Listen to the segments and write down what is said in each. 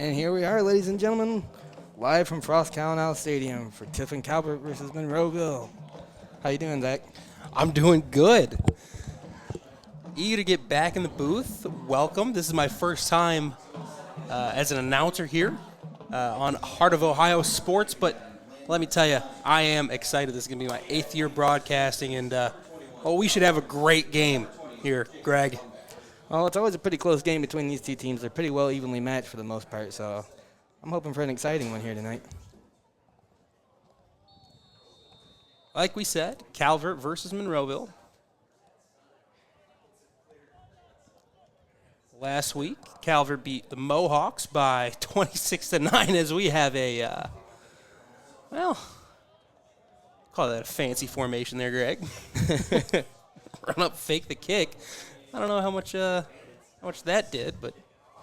And here we are, ladies and gentlemen, live from Frost Calvert Stadium for Tiffin Calvert versus Monroeville. How you doing, Zach? I'm doing good. Eager to get back in the booth. Welcome. This is my first time as an announcer here on Heart of Ohio Sports, but let me tell you, I am excited. This is going to be my 8th year broadcasting, and we should have a great game here, Greg. Well, it's always a pretty close game between these two teams. They're pretty well evenly matched for the most part, so I'm hoping for an exciting one here tonight. Like we said, Calvert versus Monroeville. Last week, Calvert beat the Mohawks by 26-9 as we have a, call that a fancy formation there, Greg. Run up, fake the kick. I don't know how much that did, but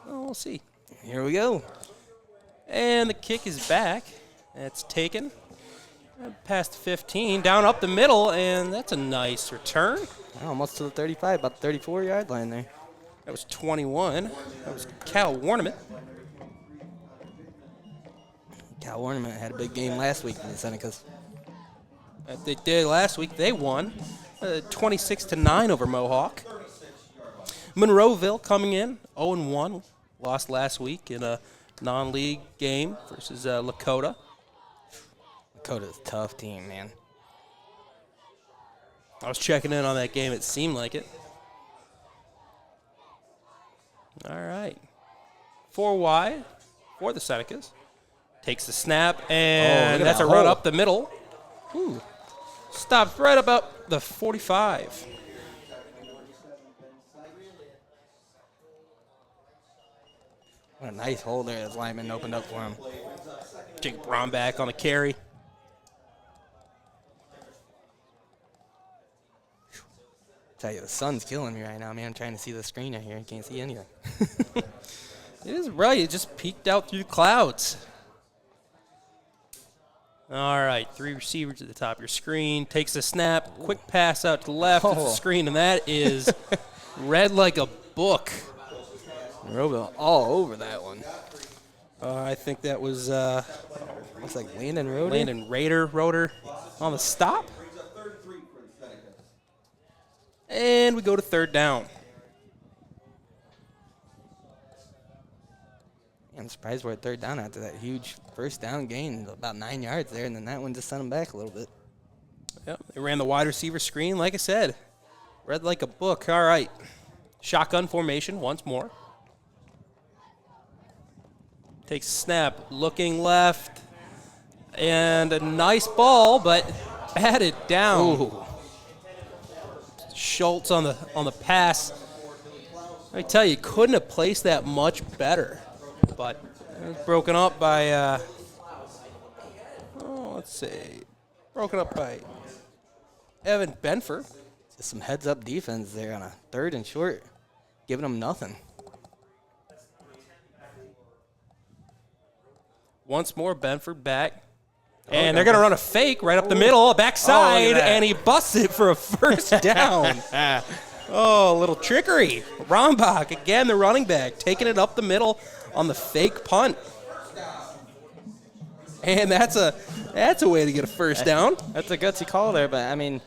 we'll see. Here we go. And the kick is back. It's taken. Past 15, down up the middle, and that's a nice return. Almost to the 35, about the 34-yard line there. That was 21. That was Cal Warnament. Cal Warnament had a big game last week in the Senecas. They did last week. They won 26-9 over Mohawk. Monroeville coming in 0-1. Lost last week in a non-league game versus Lakota. Lakota's a tough team, man. I was checking in on that game. It seemed like it. All right. 4 wide for the Senecas. Takes the snap, and that's a run up the middle. Ooh. Stops right about the 45. What a nice hole there as lineman opened up for him. Jake Braun back on the carry. Tell you, the sun's killing me right now, man. I'm trying to see the screen out here. I can't see anything. It is right. It just peeked out through the clouds. All right, 3 receivers at the top of your screen. Takes a snap. Quick pass out to the left of the screen, and that is read like a book. Monroeville all over that one. I think that was looks like Landon Roder. Landon Roder on the stop. And we go to 3rd down. I'm surprised we're at 3rd down after that huge first down gain, about 9 yards there, and then that one just sent them back a little bit. Yep, they ran the wide receiver screen, like I said. Read like a book. All right. Shotgun formation once more. Takes a snap, looking left, and a nice ball, but batted down. Ooh. Schultz on the pass. I tell you, couldn't have placed that much better, but it was broken up by, broken up by Evan Benford. Just some heads-up defense there on a 3rd and short, giving them nothing. Once more, Benford back. And they're going to run a fake right up the middle, backside, and he busts it for a first down. A little trickery. Rombach, again, the running back, taking it up the middle on the fake punt. And that's a way to get a first down. That's a gutsy call there, but, I mean,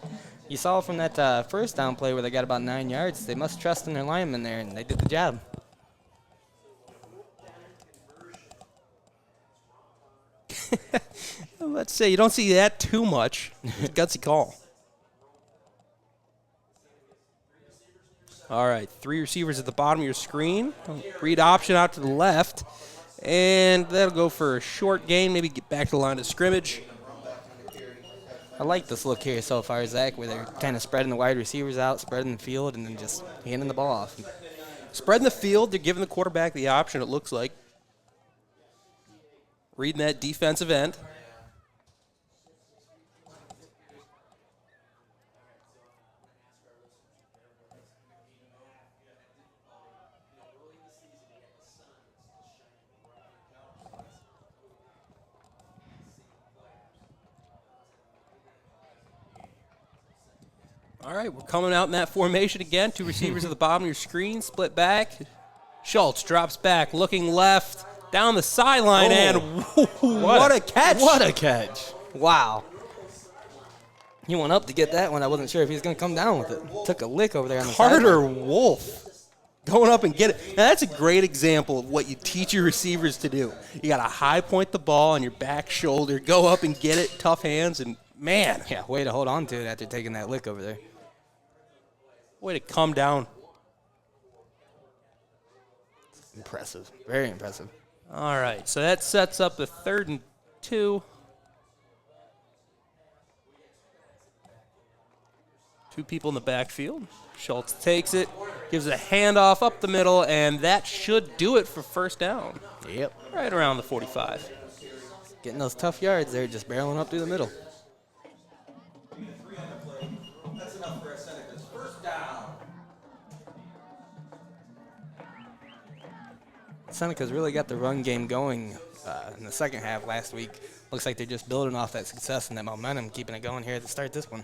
you saw from that first down play where they got about 9 yards, they must trust in their linemen there, and they did the job. Let's say you don't see that too much. Gutsy call. All right, 3 receivers at the bottom of your screen. Read option out to the left. And that'll go for a short gain, maybe get back to the line of scrimmage. I like this look here so far, Zach, where they're kind of spreading the wide receivers out, spreading the field, and then just handing the ball off. Spreading the field, they're giving the quarterback the option, it looks like. Reading that defensive end. All right, we're coming out in that formation again. 2 receivers at the bottom of your screen, split back. Schultz drops back, looking left, down the sideline, and what a catch. What a catch. Wow. He went up to get that one. I wasn't sure if he was going to come down with it. Took a lick over there on the Carter sideline. Wolf going up and get it. Now, that's a great example of what you teach your receivers to do. You got to high point the ball on your back shoulder, go up and get it, tough hands, and, man. Yeah, way to hold on to it after taking that lick over there. Way to come down. Impressive. Very impressive. All right, so that sets up the 3rd and 2. 2 people in the backfield. Schultz takes it, gives a handoff up the middle, and that should do it for first down. Yep. Right around the 45. Getting those tough yards there, just barreling up through the middle. That's enough for Seneca's first down. Seneca's really got the run game going in the second half last week. Looks like they're just building off that success and that momentum, keeping it going here to start this one.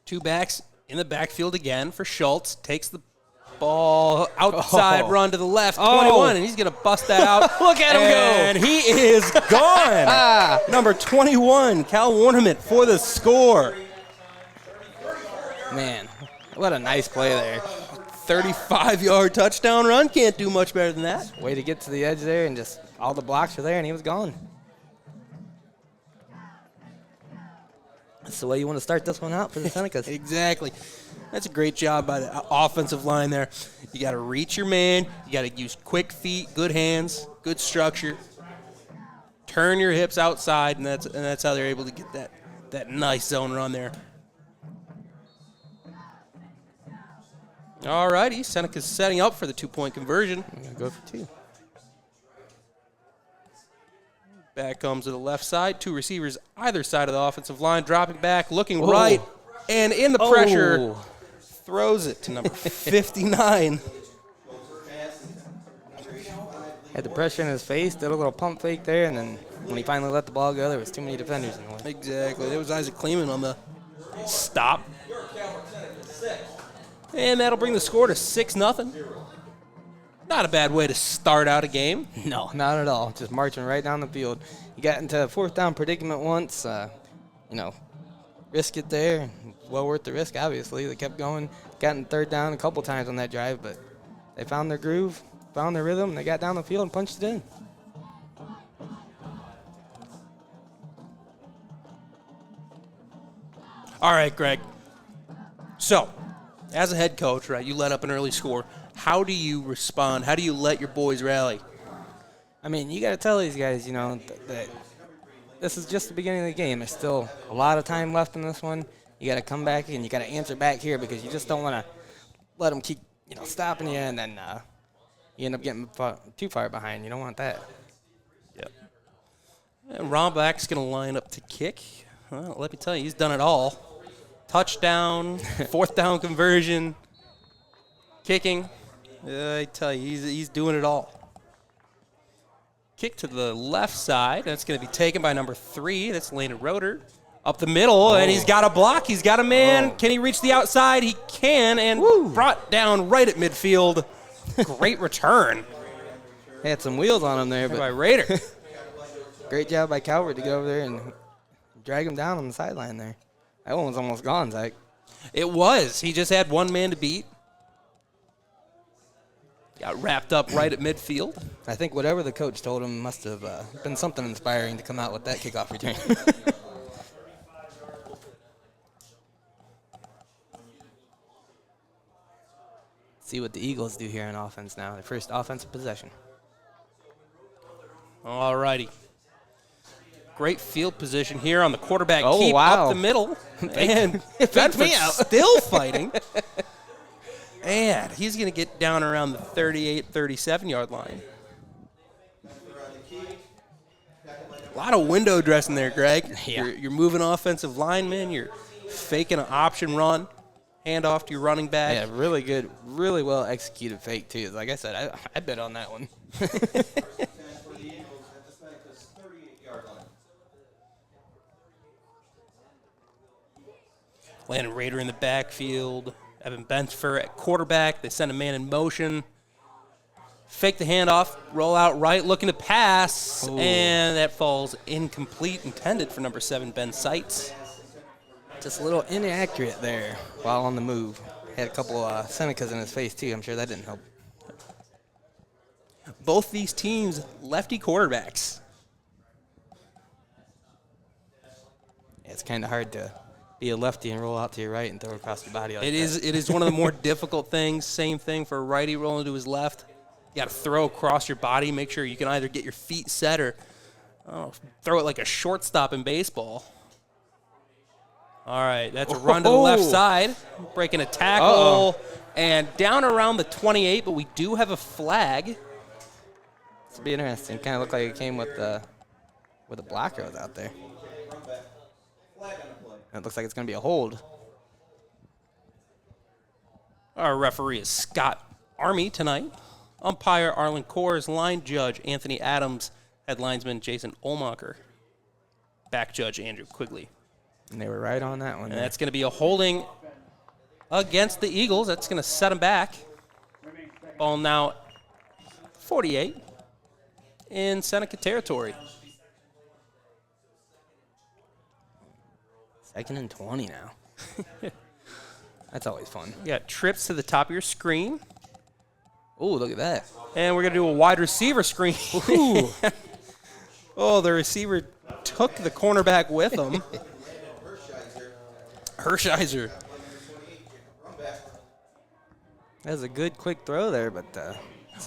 Two backs in the backfield again for Schultz. Takes the ball outside, run to the left, 21, and he's going to bust that out. Look at him go. And he is gone. Number 21, Cal Warnament for the score. Man, what a nice play there. 35-yard touchdown run. Can't do much better than that. Way to get to the edge there, and just all the blocks were there, and he was gone. That's the way you want to start this one out for the Senecas. Exactly. That's a great job by the offensive line there. You got to reach your man. You got to use quick feet, good hands, good structure. Turn your hips outside, and that's how they're able to get that nice zone run there. All righty, Seneca's setting up for the 2-point conversion. I'm going to go for 2. Back comes to the left side. 2 receivers either side of the offensive line, dropping back, looking right, and in the pressure, throws it to number 59. Had the pressure in his face, did a little pump fake there, and then when he finally let the ball go, there was too many defenders in the way. Exactly. There was Isaac Kleeman on the stop. And that'll bring the score to 6-0. Not a bad way to start out a game. No, not at all. Just marching right down the field. You got into a 4th down predicament once, risk it there. Well worth the risk, obviously. They kept going. Got in 3rd down a couple times on that drive, but they found their groove, found their rhythm, and they got down the field and punched it in. All right, Greg. So, as a head coach, right, you let up an early score. How do you respond? How do you let your boys rally? I mean, you got to tell these guys, that this is just the beginning of the game. There's still a lot of time left in this one. You got to come back and you got to answer back here because you just don't want to let them keep, stopping you and then you end up getting too far behind. You don't want that. Yep. And Romback's going to line up to kick. Well, let me tell you, he's done it all. Touchdown, 4th down conversion, kicking. I tell you, he's doing it all. Kick to the left side. That's going to be taken by number 3. That's Landon Roeder. Up the middle, and he's got a block. He's got a man. Can he reach the outside? He can, and brought down right at midfield. Great return. Had some wheels on him there, but by Rader. Great job by Calvert to go over there and drag him down on the sideline there. That one was almost gone, Zach. It was. He just had one man to beat. Got wrapped up right at midfield. I think whatever the coach told him must have been something inspiring to come out with that kickoff return. See what the Eagles do here on offense now. Their first offensive possession. All righty. Great field position here on the quarterback Oh, keep wow. up the middle. And faked me out. still fighting. And he's going to get down around the 38, 37-yard line. A lot of window dressing there, Greg. Yeah. You're moving offensive linemen. You're faking an option run. Hand off to your running back. Yeah, really good, really well executed fake, too. Like I said, I bet on that one. Landon Rader in the backfield. Evan Benchfer at quarterback. They send a man in motion. Fake the handoff, roll out right, looking to pass, and that falls incomplete, intended for number 7, Ben Seitz. Just a little inaccurate there while on the move. Had a couple Senecas in his face, too. I'm sure that didn't help. Both these teams, lefty quarterbacks. Yeah, it's kind of hard to be a lefty and roll out to your right and throw across your body like It that. is one of the more difficult things. Same thing for a righty rolling to his left. You got to throw across your body, make sure you can either get your feet set or throw it like a shortstop in baseball. All right, that's a run to the left side, breaking a tackle, and down around the 28, but we do have a flag. This will be interesting. Kind of looked like it came with the blocker was out there. And it looks like it's going to be a hold. Our referee is Scott Army tonight. Umpire Arlen Kors, line judge Anthony Adams, head linesman Jason Olmacher, back judge Andrew Quigley. And they were right on that one. And that's going to be a holding against the Eagles. That's going to set them back. Ball now 48 in Seneca territory. 2nd and 20 now. That's always fun. You got trips to the top of your screen. Ooh, look at that. And we're going to do a wide receiver screen. Ooh. Oh, the receiver took the cornerback with him. Hershiser. That was a good, quick throw there, but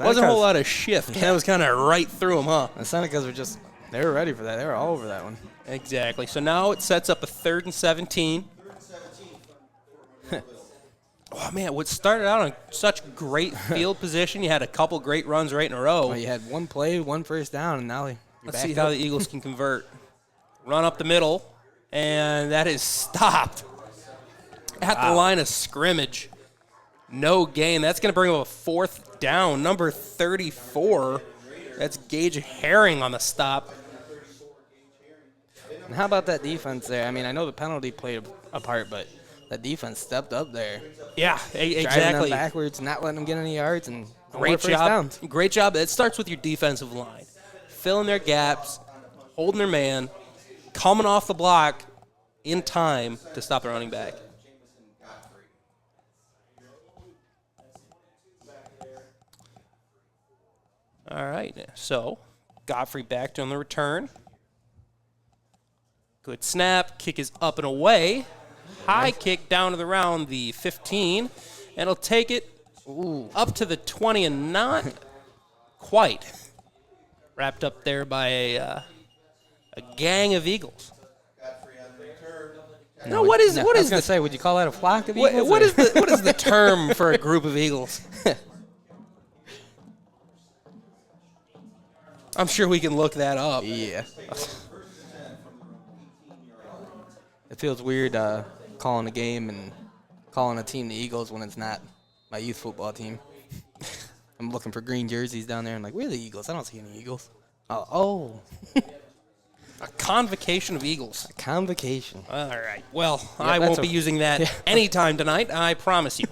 Wasn't a whole lot of shift. That was kind of right through him, huh? The Senecas were they were ready for that. They were all over that one. Exactly. So now it sets up a 3rd and 17. Oh, man, what started out on such great field position, you had a couple great runs right in a row. Well, you had one play, one first down, and now Let's see how the Eagles can convert. Run up the middle, and that is stopped at the line of scrimmage. No gain. That's going to bring up a 4th down. Number 34, that's Gage Herring on the stop. And how about that defense there? I mean, I know the penalty played a part, but that defense stepped up there. Yeah, Driving them exactly. backwards, not letting them get any yards, and Great first job. downs. Great job. It starts with your defensive line. Filling their gaps, holding their man, coming off the block in time to stop the running back. All right, so Godfrey back on the return. Good snap. Kick is up and away. High kick down to around the 15. And it'll take it up to the 20 and not quite. Wrapped up there by a gang of Eagles. No, what is I was going to say, would you call that a flock of Eagles? what is the term for a group of Eagles? I'm sure we can look that up. Yeah. It feels weird calling a game and calling a team the Eagles when it's not my youth football team. I'm looking for green jerseys down there and like, where are the Eagles? I don't see any Eagles. Oh. A convocation of Eagles. A convocation. All right. Well, Yep, I that's won't be using that anytime tonight, I promise you.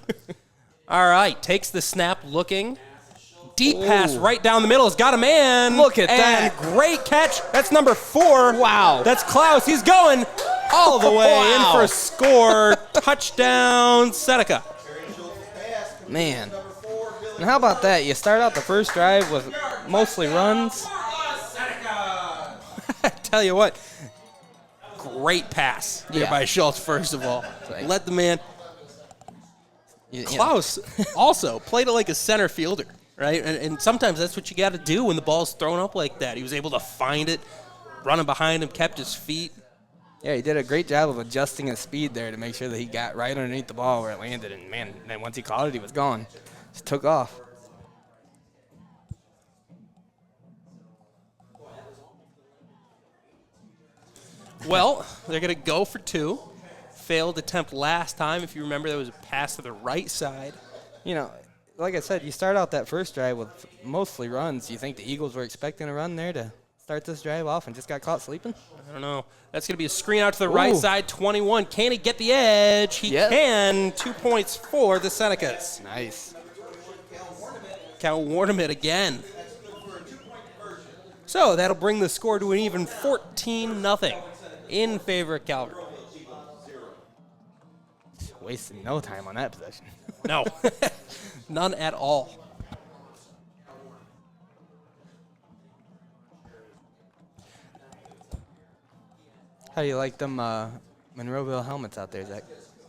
All right. Takes the snap, looking. Deep pass right down the middle. Has got a man. Look at and that. Great catch. That's number 4. Wow. That's Klaus. He's going all the way in for a score. Touchdown, Seneca. Man. And how about that? You start out the first drive with mostly runs. I tell you what, great pass there Yeah. by Schultz, first of all. Like- Let the man. You know, Klaus also played it like a center fielder, right? And sometimes that's what you got to do when the ball's thrown up like that. He was able to find it, running behind him, kept his feet. Yeah, he did a great job of adjusting his speed there to make sure that he got right underneath the ball where it landed. And, man, then once he caught it, he was gone. Just took off. Well, they're going to go for 2. Failed attempt last time. If you remember, there was a pass to the right side. You know, like I said, you start out that first drive with mostly runs. You think the Eagles were expecting a run there to start this drive off and just got caught sleeping? I don't know. That's going to be a screen out to the right side, 21. Can he get the edge? He Yep. can. 2 points for the Senecas. Nice. Cal Warnament again. So that'll bring the score to an even 14-0 in favor of Calvert. Wasting no time on that possession. No, none at all. How do you like them Monroeville helmets out there, Zach?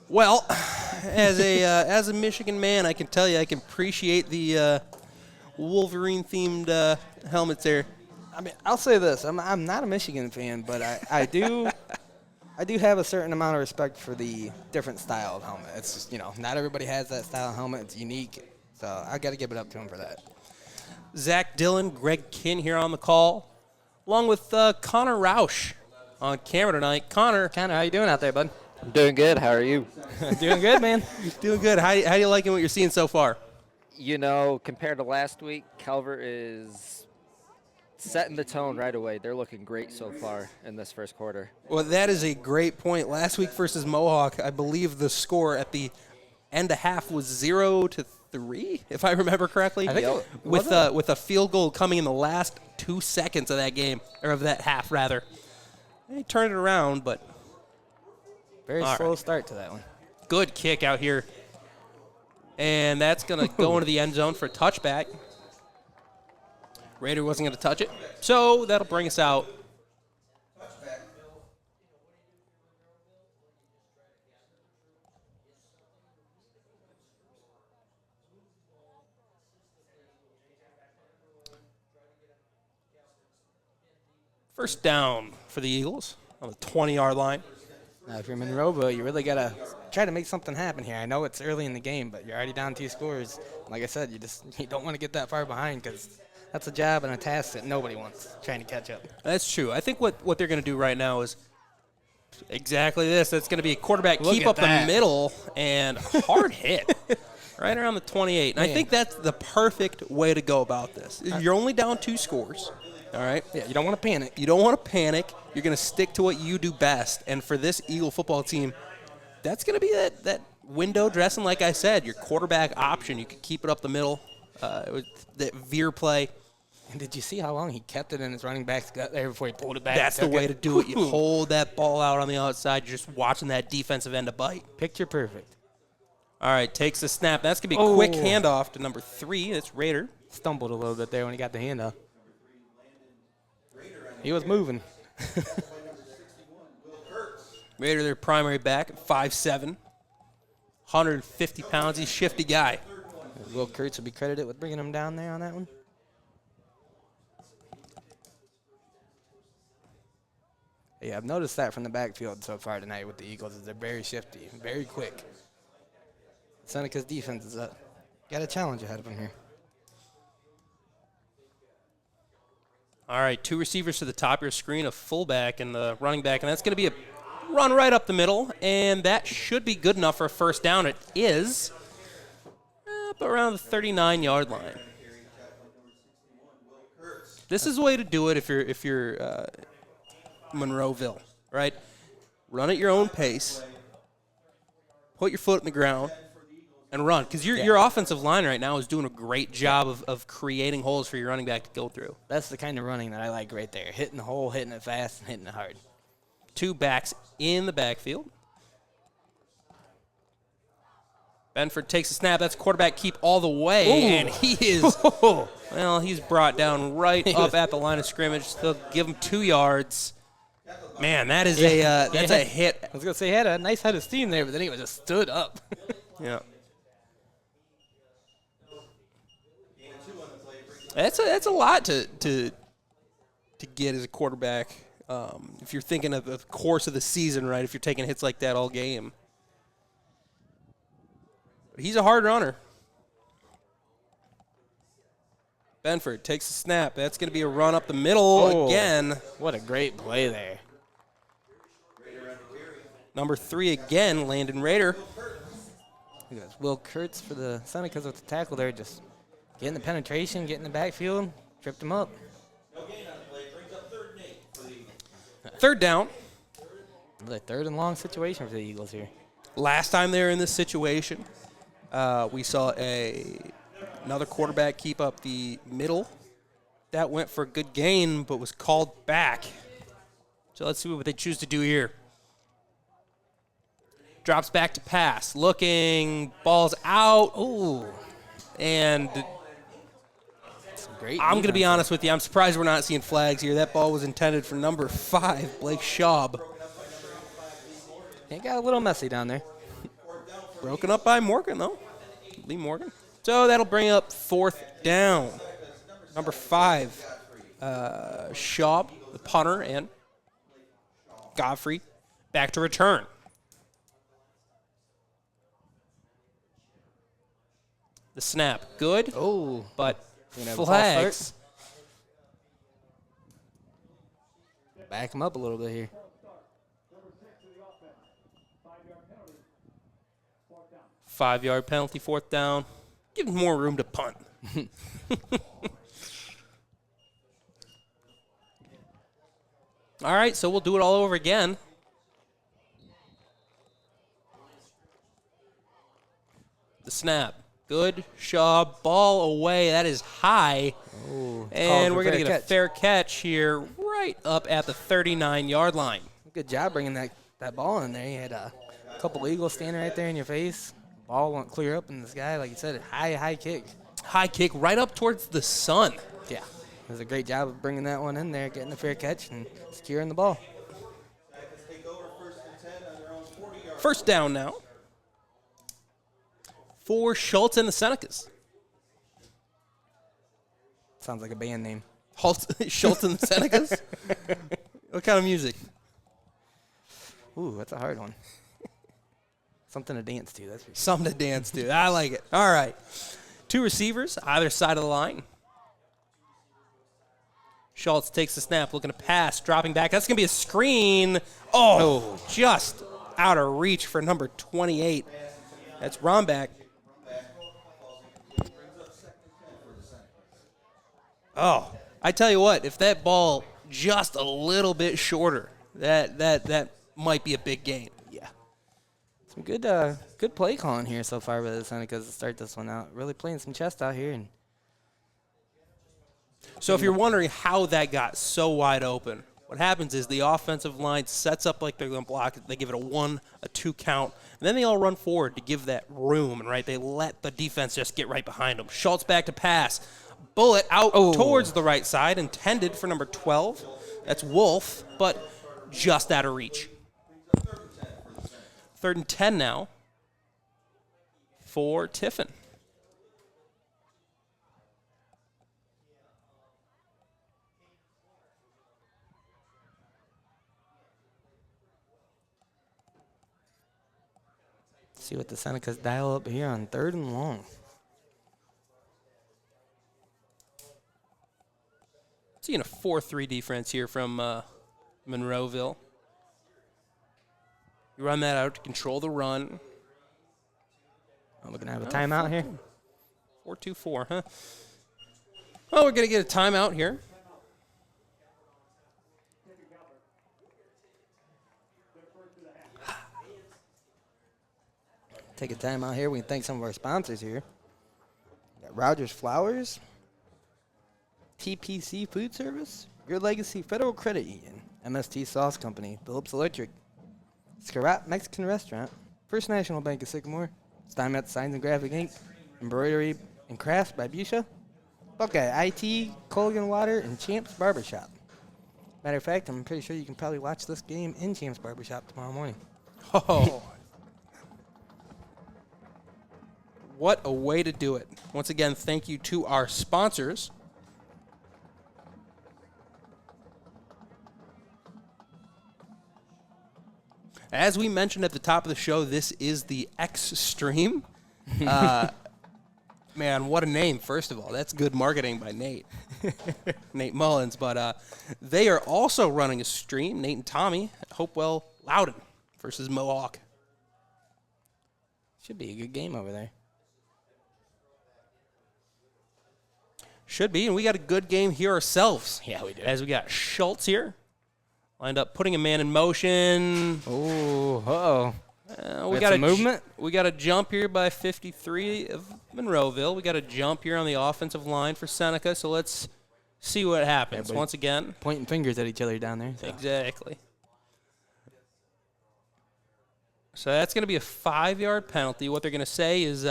Well, as a Michigan man, I can tell you I can appreciate the Wolverine-themed helmets there. I mean, I'll say this: I'm not a Michigan fan, but I do have a certain amount of respect for the different style of helmet. It's just, not everybody has that style of helmet. It's unique, so I got to give it up to him for that. Zach Dillon, Greg Kinn here on the call, along with Connor Roush on camera tonight. Connor, How you doing out there, bud? I'm doing good. How are you? Doing good, man. doing good. How you liking what you're seeing so far? Compared to last week, Calvert is setting the tone right away. They're looking great so far in this first quarter. Well, that is a great point. Last week versus Mohawk, I believe the score at the end of half was 0-3, if I remember correctly. I think with a field goal coming in the last 2 seconds of that game, or of that half rather. They turned it around, but Very All slow right. start to that one. good kick out here. And that's going to go into the end zone for a touchback. Raider wasn't going to touch it. So that'll bring us out. First down for the Eagles on the 20-yard line. Now, if you're Monroeville, you really got to try to make something happen here. I know it's early in the game, but you're already down 2 scores. Like I said, you don't want to get that far behind because that's a job and a task that nobody wants, trying to catch up. That's true. I think what they're going to do right now is exactly this. That's going to be a quarterback Look keep at up that. the middle and hard hit right around the 28. And I Man. think that's the perfect way to go about this. You're only down 2 scores, all right? Yeah, you don't want to panic. You don't want to panic. You're going to stick to what you do best. And for this Eagle football team, that's going to be that window dressing, like I said, your quarterback option. You can keep it up the middle. With that veer play. And did you see how long he kept it in his running back's gut there before he pulled it back? That's the way to do it. You hold that ball out on the outside. You're just watching that defensive end to bite. Picture perfect. All right, takes the snap. That's going to be a Oh. quick handoff to number 3. That's Raider. Stumbled a little bit there when he got the handoff. He was moving. Raider, their primary back at 5'7", 150 pounds. He's a shifty guy. Will Kurtz will be credited with bringing him down there on that one. Yeah, I've noticed that from the backfield so far tonight with the Eagles is they're very shifty, very quick. Seneca's defense is got a challenge ahead of them here. All right, 2 receivers to the top of your screen, a fullback and the running back, and that's going to be a run right up the middle, and that should be good enough for a first down. It is up around the 39-yard line. This is the way to do it if you're Monroeville, right? Run at your own pace, put your foot in the ground, and run. Because your offensive line right now is doing a great job of creating holes for your running back to go through. That's the kind of running that I like right there. Hitting the hole, hitting it fast, and hitting it hard. 2 backs in the backfield. Benford takes a snap. That's quarterback keep all the way, and he is, well, he's brought down right up at the line of scrimmage. They'll give him 2 yards. Man, that is that's a hit. I was going to say he had a nice head of steam there, but then he was just stood up. Yeah. That's a lot to get as a quarterback. If you're thinking of the course of the season, right? If you're taking hits like that all game. But he's a hard runner. Benford takes a snap. That's going to be a run up the middle again. What a great play there. Number 3 again, Landon Raider. Look at this. Will Kurtz for the Senecas with the tackle there, just getting the penetration, getting the backfield, tripped him up. Third down. Another third and long situation for the Eagles here. Last time they were in this situation, we saw another quarterback keep up the middle. That went for a good gain, but was called back. So let's see what they choose to do here. Drops back to pass. Looking. Ball's out. Ooh. And Great. I'm going to be honest with you. I'm surprised we're not seeing flags here. That ball was intended for number 5, Blake Schaub. It got a little messy down there. Broken up by Morgan, though. Lee Morgan. So that'll bring up 4th down. Number 5, Schaub, the punter, and Godfrey back to return. The snap, good. Oh, But Gonna have a false flags. back him up a little bit here. Five-yard penalty, 4th down. Give him more room to punt. All right, so we'll do it all over again. The snap. Good. Shaw, ball away. That is high. Ooh, And we're going to fair get a catch. fair catch here right up at the 39-yard line. Good job bringing that ball in there. You had a couple Eagles standing right there in your face. Ball went clear up in the sky. Like you said, high kick. High kick right up towards the sun. Yeah. It was a great job of bringing that one in there, getting the fair catch, and securing the ball. First down now for Schultz and the Senecas. Sounds like a band name. Schultz and the Senecas? What kind of music? Ooh, that's a hard one. Something to dance to, that's for sure. Something to dance to. I like it. All right. 2 receivers, either side of the line. Schultz takes the snap, looking to pass, dropping back. That's going to be a screen. Oh, just out of reach for number 28. That's Romback. Oh, I tell you what, if that ball just a little bit shorter, that might be a big gain. Yeah. Some good play calling here so far with the Senecas to start this one out. Really playing some chest out here. And So if you're wondering how that got so wide open, what happens is the offensive line sets up like they're going to block it. They give it a 1, a 2 count, and then they all run forward to give that room, and right, they let the defense just get right behind them. Schultz back to pass. Bullet out towards the right side, intended for number 12. That's Wolf, but just out of reach. 3rd and 10 now for Tiffin. see what the Senecas dial up here on 3rd and long. Seeing a 4-3 defense here from Monroeville. You run that out to control the run. I'm looking to have a timeout here. 4-2-4, huh? Well, we're going to get a timeout here. Take a timeout here. We can thank some of our sponsors here. Got Rogers Flowers, TPC Food Service, Your Legacy Federal Credit Union, MST Sauce Company, Phillips Electric, Scarrat Mexican Restaurant, First National Bank of Sycamore, Steinmetz Signs and Graphic Ink, Embroidery and Crafts by Busha, Buckeye IT, Colgan Water, and Champs Barbershop. Matter of fact, I'm pretty sure you can probably watch this game in Champs Barbershop tomorrow morning. Oh. What a way to do it. Once again, thank you to our sponsors. As we mentioned at the top of the show, this is the X Stream. Man, what a name, first of all. That's good marketing by Nate. Nate Mullins. But they are also running a stream, Nate and Tommy, at Hopewell Loudon versus Mohawk. Should be a good game over there. Should be, and we got a good game here ourselves. Yeah, we do. As we got Schultz here Lined up, putting a man in motion. Oh, uh-oh. We Got got some movement? We got a jump here by 53 of Monroeville. We got a jump here on the offensive line for Seneca, so let's see what happens once again. Pointing fingers at each other down there. So. Exactly. So that's going to be a 5-yard penalty. What they're going to say is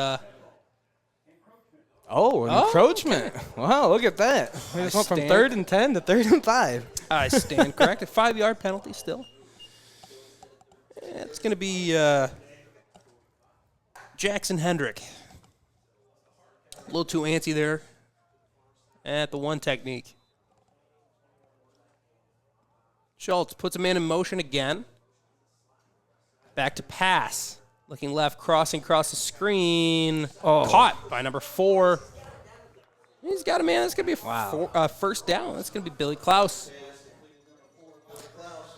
encroachment. Wow, look at that. We just went from 3rd and 10 to 3rd and 5. I stand corrected. 5-yard penalty still. It's going to be Jackson Hendrick. A little too antsy there at the one technique. Schultz puts a man in motion again. Back to pass. Looking left, crossing across the screen. Oh. Caught by number 4. He's got a man. That's going to be a first down. That's going to be Billy Klaus.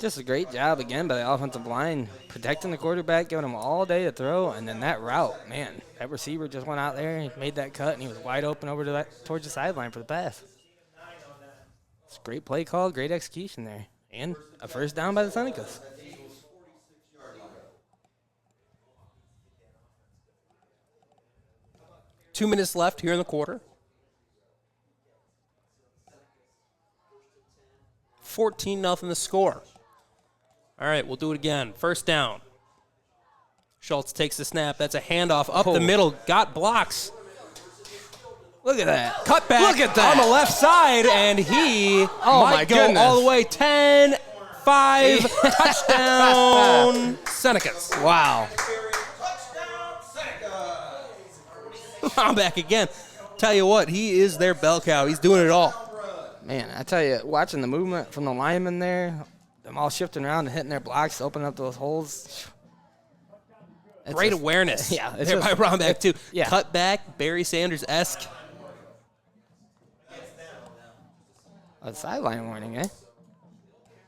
Just a great job again by the offensive line, protecting the quarterback, giving him all day to throw, and then that route, man, that receiver just went out there and made that cut, and he was wide open over to towards the sideline for the pass. It's a great play call, great execution there, and a first down by the Senecas. Two minutes left here in the quarter. 14-0 the score. All right, we'll do it again. First down. Schultz takes the snap. That's a handoff up the middle. Got blocks. Look at that. Cut back Look at that. on the left side, and he might go all the way 10, 5, touchdown, Senecas. Wow. I'm back again. Tell you what, he is their bell cow. He's doing it all. Man, I tell you, watching the movement from the linemen there, them all shifting around and hitting their blocks, opening up those holes. Great awareness. Yeah. There by Rombeck, too. Yeah. Cut back, Barry Sanders-esque. A sideline warning, eh?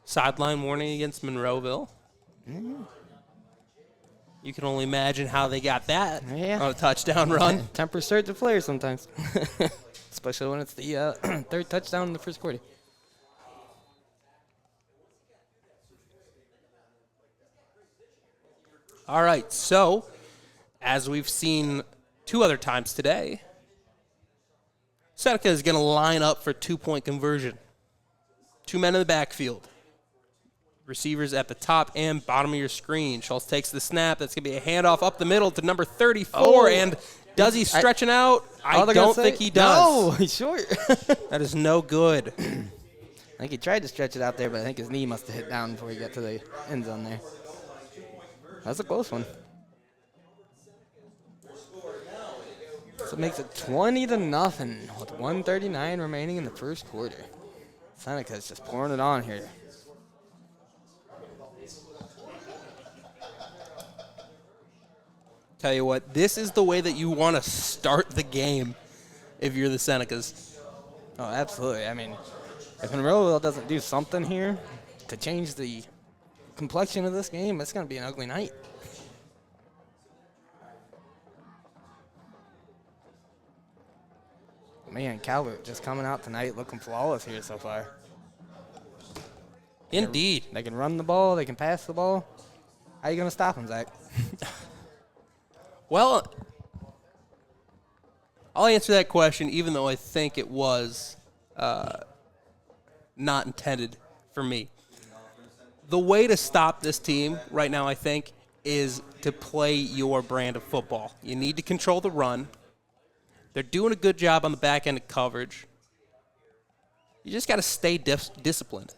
Sideline warning against Monroeville. Mm-hmm. You can only imagine how they got that Yeah. on a touchdown run. Tempers start to flare sometimes, especially when it's the third touchdown in the first quarter. All right, so as we've seen 2 other times today, Seneca is going to line up for 2-point conversion. 2 men in the backfield. Receivers at the top and bottom of your screen. Schultz takes the snap. That's going to be a handoff up the middle to number 34. And does he stretching out? I don't think he does. No, he's short. That is no good. I think he tried to stretch it out there, but I think his knee must have hit down before he got to the end zone there. That's a close one. So it makes it 20-0 with 1:39 remaining in the first quarter. Seneca's just pouring it on here. Tell you what, this is the way that you want to start the game if you're the Senecas. Oh, absolutely. I mean, if Monroeville doesn't do something here to change the complexion of this game, it's going to be an ugly night. Man, Calvert just coming out tonight looking flawless here so far. Indeed. They can run the ball. They can pass the ball. How are you going to stop them, Zach? Well, I'll answer that question even though I think it was not intended for me. The way to stop this team right now, I think, is to play your brand of football. You need to control the run. They're doing a good job on the back end of coverage. You just got to stay disciplined.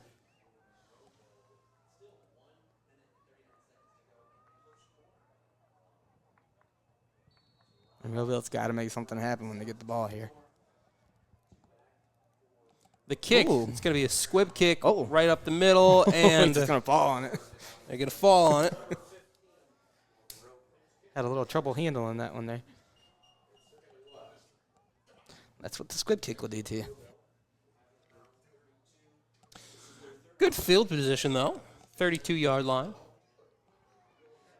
Monroeville's got to make something happen when they get the ball here. The kick, Ooh. it's going to be a squib kick right up the middle, and He's going to fall on it. they're going to fall on it. Had a little trouble handling that one there. That's what the squib kick will do to you. Good field position, though. 32-yard line.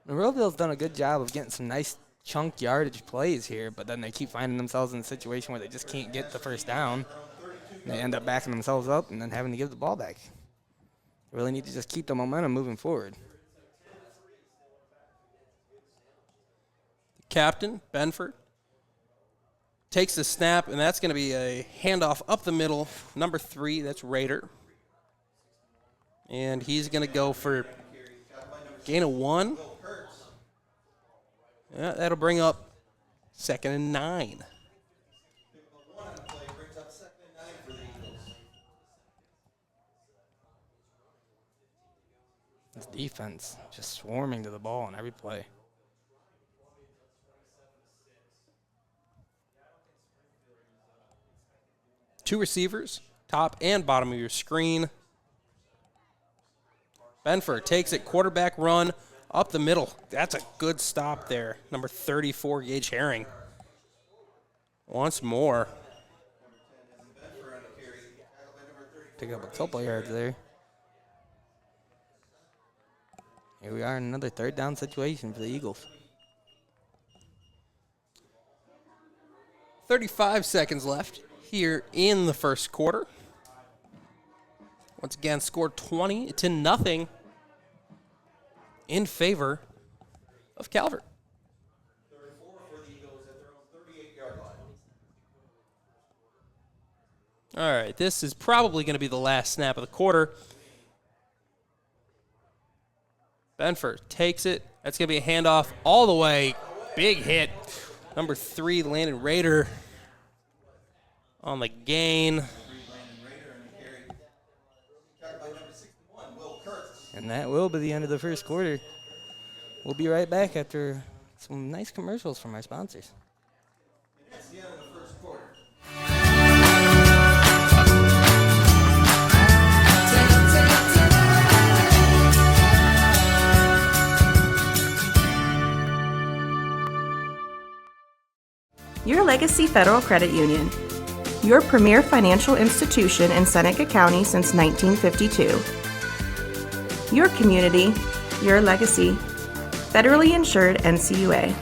Monroeville's done a good job of getting some nice chunk yardage plays here, but then they keep finding themselves in a situation where they just can't get the first down. They end up backing themselves up and then having to give the ball back. They really need to just keep the momentum moving forward. Captain, Benford, takes the snap, and that's going to be a handoff up the middle. Number 3, that's Rader. And he's going to go for gain of 1. Yeah, that'll bring up 2nd and 9. This defense just swarming to the ball on every play. Two receivers, top and bottom of your screen. Benford takes it, quarterback run up the middle. That's a good stop there. Number 34, Gage Herring. Once more. Pick up a couple yards there. Here we are in another 3rd down situation for the Eagles. 35 seconds left here in the first quarter. Once again, scored 20-0 in favor of Calvert. 34 for the Eagles at their own 38-yard line. All right, this is probably going to be the last snap of the quarter. Benford takes it. That's going to be a handoff all the way. Big hit. Number 3, Landon Rader on the gain. And that will be the end of the first quarter. We'll be right back after some nice commercials from our sponsors. That's the end of the first quarter. Your Legacy Federal Credit Union. Your premier financial institution in Seneca County since 1952. Your community, your legacy. Federally insured NCUA.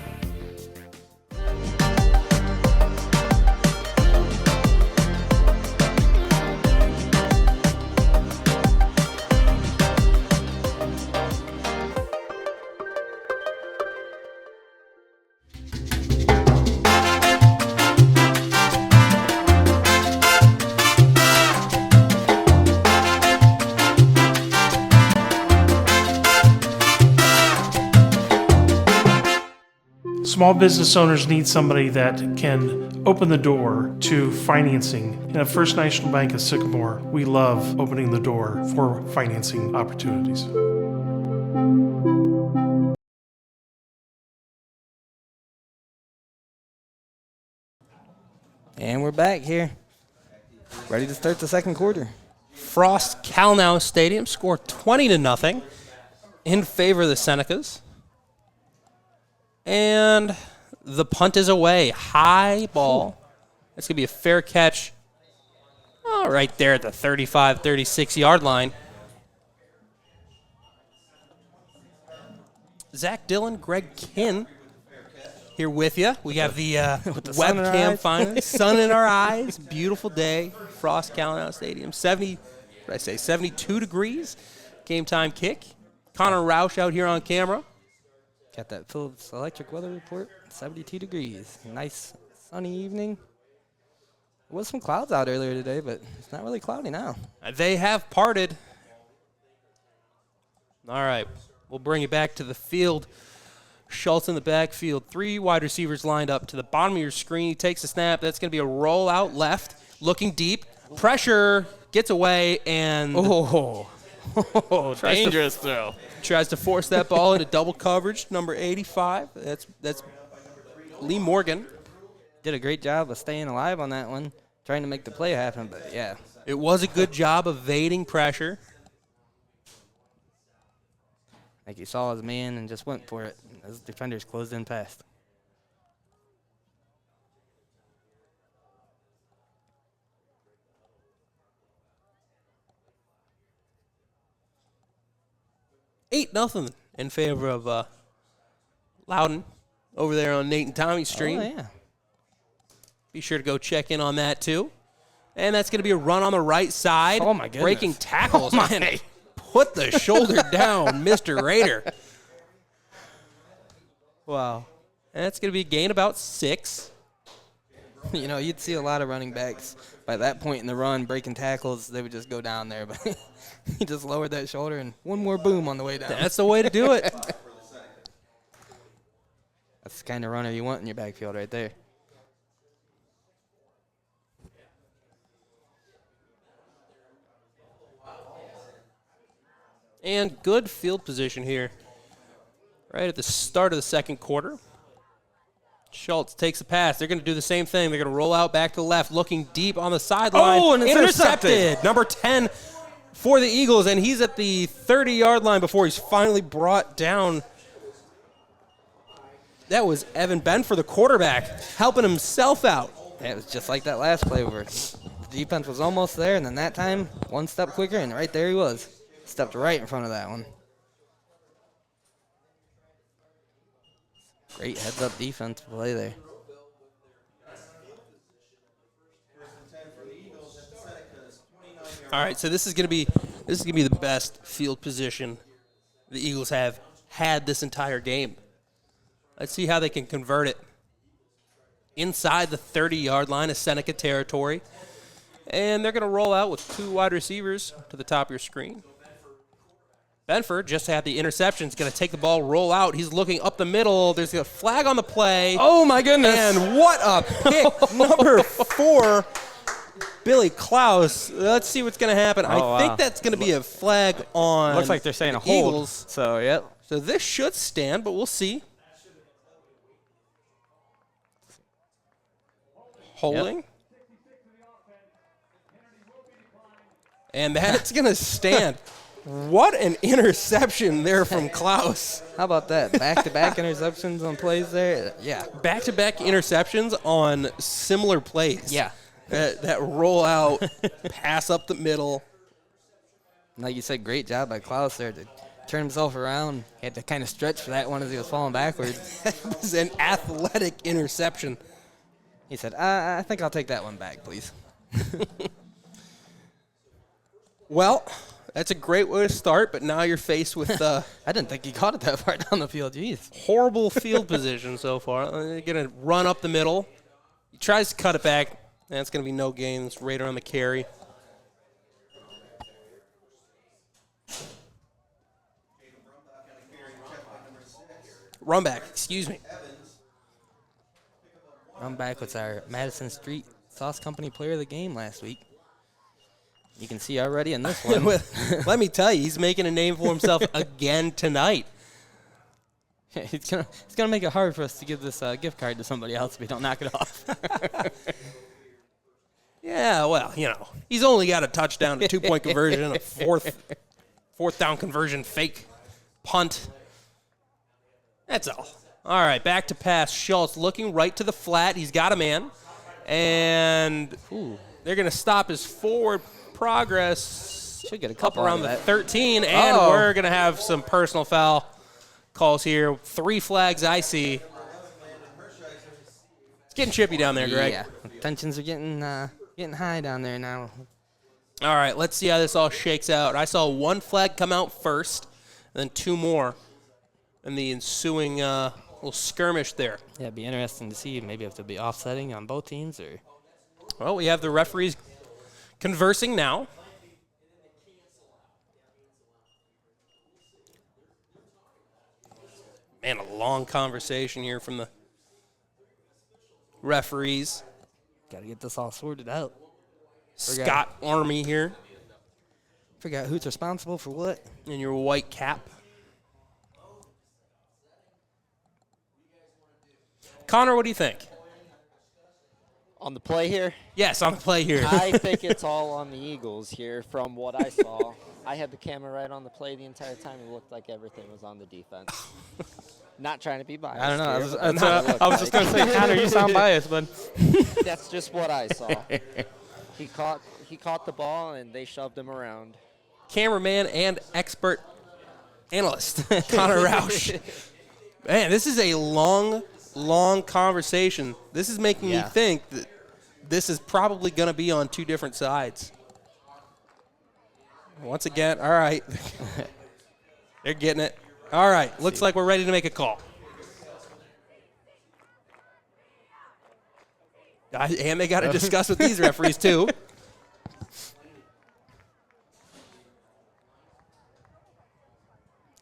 Small business owners need somebody that can open the door to financing. And at First National Bank of Sycamore, we love opening the door for financing opportunities. And we're back here, ready to start the second quarter. Frost Calnow Stadium scored 20-0 in favor of the Senecas. And the punt is away. High ball. That's going to be a fair catch. Oh, right there at the 35, 36-yard line. Zach Dillon, Greg Kinn here with you. We have the webcam finally. Sun in our eyes. Beautiful day. Frost Calnow Stadium. 72 degrees. Game time kick. Connor Roush out here on camera. Got that Phillips Electric weather report, 72 degrees. Nice sunny evening. There was some clouds out earlier today, but it's not really cloudy now. They have parted. All right, we'll bring it back to the field. Schultz in the backfield. 3 wide receivers lined up to the bottom of your screen. He takes a snap. That's going to be a roll out left, looking deep. Pressure, gets away, and Dangerous throw. Tries to force that ball into double coverage. Number 85. That's Lee Morgan. Did a great job of staying alive on that one, trying to make the play happen, but yeah. It was a good job evading pressure. Like he saw his man and just went for it. His defenders closed in fast. $8-0 in favor of Loudon over there on Nate and Tommy's stream. Oh, yeah. Be sure to go check in on that, too. And that's going to be a run on the right side. Oh, my goodness. Breaking tackles. Oh, my. put the shoulder down, Mr. Raider. Wow. That's going to be a gain about 6. You know, you'd see a lot of running backs by that point in the run, breaking tackles, they would just go down there. But he just lowered that shoulder and one more boom on the way down. That's the way to do it. That's the kind of runner you want in your backfield right there. And good field position here right at the start of the second quarter. Schultz takes a pass. They're going to do the same thing. They're going to roll out back to the left, looking deep on the sideline. Oh, and it's intercepted. Number 10 for the Eagles, and he's at the 30-yard line before he's finally brought down. That was Evan Benford, the quarterback, helping himself out. Yeah, it was just like that last play where the defense was almost there, and then that time, one step quicker, and right there he was. Stepped right in front of that one. Great heads-up defense play there. All right, so this is going to be the best field position the Eagles have had this entire game. Let's see how they can convert it. Inside the 30-yard line of Seneca territory. And they're going to roll out with 2 wide receivers to the top of your screen. Benford just had the interception. He's going to take the ball, roll out. He's looking up the middle. There's a flag on the play. Oh, my goodness. And what a pick. Number 4, Billy Klaus. Let's see what's going to happen. I think that's going to be a flag on Looks like they're saying the a hold. Eagles. So, yep. So this should stand, but we'll see. Holding. Yep. And that's going to stand. What an interception there from Klaus. How about that? Back-to-back interceptions on plays there? Yeah. Back-to-back interceptions on similar plays. Yeah. That roll out, pass up the middle. Like you said, great job by Klaus there to turn himself around. He had to kind of stretch for that one as he was falling backwards. It was an athletic interception. He said, I think I'll take that one back, please. Well, that's a great way to start, but now you're faced with I didn't think he caught it that far down the field. Jeez. horrible field position so far. They're going to run up the middle. He tries to cut it back. And it's going to be no gains. Raider on the carry. Run back, excuse me. Run back was our Madison Street Sauce Company player of the game last week. You can see already in this one. Let me tell you, he's making a name for himself again tonight. It's gonna make it hard for us to give this gift card to somebody else if we don't knock it off. Yeah, well, you know, he's only got a touchdown, a 2-point conversion, a fourth down conversion, fake punt. That's all. All right, back to pass. Schultz looking right to the flat. He's got a man. And they're going to stop his forward progress. Should get a couple up around the that. 13, and we're going to have some personal foul calls here. 3 flags I see. It's getting chippy down there, Greg. Yeah, tensions are getting high down there now. All right, let's see how this all shakes out. I saw 1 flag come out first, and then 2 more in the ensuing little skirmish there. Yeah, it'd be interesting to see maybe if they'll be offsetting on both teams or. Well, we have the referees conversing now. Man, a long conversation here from the referees. Got to get this all sorted out. Scott Army here Forgot who's responsible for what. in your white cap. Connor, what do you think? On the play here, Yes, on the play here. I think it's all on the Eagles here from what I saw. I had the camera right on the play the entire time. It looked like everything was on the defense. Not trying to be biased. I don't know. here, but that's what it looked I was just going to say, Connor, you sound biased, but. That's just what I saw. He caught the ball, and they shoved him around. Cameraman and expert analyst, Connor Roush. Man, this is a long conversation. This is making me think that this is probably going to be on 2 different sides. Once again, all right. They're getting it. All right, looks like we're ready to make a call. And they got to discuss with these referees, too.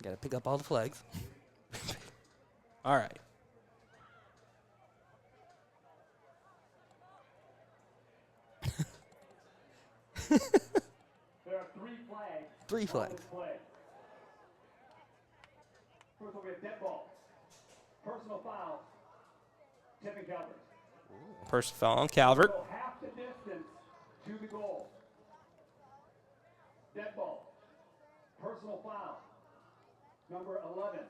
Got to pick up all the flags. All right. There are 3 flags. 3 flags. First will be a dead ball. Personal foul. Tipping Calvert. Personal foul on Calvert. Go half the distance to the goal. Dead ball. Personal foul. Number 11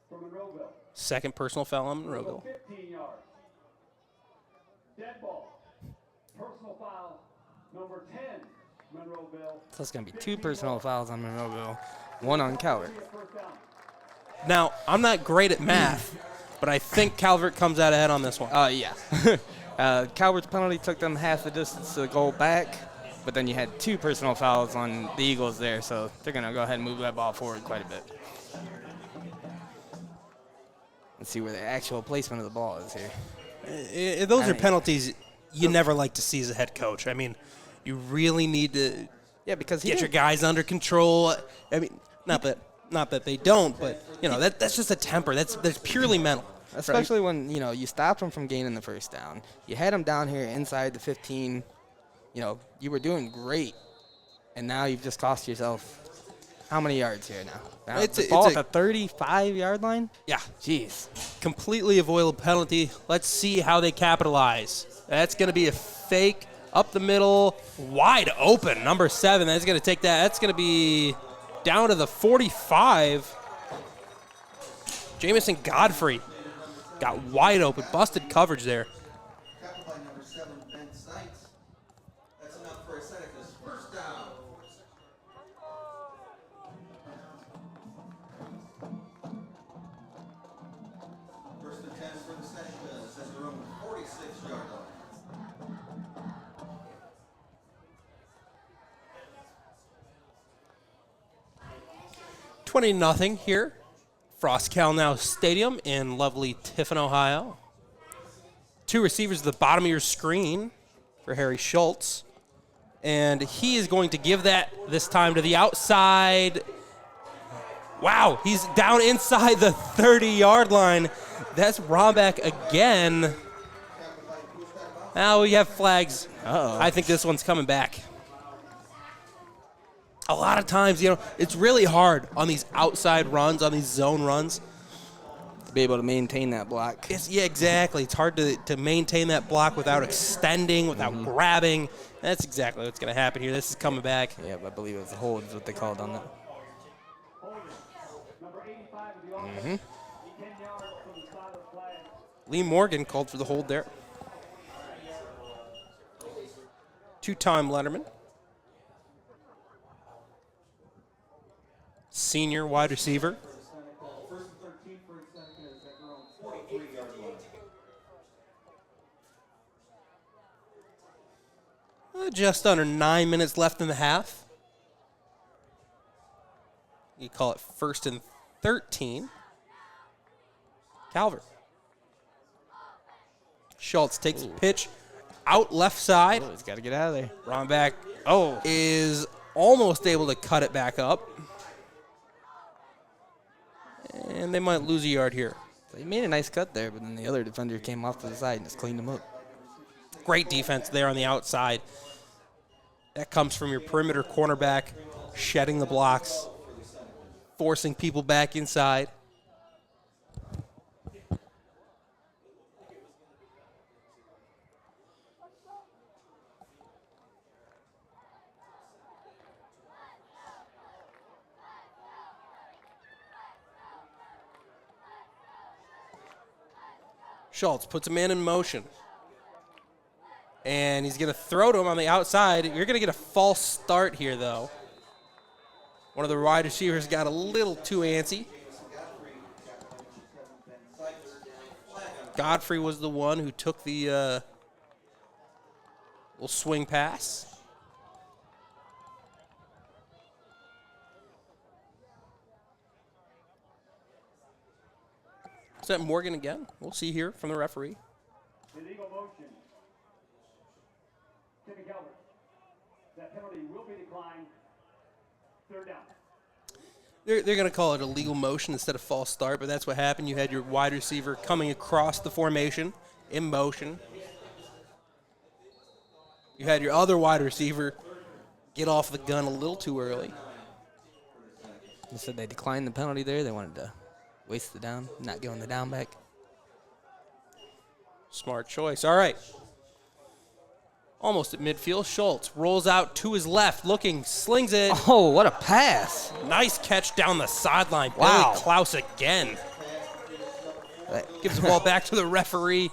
from Monroeville. Second personal foul on Go Monroeville. 15 yards. Dead ball. Personal foul. Number 10 Monroeville. So it's going to be 2 personal fouls on Monroeville, 1 on Calvert. First down. Now, I'm not great at math, but I think Calvert comes out ahead on this one. Yeah. Calvert's penalty took them half the distance to the goal back, but then you had 2 personal fouls on the Eagles there, so they're going to go ahead and move that ball forward quite a bit. Let's see where the actual placement of the ball is here. Those are penalties you never like to see as a head coach. I mean, you really need to Because get your guys under control. I mean, not that they don't, but you know that's just a temper. That's purely mental. Especially when, you stopped them from gaining the first down. You had them down here inside the 15. You were doing great, and now you've just cost yourself how many yards here now? It's the ball a- at the 35-yard line? Yeah, Jeez. completely avoidable penalty. Let's see how they capitalize. That's going to be a fake up the middle, wide open. Number 7. That's going to take that. That's going to be down to the 45. Jamison Godfrey got wide open, busted coverage there. Tackled by number 7, Ben Seitz. That's enough for Seneca's first down. First and 10 for the Senecas at their own 46-yard line. 20-0 here. Frost Calnow Stadium in lovely Tiffin, Ohio. 2 receivers at the bottom of your screen for Harry Schultz. And he is going to give that this time to the outside. Wow, he's down inside the 30-yard line. That's Rombeck again. Now we have flags. Uh-oh. I think this one's coming back. A lot of times, it's really hard on these outside runs, on these zone runs. To be able to maintain that block. Yeah, exactly. It's hard to maintain that block without extending, without grabbing. That's exactly what's going to happen here. This is coming back. Yeah, I believe it was a hold is what they called on that. Number 85 of the offense. 10 yards from the side of the flag. Lee Morgan called for the hold there. 2-time Letterman. Senior wide receiver. First and 13 for Senecas at their own 43-yard line. Just under 9 minutes left in the half. You call it first and 13. Calvert. Schultz takes a pitch out left side. Oh, he's got to get out of there. Rombeck Oh, is almost able to cut it back up. And they might lose a yard here. so he made a nice cut there, but then the other defender came off to the side and just cleaned him up. Great defense there on the outside. That comes from your perimeter cornerback shedding the blocks, forcing people back inside. Schultz puts a man in motion. And he's going to throw to him on the outside. You're going to get a false start here, though. One of the wide receivers got a little too antsy. Godfrey was the one who took the little swing pass. Is that Morgan again? We'll see here from the referee. Illegal motion. Timmy Calvert. That penalty will be declined. Third down. They're going to call it a legal motion instead of false start, but that's what happened. You had your wide receiver coming across the formation in motion. You had your other wide receiver get off the gun a little too early. They said they declined the penalty there. They wanted to waste the down, not giving the down back. Smart choice. All right. Almost at midfield. Schultz rolls out to his left, looking, slings it. Oh, what a pass. Nice catch down the sideline. Wow. Billy Klaus again. Gives the ball back to the referee.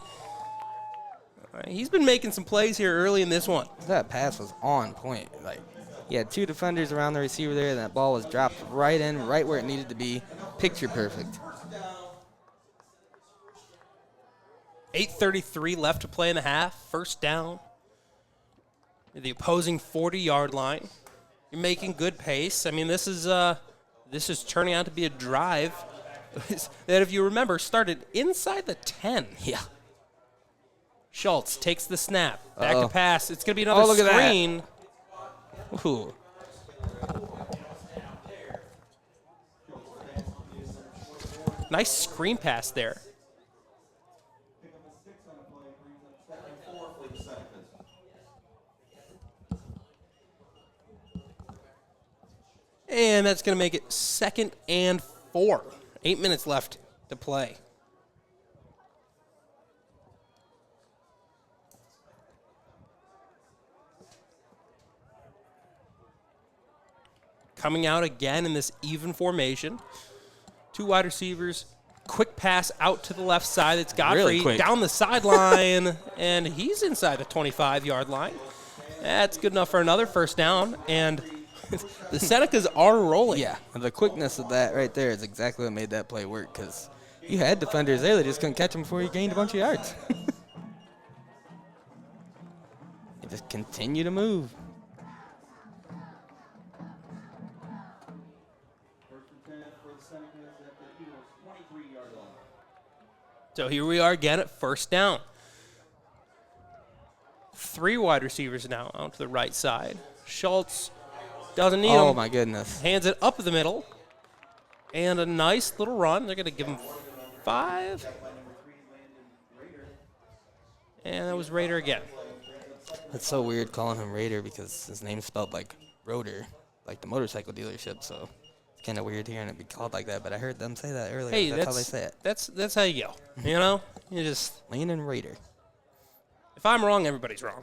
All right, he's been making some plays here early in this one. That pass was on point. Like, he had 2 defenders around the receiver there, and that ball was dropped right in, right where it needed to be. Picture perfect. 8:33 left to play in the half. First down. The opposing 40-yard line. You're making good pace. I mean, this is turning out to be a drive that, if you remember, started inside the 10. Yeah. Schultz takes the snap. Back to pass. It's going to be another look at that. screen. Ooh. Nice screen pass there. And that's going to make it 2nd and 4. 8 minutes left to play. Coming out again in this even formation. 2 wide receivers. Quick pass out to the left side. It's Godfrey Really quick. down the sideline, and he's inside the 25-yard line. That's good enough for another first down, and the Senecas are rolling. Yeah, the quickness of that right there is exactly what made that play work, because you had defenders there that just couldn't catch him before he gained a bunch of yards. They just continue to move. First and 10 for the Senecas at the Eagles' 23-yard line. So here we are again at first down. 3 wide receivers now out to the right side. Schultz doesn't need him. Oh, my goodness. Hands it up the middle. And a nice little run. They're going to give him 5. And that was Raider again. It's so weird calling him Raider because his name's spelled like Rotor, like the motorcycle dealership, so it's kind of weird hearing it be called like that, but I heard them say that earlier. Hey, that's how they say it. That's how you go. You know? You just, Landon Raider. if I'm wrong, everybody's wrong.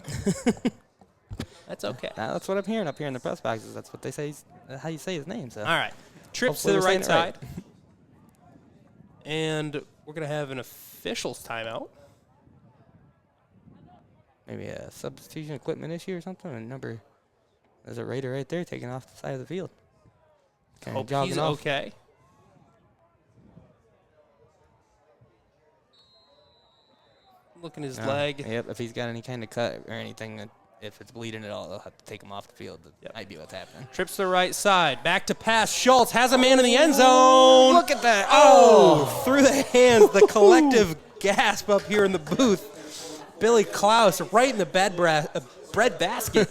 That's okay. That's what I'm hearing up here in the press boxes. That's what they say, how you say his name. So. All right. Trips to Hopefully the we're right saying it side. And we're going to have an official's timeout. Maybe a substitution equipment issue or something. And there's a Raider right there taking off the side of the field. Kinda Hope jogging he's off. okay. Look at his leg. Yep, if he's got any kind of cut or anything, that if it's bleeding at all, they'll have to take him off the field. That might be what's happening. Trips to the right side. Back to pass. Schultz has a man in the end zone. Look at that. Oh, through the hands. The collective gasp up here in the booth. Billy Klaus right in the bread basket.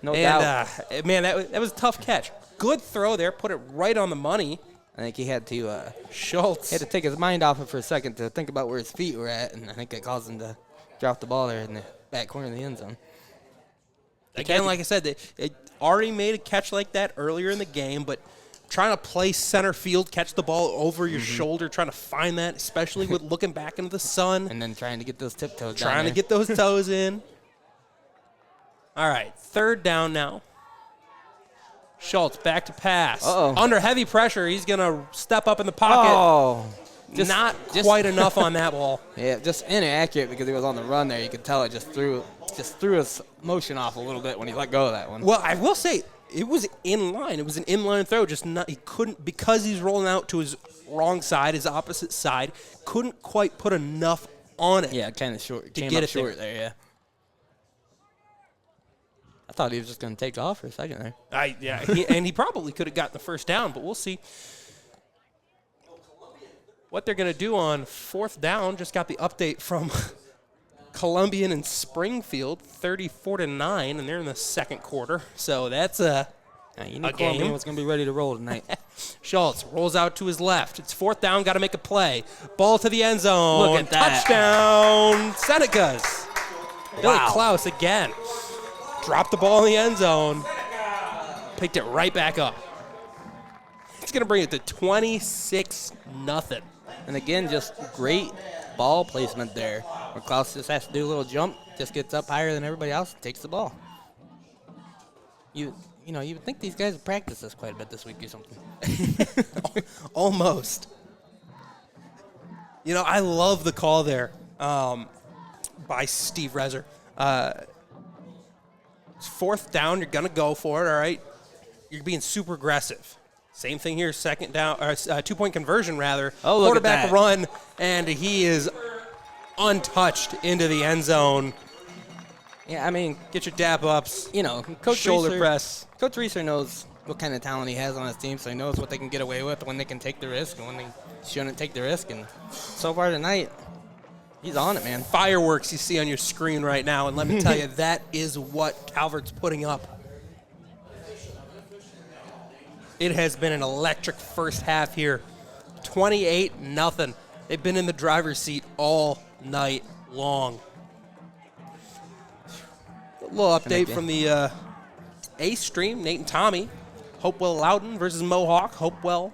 No doubt. Man, that was a tough catch. Good throw there. Put it right on the money. I think he had to Schultz. he had to take his mind off it for a second to think about where his feet were at, and I think it caused him to drop the ball there in the back corner of the end zone. Again, like I said, they already made a catch like that earlier in the game, but trying to play center field, catch the ball over your shoulder, trying to find that, especially with looking back into the sun. And then trying to get those tiptoes down Trying to there. get those toes in. All right, third down now. Schultz back to pass. Uh-oh. Under heavy pressure, he's going to step up in the pocket. Oh. Not quite enough on that ball. Yeah, just inaccurate because he was on the run there. You could tell it just threw his motion off a little bit when he let go of that one. Well, I will say it was in line. It was an inline throw. Just not, he couldn't, because he's rolling out to his wrong side, his opposite side, couldn't quite put enough on it. Yeah, kind of short. Came get up it short there, yeah. I thought he was just going to take off for a second there. He probably could have gotten the first down, but we'll see. what they're going to do on 4th down. Just got the update from Columbian and Springfield, 34-9, and they're in the second quarter. So that's Yeah, you knew a Columbian game. was going to be ready to roll tonight. Schultz rolls out to his left. It's 4th down, got to make a play. Ball to the end zone. Look at that. Touchdown, Senecas. Billy Wow. Klaus again. Dropped the ball in the end zone. Picked it right back up. It's going to bring it to 26-0. And again, just great ball placement there. Where Klaus just has to do a little jump, just gets up higher than everybody else, and takes the ball. You would think these guys have practiced this quite a bit this week or something. Almost. I love the call there by Steve Rezer. It's 4th down. You're going to go for it, all right? You're being super aggressive. Same thing here, 2nd down, or 2-point conversion, rather. Oh, look at Quarterback that. run, and he is untouched into the end zone. Yeah, I mean, Get your dap-ups. Coach Shoulder Reeser, press. Coach Reeser knows what kind of talent he has on his team, so he knows what they can get away with, when they can take the risk, and when they shouldn't take the risk. And so far tonight, he's on it, man. Fireworks you see on your screen right now, and let me tell you, that is what Calvert's putting up. It has been an electric first half here. 28-0. They've been in the driver's seat all night long. A little update from the A stream, Nate and Tommy. Hopewell Loudon versus Mohawk. Hopewell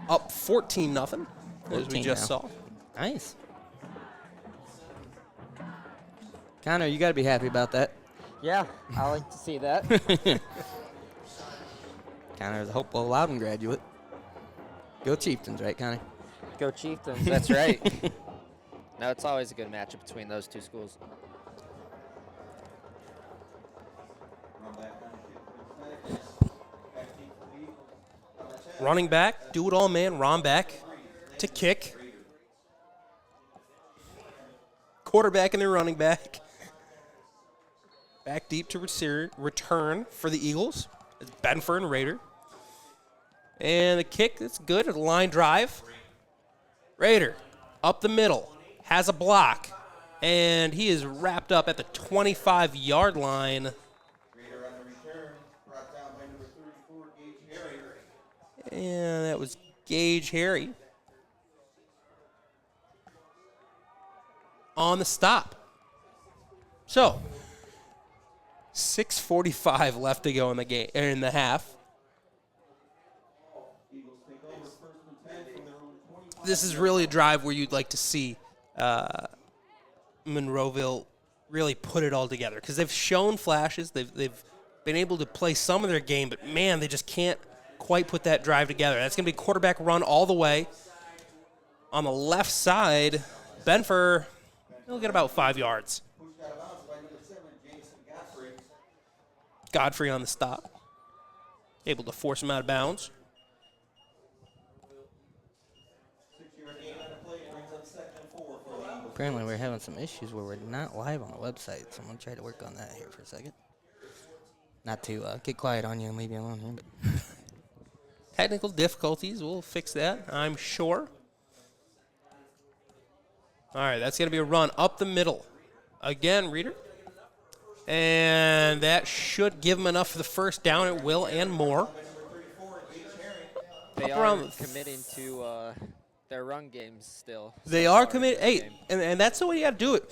up 14-0, as we 14 just now. saw. Nice. Connor, you got to be happy about that. Yeah, I like to see that. Connor's a Hopewell Loudon graduate. Go Chieftains, right, Connor? Go Chieftains, that's right. No, it's always a good matchup between those two schools. Running back, do-it-all man, Romback to kick. Quarterback and their running back. Back deep to return for the Eagles. It's Benfer and Raider. And the kick, that's good. A line drive. Raider up the middle. Has a block. And he is wrapped up at the 25-yard line. Raider on the return, brought down by number 34, Gage Harry. And that was Gage Harry. On the stop. So, 6:45 left to go in the game, in the half. This is really a drive where you'd like to see Monroeville really put it all together, because they've shown flashes. They've been able to play some of their game, but man, they just can't quite put that drive together. That's going to be quarterback run all the way. On the left side, Benfer, he'll get about 5 yards. Pushed out of bounds by number 7, Jameson Godfrey. Godfrey on the stop. Able to force him out of bounds. 6-yard gain on the play, and brings up 2nd and 4 for the Eagles. Apparently we're having some issues where we're not live on the website, so I'm going to try to work on that here for a second. Not to get quiet on you and leave you alone here, but Technical difficulties, we'll fix that, I'm sure. All right, that's going to be a run up the middle. Again, Reader. And that should give him enough for the first down. It will, and more. They Up are around- committing to their run games still. They so are far committed. in this Hey, game. and that's the way you got to do it.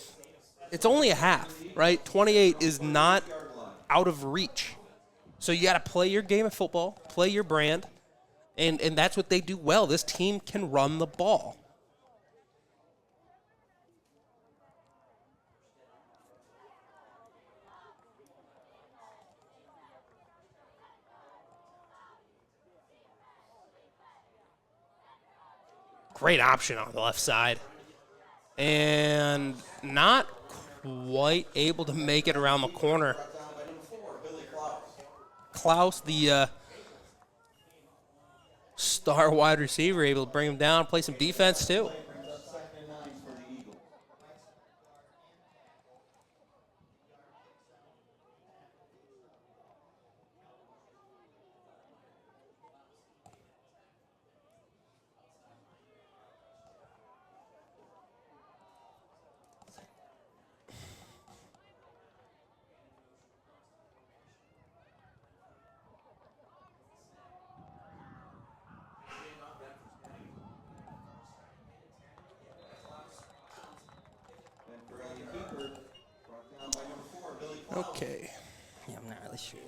It's only a half, right? 28 is not out of reach. So you got to play your game of football, play your brand, and that's what they do well. This team can run the ball. Great option on the left side. And not quite able to make it around the corner. Klaus, the star wide receiver, able to bring him down, play some defense too. Brings up 2nd and 9 for the Eagles. Shoot.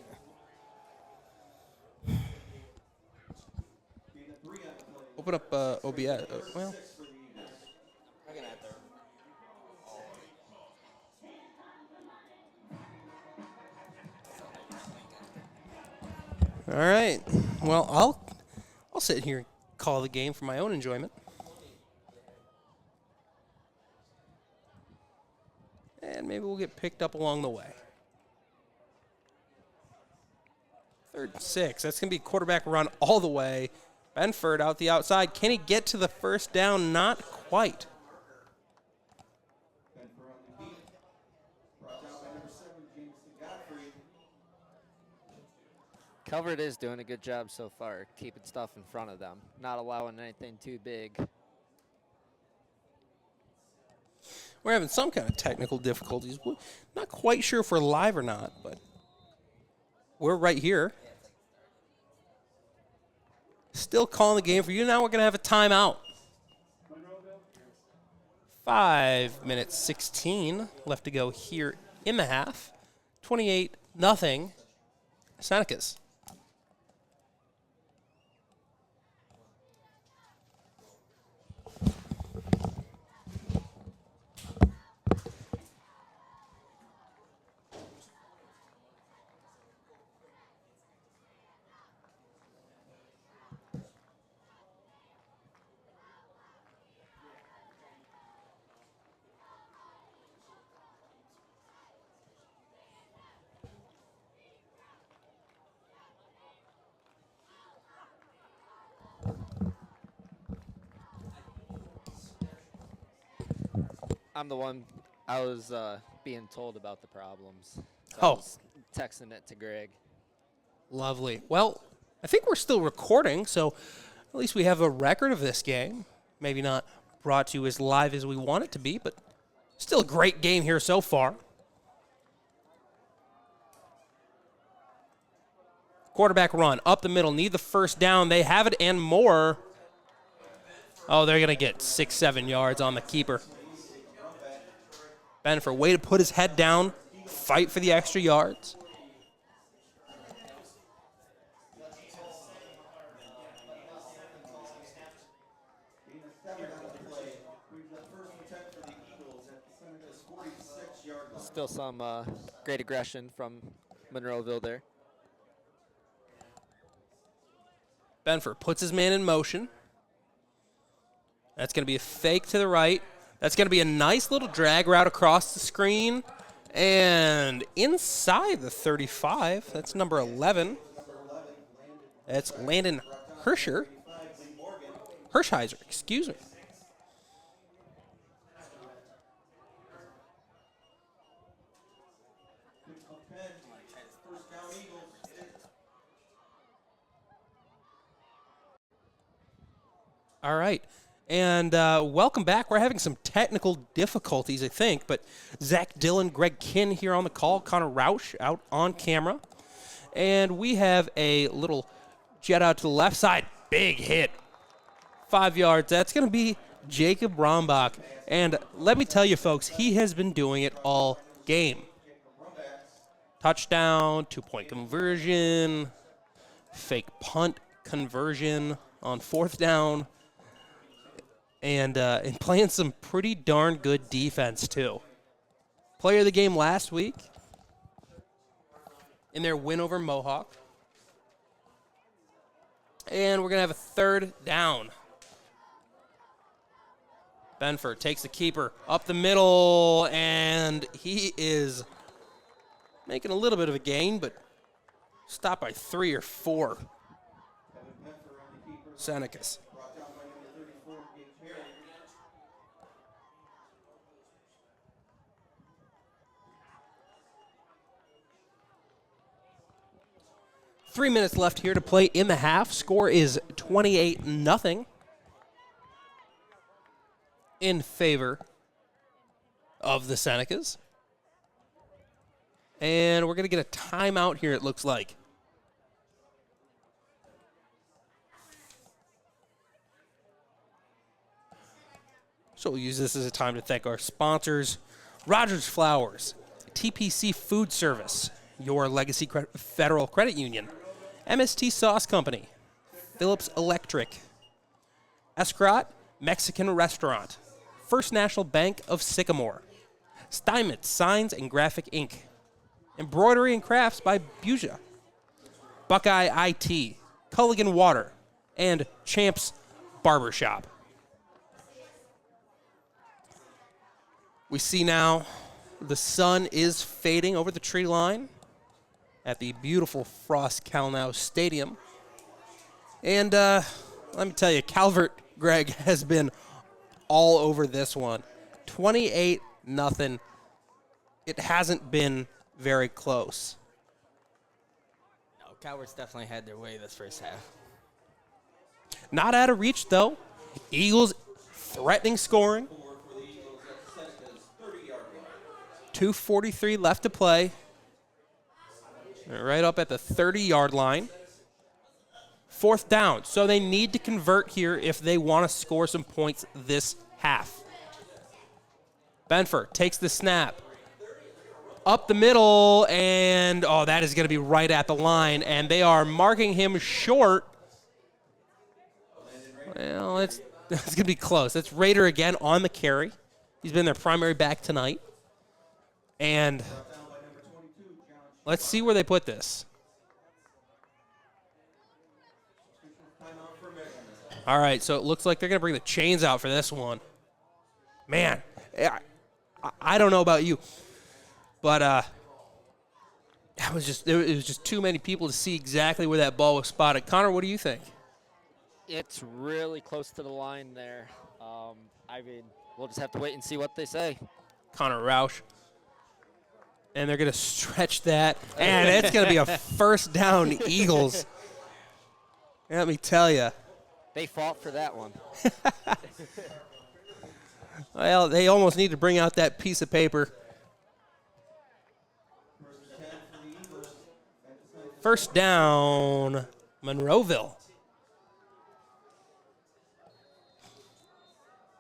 Open up OBS. Well, all right. Well, I'll sit here and call the game for my own enjoyment. And maybe we'll get picked up along the way. 3rd and 6. That's going to be quarterback run all the way. Benford out the outside. Can he get to the first down? Not quite. Calvert is doing a good job so far, keeping stuff in front of them, not allowing anything too big. We're having some kind of technical difficulties. We're not quite sure if we're live or not, but we're right here. Still calling the game for you. Now we're going to have a timeout. 5 minutes 16 left to go here in the half. 28-0 Senecas. I'm the one, I was being told about the problems. So I Oh. was texting it to Greg. Lovely. Well, I think we're still recording, so at least we have a record of this game. Maybe not brought to you as live as we want it to be, but still a great game here so far. Quarterback run up the middle, need the first down. They have it and more. Oh, they're going to get 6-7 yards on the keeper. Benford, way to put his head down, fight for the extra yards. Still some great aggression from Monroeville there. Benford puts his man in motion. That's going to be a fake to the right. That's going to be a nice little drag route across the screen. And inside the 35, that's number 11. That's Landon Hirschheiser, excuse me. All right. And welcome back. We're having some technical difficulties, I think, but Zach Dillon, Greg Kinn here on the call, Connor Roush out on camera. And we have a little jet out to the left side. Big hit. 5 yards. That's going to be Jacob Brombach. And let me tell you, folks, he has been doing it all game. Touchdown, 2-point conversion, fake punt conversion on 4th down. And playing some pretty darn good defense, too. Player of the game last week in their win over Mohawk. And we're going to have a 3rd down. Benford takes the keeper up the middle, and he is making a little bit of a gain, but stopped by 3 or 4. Senecas. 3 minutes left here to play in the half. Score is 28-0 in favor of the Senecas. And we're going to get a timeout here, it looks like. So we'll use this as a time to thank our sponsors, Rogers Flowers, TPC Food Service, Your Legacy Federal Credit Union, MST Sauce Company, Phillips Electric, Escrot Mexican Restaurant, First National Bank of Sycamore, Steinmetz Signs and Graphic Inc., Embroidery and Crafts by Buja, Buckeye IT, Culligan Water, and Champs Barbershop. We see now the sun is fading over the tree line at the beautiful Frost Calnow Stadium. And let me tell you, Calvert, Greg, has been all over this one. 28-0. It hasn't been very close. No, Calvert's definitely had their way this first half. Not out of reach, though. Eagles threatening scoring. 2:43 left to play. They're right up at the 30-yard line. 4th down, so they need to convert here if they want to score some points this half. Benford takes the snap. Up the middle, and, oh, that is going to be right at the line, and they are marking him short. Well, it's going to be close. That's Rader again on the carry. He's been their primary back tonight. And let's see where they put this. All right, so it looks like they're going to bring the chains out for this one. Man, I don't know about you, but it was just too many people to see exactly where that ball was spotted. Connor, what do you think? It's really close to the line there. I mean, we'll just have to wait and see what they say. Connor Roush. And they're going to stretch that, and it's going to be a first down Eagles. Let me tell you. They fought for that one. Well, they almost need to bring out that piece of paper. First down, Monroeville.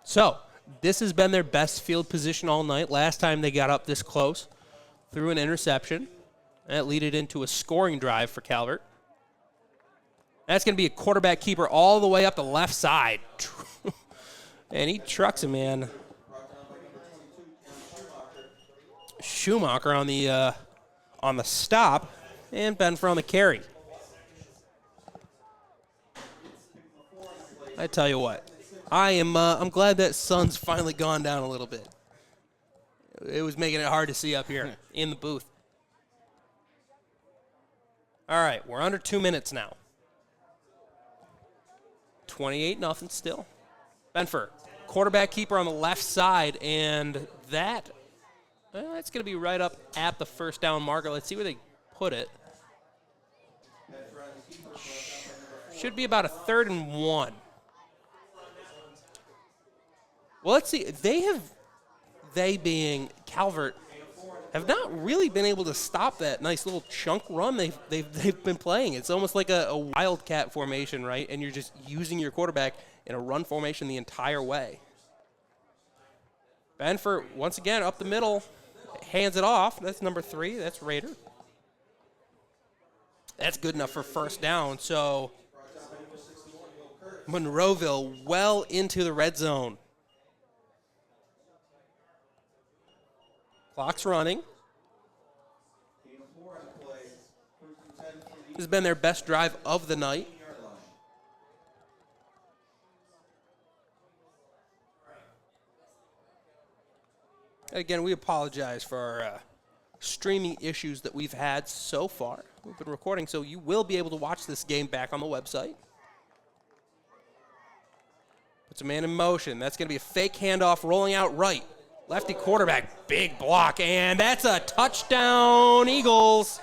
So, this has been their best field position all night. Last time they got up this close, threw an interception. That leaded into a scoring drive for Calvert. That's going to be a quarterback keeper all the way up the left side. And he trucks him, man. Schumacher on the stop, and Benford on the carry. I tell you what, I'm glad that sun's finally gone down a little bit. It was making it hard to see up here in the booth. All right, we're under 2 minutes now. 28-0 still. Benford, quarterback keeper on the left side, and that's going to be right up at the first down marker. Let's see where they put it. Should be about a 3rd and 1. Well, let's see. They being Calvert, have not really been able to stop that nice little chunk run they've been playing. It's almost like a wildcat formation, right? And you're just using your quarterback in a run formation the entire way. Benford, once again, up the middle, hands it off. That's number 3. That's Rader. That's good enough for first down. So Monroeville well into the red zone. Clock's running. This has been their best drive of the night. Again, we apologize for our streaming issues that we've had so far. We've been recording, so you will be able to watch this game back on the website. Puts a man in motion. That's going to be a fake handoff rolling out right. Lefty quarterback, big block, and that's a touchdown, Eagles.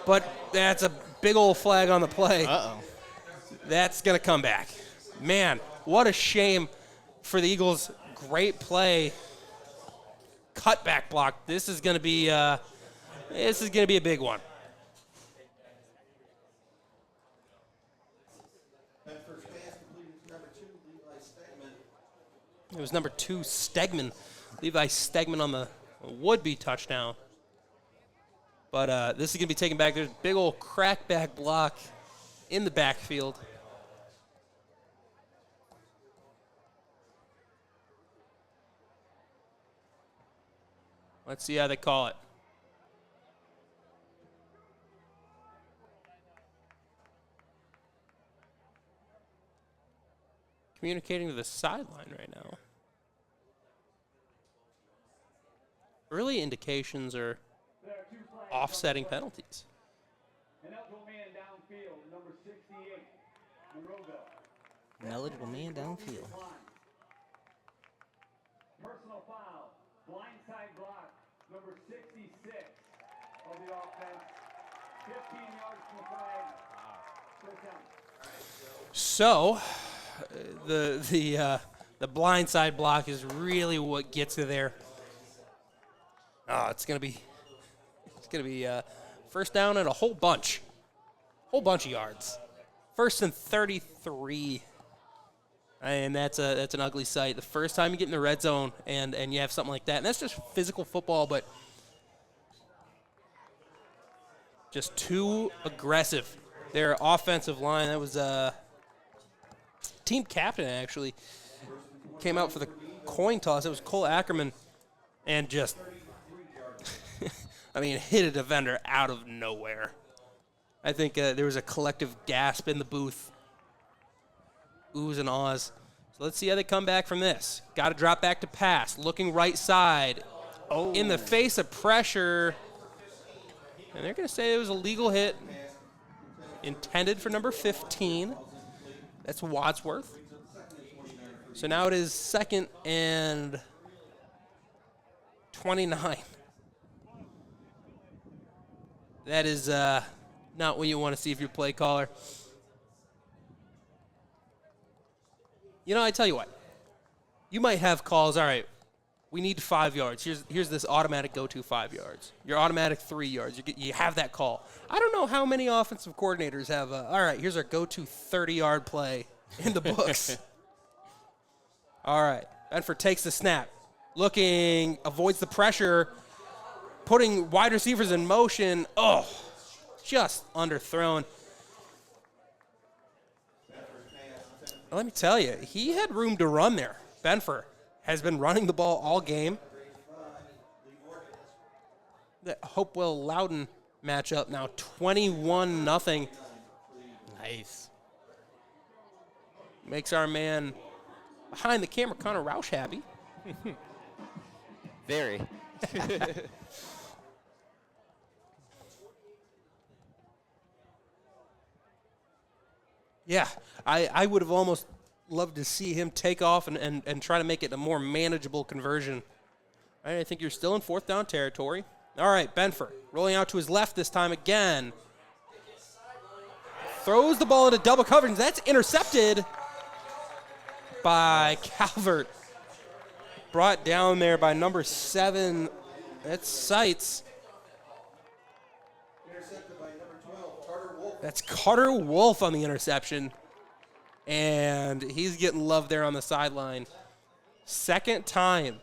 But that's a big old flag on the play. Uh-oh. That's going to come back. Man, what a shame for the Eagles. Great play. Cutback block. This is going to be a big one. It was number 2, Stegman. Levi Stegman on the would-be touchdown. But this is going to be taken back. There's a big old crackback block in the backfield. Let's see how they call it. Communicating to the sideline right now. Early indications are offsetting penalties. An eligible man downfield, number 68, Monroeville. An eligible man downfield. Personal foul, blindside block, number 66 of the offense. 15 yards from the flag. First down. So, the blindside block is really what gets you there. Oh, it's gonna be first down and a whole bunch of yards. First and 33, and that's an ugly sight. The first time you get in the red zone and you have something like that, and that's just physical football, but just too aggressive. Their offensive line, that was team captain actually came out for the coin toss. It was Cole Ackerman, and just hit a defender out of nowhere. I think there was a collective gasp in the booth. Oohs and ahs. So let's see how they come back from this. Got to drop back to pass. Looking right side. Oh. In the face of pressure. And they're going to say it was a legal hit. Intended for number 15. That's Wadsworth. So now it is 2nd and 29. That is not what you want to see if you're play caller. I tell you what. You might have calls, all right, we need 5 yards. Here's this automatic go-to 5 yards. Your automatic 3 yards. You have that call. I don't know how many offensive coordinators have, all right, here's our go-to 30-yard play in the books. All right, Benford takes the snap. Looking, avoids the pressure. Putting wide receivers in motion. Oh, just underthrown. Let me tell you, he had room to run there. Benford has been running the ball all game. The Hopewell Loudon matchup now 21-0. Nice. Makes our man behind the camera, Connor Roush, happy. Very. Yeah, I would have almost loved to see him take off and try to make it a more manageable conversion. All right, I think you're still in 4th down territory. All right, Benford rolling out to his left this time again. Throws the ball into double coverage. That's intercepted by Calvert. Brought down there by number 7. That's Seitz. Intercepted by number 12, Carter Wolf. That's Carter Wolf on the interception. And he's getting love there on the sideline. 2nd time.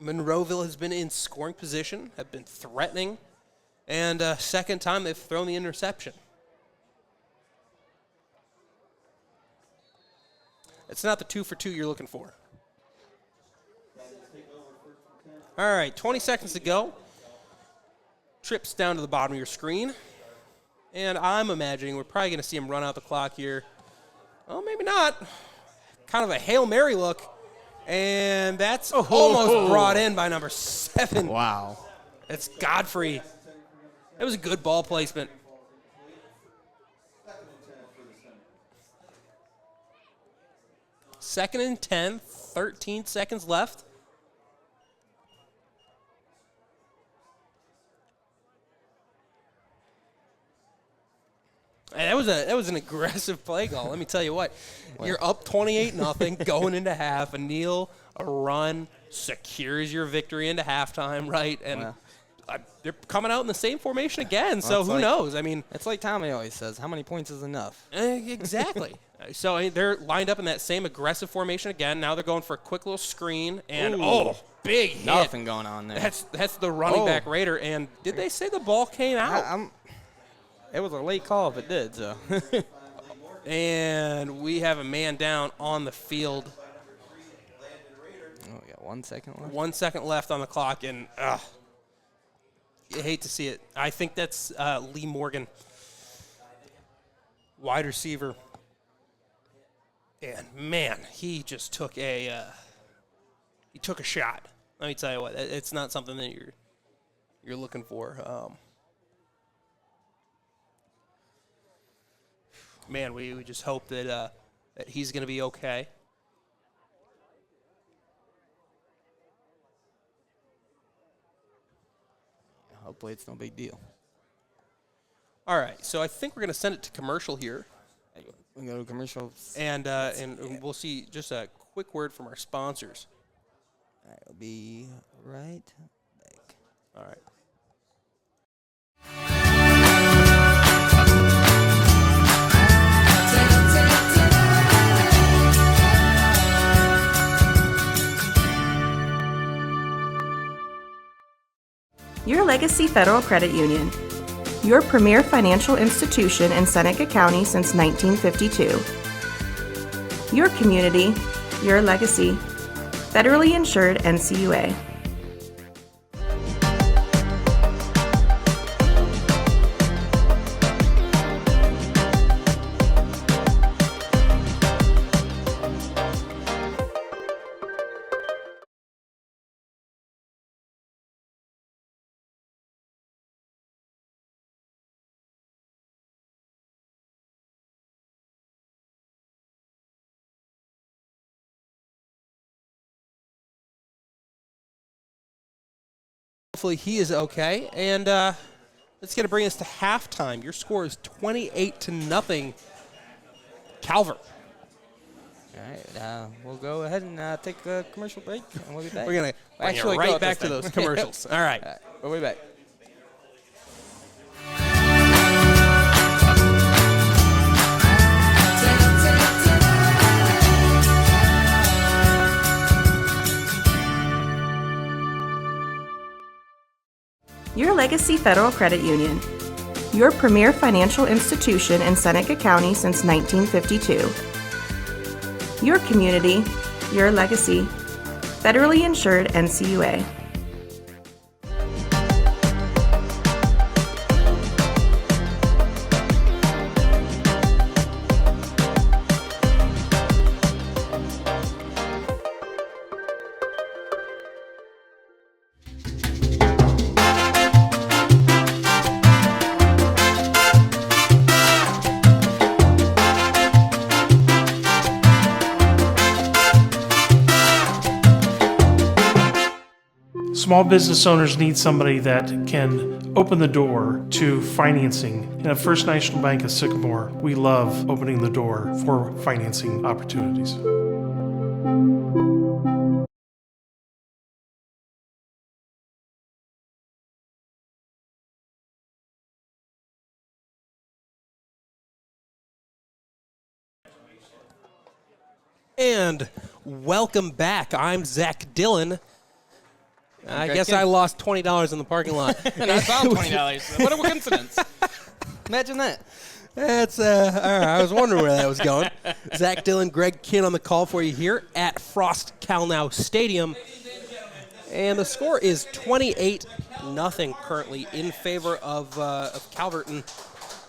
Monroeville has been in scoring position, have been threatening. And 2nd time they've thrown the interception. It's not the 2 for 2 you're looking for. All right, 20 seconds to go. Trips down to the bottom of your screen. And I'm imagining we're probably going to see him run out the clock here. Oh, maybe not. Kind of a Hail Mary look. And that's almost brought in by number 7. Wow. It's Godfrey. That was a good ball placement. Second and 10, 13 seconds left. Hey, that was an aggressive play call. Let me tell you what. You're up 28-0 going into half. A kneel, a run secures your victory into halftime, right? And they're coming out in the same formation again, so it's who like- knows? I mean, It's like Tommy always says, how many points is enough? exactly. So I mean, they're lined up in that same aggressive formation again. Now they're going for a quick little screen, and big hit. Nothing going on there. That's the running back Raider. And did they say the ball came out? It was a late call if it did, so. And we have a man down on the field. We got 1 second left. 1 second left on the clock, and you hate to see it. I think that's Lee Morgan, wide receiver. And man, he just took a shot. Let me tell you what, it's not something that you're looking for. Man, we just hope that he's going to be okay. Hopefully it's no big deal. All right, so I think we're going to send it to commercial here. We go to commercials. And we'll see just a quick word from our sponsors. All right, we'll be right back. All right. Your Legacy Federal Credit Union. Your premier financial institution in Seneca County since 1952. Your community, your legacy. Federally insured NCUA. Hopefully he is okay. And that's going to bring us to halftime. Your score is 28-0, Calvert. All right, we'll go ahead and take a commercial break, and we'll be back. We're going to Actually, right go back this to time. those commercials. All right. All right, we'll be back. Your Legacy Federal Credit Union. Your premier financial institution in Seneca County since 1952. Your community, your legacy. Federally insured NCUA. Small business owners need somebody that can open the door to financing. And at First National Bank of Sycamore, we love opening the door for financing opportunities. And welcome back. I'm Zach Dillon. I Greg guess Kim. I lost $20 in the parking lot. And I found $20. What a coincidence. Imagine that. That's all right. I was wondering where that was going. Zach Dillon, Greg Kinn on the call for you here at Frost Calnow Stadium. And the score is 28-0 currently in favor of Calvert. And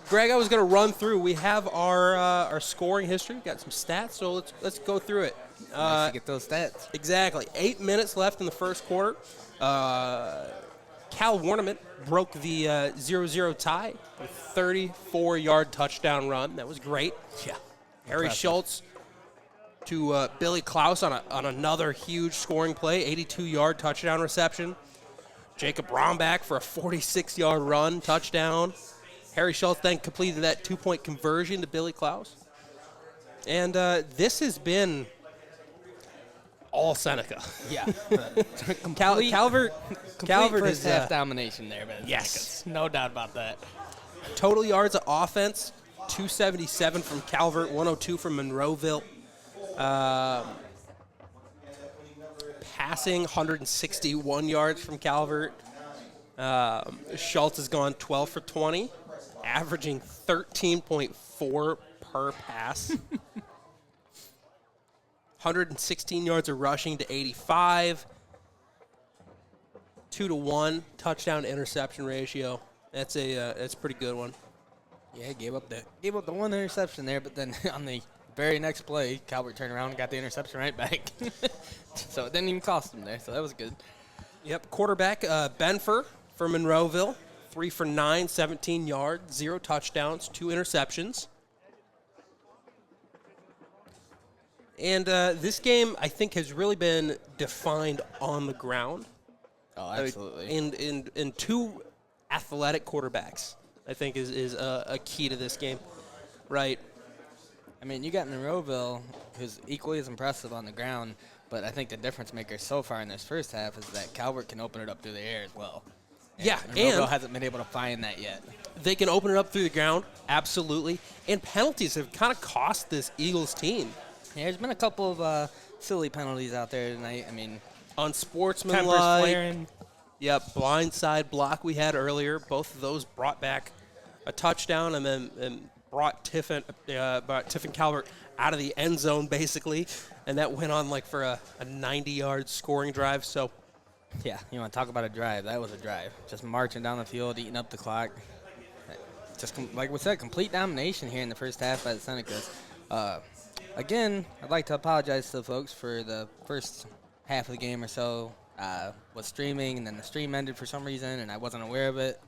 Greg, I was going to run through. We have our scoring history. We've got some stats, so let's go through it. Nice to get those stats. Exactly. 8 minutes left in the first quarter. Cal Warnament broke the 0-0 tie with a 34-yard touchdown run. That was great. Yeah. Harry Schultz to Billy Klaus on another huge scoring play, 82-yard touchdown reception. Jacob Brombach for a 46-yard run, touchdown. Harry Schultz then completed that two-point conversion to Billy Klaus. And this has been all Seneca. Yeah. Calvert First is half domination there, but yes. no doubt about that. Total yards of offense, 277 from Calvert, 102 from Monroeville. Passing, 161 yards from Calvert. Schultz has gone 12 for 20, averaging 13.4 per pass. 116 yards of rushing to 85. 2-to-1 touchdown to interception ratio. That's a pretty good one. Yeah, gave up the one interception there, but then on the very next play, Calvert turned around and got the interception right back. So it didn't even cost him there, so that was good. Yep, quarterback Benfer for Monroeville, 3 for 9, 17 yards, 0 touchdowns, 2 interceptions. And this game, I think, has really been defined on the ground. Oh, absolutely. And 2 athletic quarterbacks, I think, is a key to this game, right? I mean, you got Monroeville, who's equally as impressive on the ground, but I think the difference maker so far in this first half is that Calvert can open it up through the air as well. Yeah, Monroeville and hasn't been able to find that yet. they can open it up through the ground, absolutely. And penalties have kind of cost this Eagles team. Yeah, there's been a couple of silly penalties out there tonight. I mean, Unsportsmanlike. flaring. Yep, blindside block we had earlier. Both of those brought back a touchdown and then brought Tiffin Calvert out of the end zone, basically. And that went on like for a 90-yard scoring drive. So, Yeah, you want to talk about a drive. That was a drive. Just marching down the field, eating up the clock. Just like we said, complete domination here in the first half by the Senecas. Again, I'd like to apologize to the folks for the first half of the game or so. Was streaming, and then the stream ended for some reason, and I wasn't aware of it.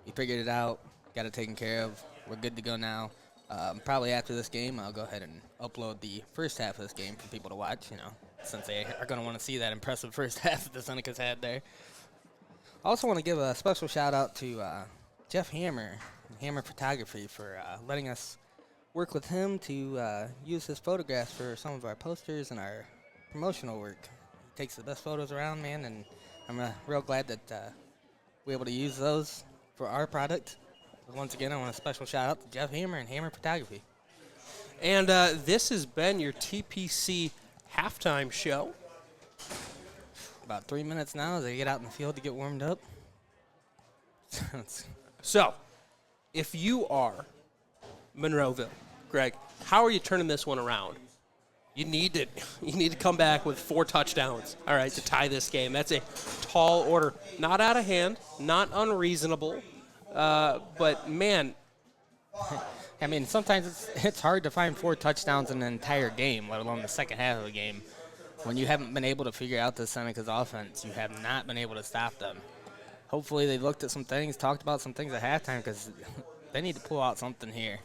We figured it out, got it taken care of. We're good to go now. Probably after this game, I'll go ahead and upload the first half of this game for people to watch, since they are going to want to see that impressive first half that the Senecas had there. I also want to give a special shout-out to Jeff Hammer Photography for letting us work with him to use his photographs for some of our posters and our promotional work. He takes the best photos around, man, and I'm real glad that we're able to use those for our product. Once again, I want a special shout-out to Jeff Hammer and Hammer Photography. and this has been your TPC halftime show. About 3 minutes now as they get out in the field to get warmed up. So, if you are Monroeville, Greg, how are you turning this one around? You need to come back with 4 touchdowns, all right, to tie this game. That's a tall order. Not out of hand, not unreasonable, but, man. I mean, sometimes it's hard to find 4 touchdowns in an entire game, let alone the second half of the game. When you haven't been able to figure out the Seneca's offense, you have not been able to stop them. Hopefully they looked at some things, talked about some things at halftime, because they need to pull out something here.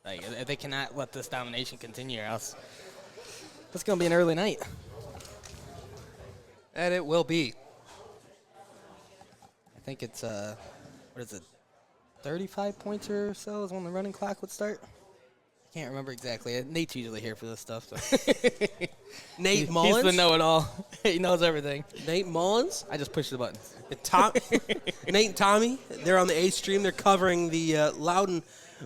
Like, they cannot let this domination continue, or else it's going to be an early night. And it will be. I think it's, 35 points or so is when the running clock would start. I can't remember exactly. Nate's usually here for this stuff. So. Nate Mullins. He's the know-it-all. He knows everything. Nate Mullins. I just push the buttons. Nate and Tommy, they're on the A stream. They're covering the Loudon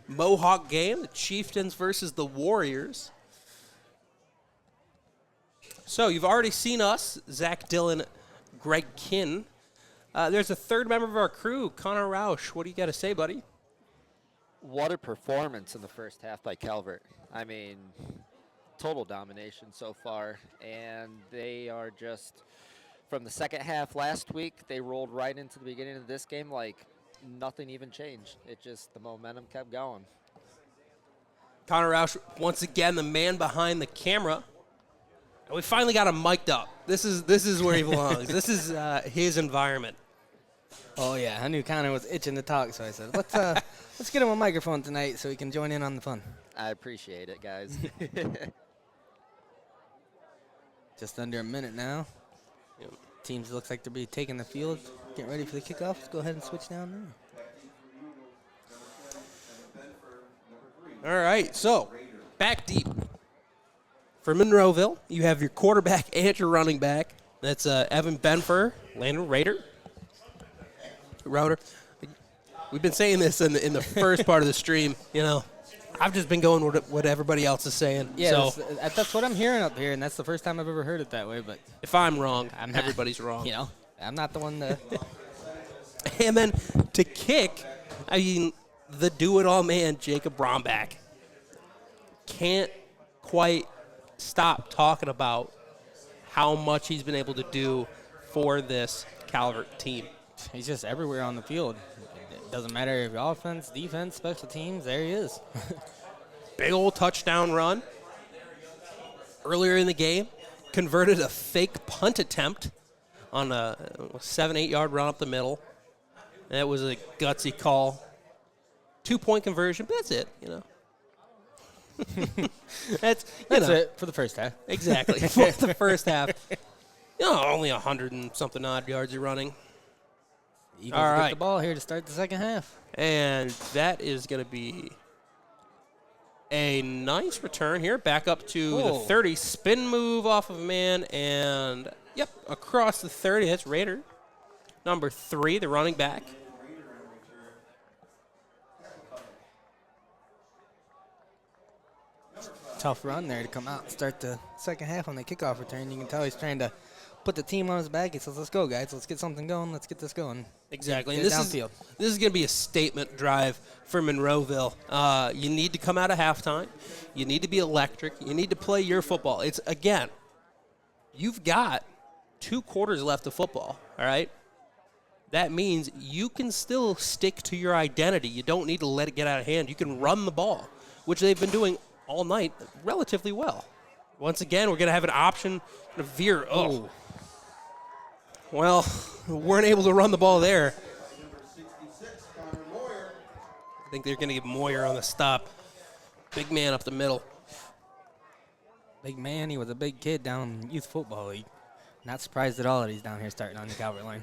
Mohawk game, the Chieftains versus the Warriors. So you've already seen us, Zach Dillon, Greg Kinn. There's a third member of our crew, Connor Roush. What do you got to say, buddy? What a performance in the first half by Calvert. I mean, total domination so far. And they are just, from the second half last week, they rolled right into the beginning of this game like nothing even changed. It just, the momentum kept going. Connor Roush, once again, the man behind the camera. And we finally got him mic'd up. This is where he belongs. This is his environment. Oh, yeah. I knew Connor was itching to talk, so I said, let's get him a microphone tonight so he can join in on the fun. I appreciate it, guys. Just under a minute now. Yep. Teams looks like they'll be taking the field, getting ready for the kickoff. Let's go ahead and switch down All right, so back deep. For Monroeville, you have your quarterback and your running back. That's Evan Benfer, Landon Router. We've been saying this in the first part of the stream. I've just been going with what everybody else is saying. Yeah, so that's what I'm hearing up here, and that's the first time I've ever heard it that way. But if I'm wrong, I'm not, everybody's wrong. I'm not the one to. And then to kick, the do-it-all man, Jacob Brombach. Can't quite stop talking about how much he's been able to do for this Calvert team. He's just everywhere on the field. It doesn't matter if you're offense, defense, special teams, there he is. Big old touchdown run. Earlier in the game, converted a fake punt attempt on a 7-8 yard run up the middle. That was a gutsy call. 2-point conversion, but that's it, That's it for the first half. Exactly. For the first half. Only 100 and something odd yards you're running. Eagles All get right. the ball here to start the second half. And that is going to be a nice return here. Back up to the 30. Spin move off of a man. And, across the 30. That's Raider. Number 3, the running back. Tough run there to come out and start the second half on the kickoff return. You can tell he's trying to put the team on his back. He says, let's go, guys. Let's get something going. Let's get this going. Exactly. Get And downfield. this is going to be a statement drive for Monroeville. You need to come out of halftime. You need to be electric. You need to play your football. It's, again, you've got 2 quarters left of football, all right? That means you can still stick to your identity. You don't need to let it get out of hand. You can run the ball, which they've been doing all night relatively well. Once again, we're going to have an option to veer. Oh. Well, weren't able to run the ball there. I think they're going to get Moyer on the stop. Big man up the middle. Big man, he was a big kid down in youth football league. Not surprised at all that he's down here starting on the Calvert line.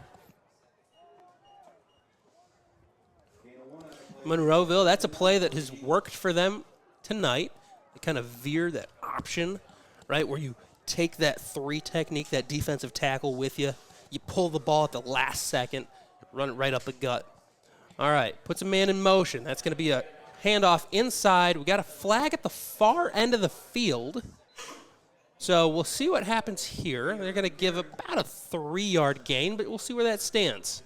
Monroeville, that's a play that has worked for them tonight. They kind of veer that option, right, where you take that 3 technique, that defensive tackle with you. You pull the ball at the last second, run it right up the gut. All right, puts a man in motion. That's going to be a handoff inside. We got a flag at the far end of the field. So we'll see what happens here. They're going to give about a 3-yard gain, but we'll see where that stands.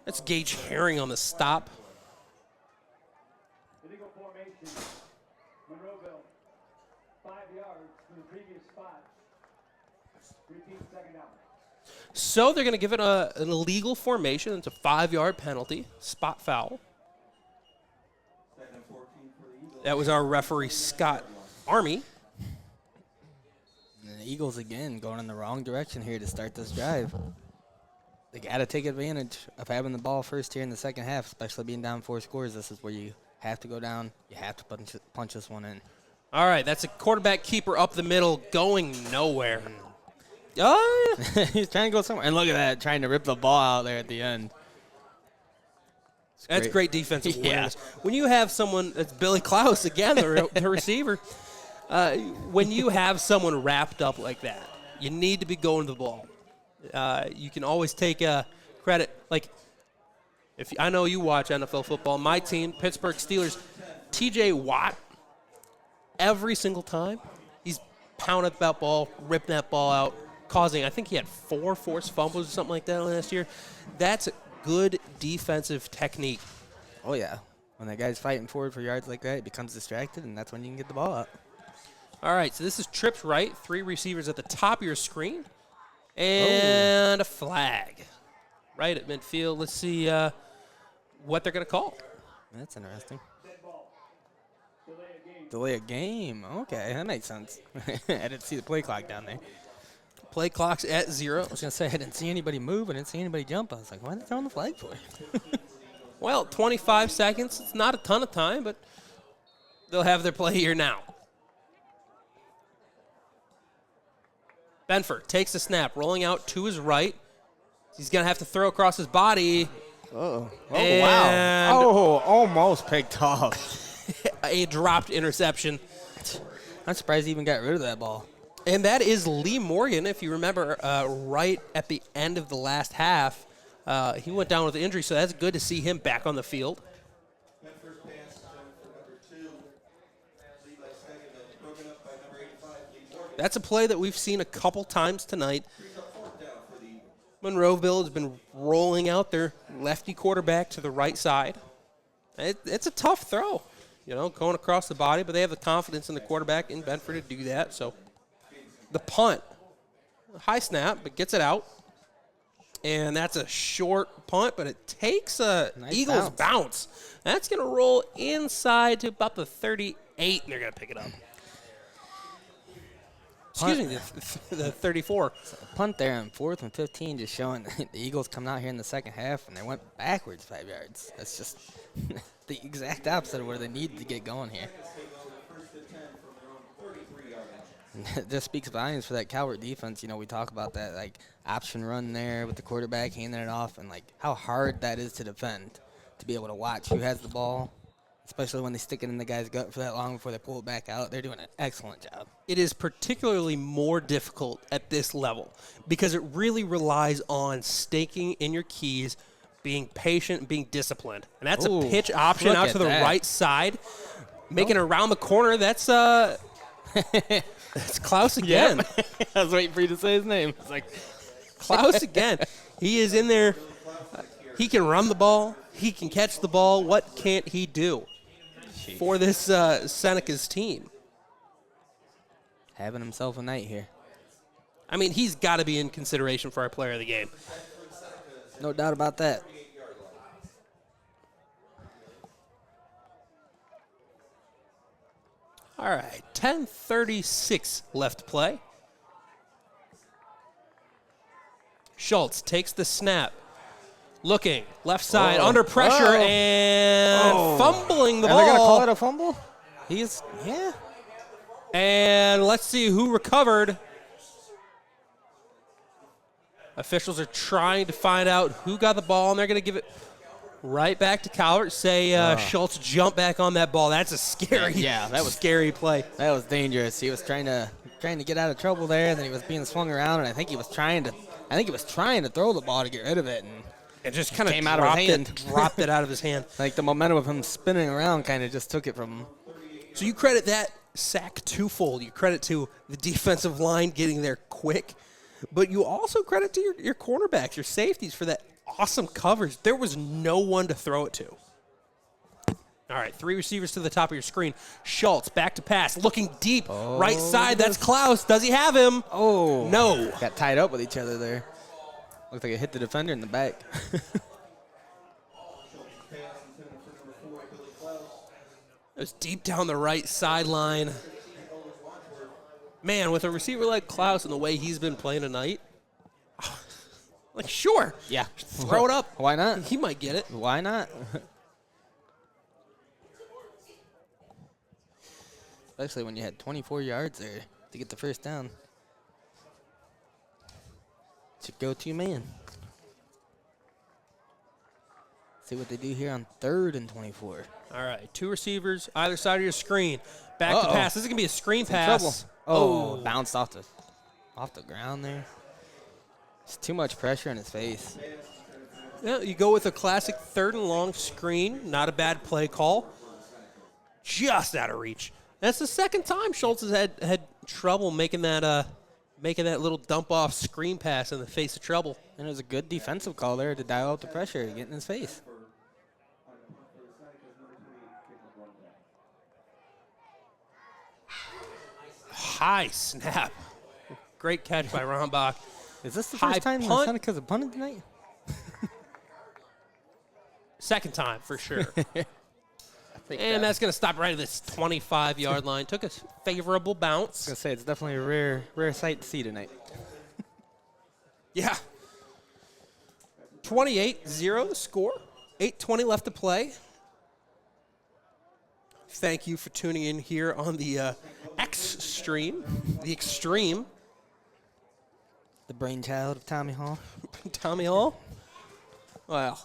That's Gage Herring on the stop. Illegal formation. Monroeville, 5 yards from the previous spot. Repeat second down. So they're going to give it an illegal formation. It's a 5-yard penalty, spot foul. That was our referee, Scott Army. And the Eagles, again, going in the wrong direction here to start this drive. They got to take advantage of having the ball first here in the second half, especially being down 4 scores. This is where you have to go down. You have to punch this one in. All right, that's a quarterback keeper up the middle going nowhere. Oh, He's trying to go somewhere. And look at that, trying to rip the ball out there at the end. that's great defensive Yeah. awareness. When you have someone, that's Billy Klaus again, the receiver. When you have someone wrapped up like that, you need to be going to the ball. You can always take credit. Like, if I know you watch NFL football, my team, Pittsburgh Steelers, T.J. Watt, every single time, he's pounding that ball, ripping that ball out, causing, I think he had 4 forced fumbles or something like that last year. That's good defensive technique. Oh, yeah. When that guy's fighting forward for yards like that, he becomes distracted, and that's when you can get the ball up. All right, so this is trips right. 3 receivers at the top of your screen. And a flag right at midfield. Let's see what they're going to call. That's interesting. Delay a game. Okay, that makes sense. I didn't see the play clock down there. Play clock's at 0. I was going to say, I didn't see anybody move. I didn't see anybody jump. I was like, why are they throwing the flag for? Well, 25 seconds. It's not a ton of time, but they'll have their play here now. Benford takes the snap, rolling out to his right. He's going to have to throw across his body. Oh, And wow. Oh, almost picked off. a dropped interception. I'm surprised he even got rid of that ball. And that is Lee Morgan, if you remember, right at the end of the last half. He went down with an injury, so that's good to see him back on the field. That first pass for number 2. Lead by second, broken up by number 85, Lee Morgan. That's a play that we've seen a couple times tonight. Brings up fourth down for the Eagles. Monroeville has been rolling out their lefty quarterback to the right side. It's a tough throw, going across the body, but they have the confidence in the quarterback in Bedford to do that. So the punt, high snap, but gets it out. And that's a short punt, but it takes a Nice Eagles bounce. That's going to roll inside to about the 38, and they're going to pick it up. Excuse me, the 34. Punt there on 4th and 15, just showing the Eagles come out here in the second half, and they went backwards 5 yards. That's just the exact opposite of where they need to get going here. First and 10 from their own 33-yard line. It just speaks volumes for that Calvert defense. We talk about that, like, option run there with the quarterback handing it off, and, like, how hard that is to defend, to be able to watch who has the ball, especially when they stick it in the guy's gut for that long before they pull it back out. They're doing an excellent job. It is particularly more difficult at this level because it really relies on staking in your keys, being patient, and being disciplined. And that's Ooh, a pitch option look out at to the that. right side, making it around the corner. That's that's Klaus again. I was waiting for you to say his name. It's like, Klaus again. He is in there. He can run the ball. He can catch the ball. What can't he do for this Seneca's team? having himself a night here. I mean, he's got to be in consideration for our player of the game. No doubt about that. All right, 10:36 left to play. Schultz takes the snap. Looking, left side, under pressure, and fumbling the Are they going to call ball. it a fumble? Yeah. And let's see who recovered. Officials are trying to find out who got the ball, and they're going to give it right back to Calvert. Schultz jump back on that ball. That's a scary, that was scary play. That was dangerous. He was trying to get out of trouble there, and then he was being swung around, and I think he was trying to throw the ball to get rid of it, and It just kind of came out of his hand. dropped it out of his hand. like the momentum of him spinning around kind of just took it from him. So you credit that sack twofold. You credit to the defensive line getting there quick, but you also credit to your cornerbacks, your safeties for that awesome coverage. There was no one to throw it to. All right, 3 receivers to the top of your screen. Schultz, back to pass, looking deep, right side. That's Klaus. Does he have him? Oh. No. Got tied up with each other there. Looked like it hit the defender in the back. It was deep down the right sideline. Man, with a receiver like Klaus and the way he's been playing tonight, like, sure. Yeah. Throw it up. Why not? He might get it. Why not? Especially when you had 24 yards there to get the first down. It's your go-to man. See what they do here on 3rd and 24. All right, 2 receivers, either side of your screen. Back to Uh-oh. pass. This is going to be a screen In pass. trouble. Oh, bounced off the ground there. It's too much pressure in his face. Yeah, you go with a classic 3rd and long screen. Not a bad play call. Just out of reach. That's the second time Schultz has had trouble making that little dump off screen pass in the face of trouble. And it was a good defensive call there to dial up the pressure, get in his face. High snap. Great catch by Rombach. Is this the High first time the punt. Senecas have punted tonight? Second time for sure. think And that's going to stop right at this 25-yard line. Took a favorable bounce. I was going to say, it's definitely a rare sight to see tonight. Yeah. 28-0 the score. 8:20 left to play. Thank you for tuning in here on the X stream, the Extreme. The brainchild of Tommy Hall. Tommy Hall. Well,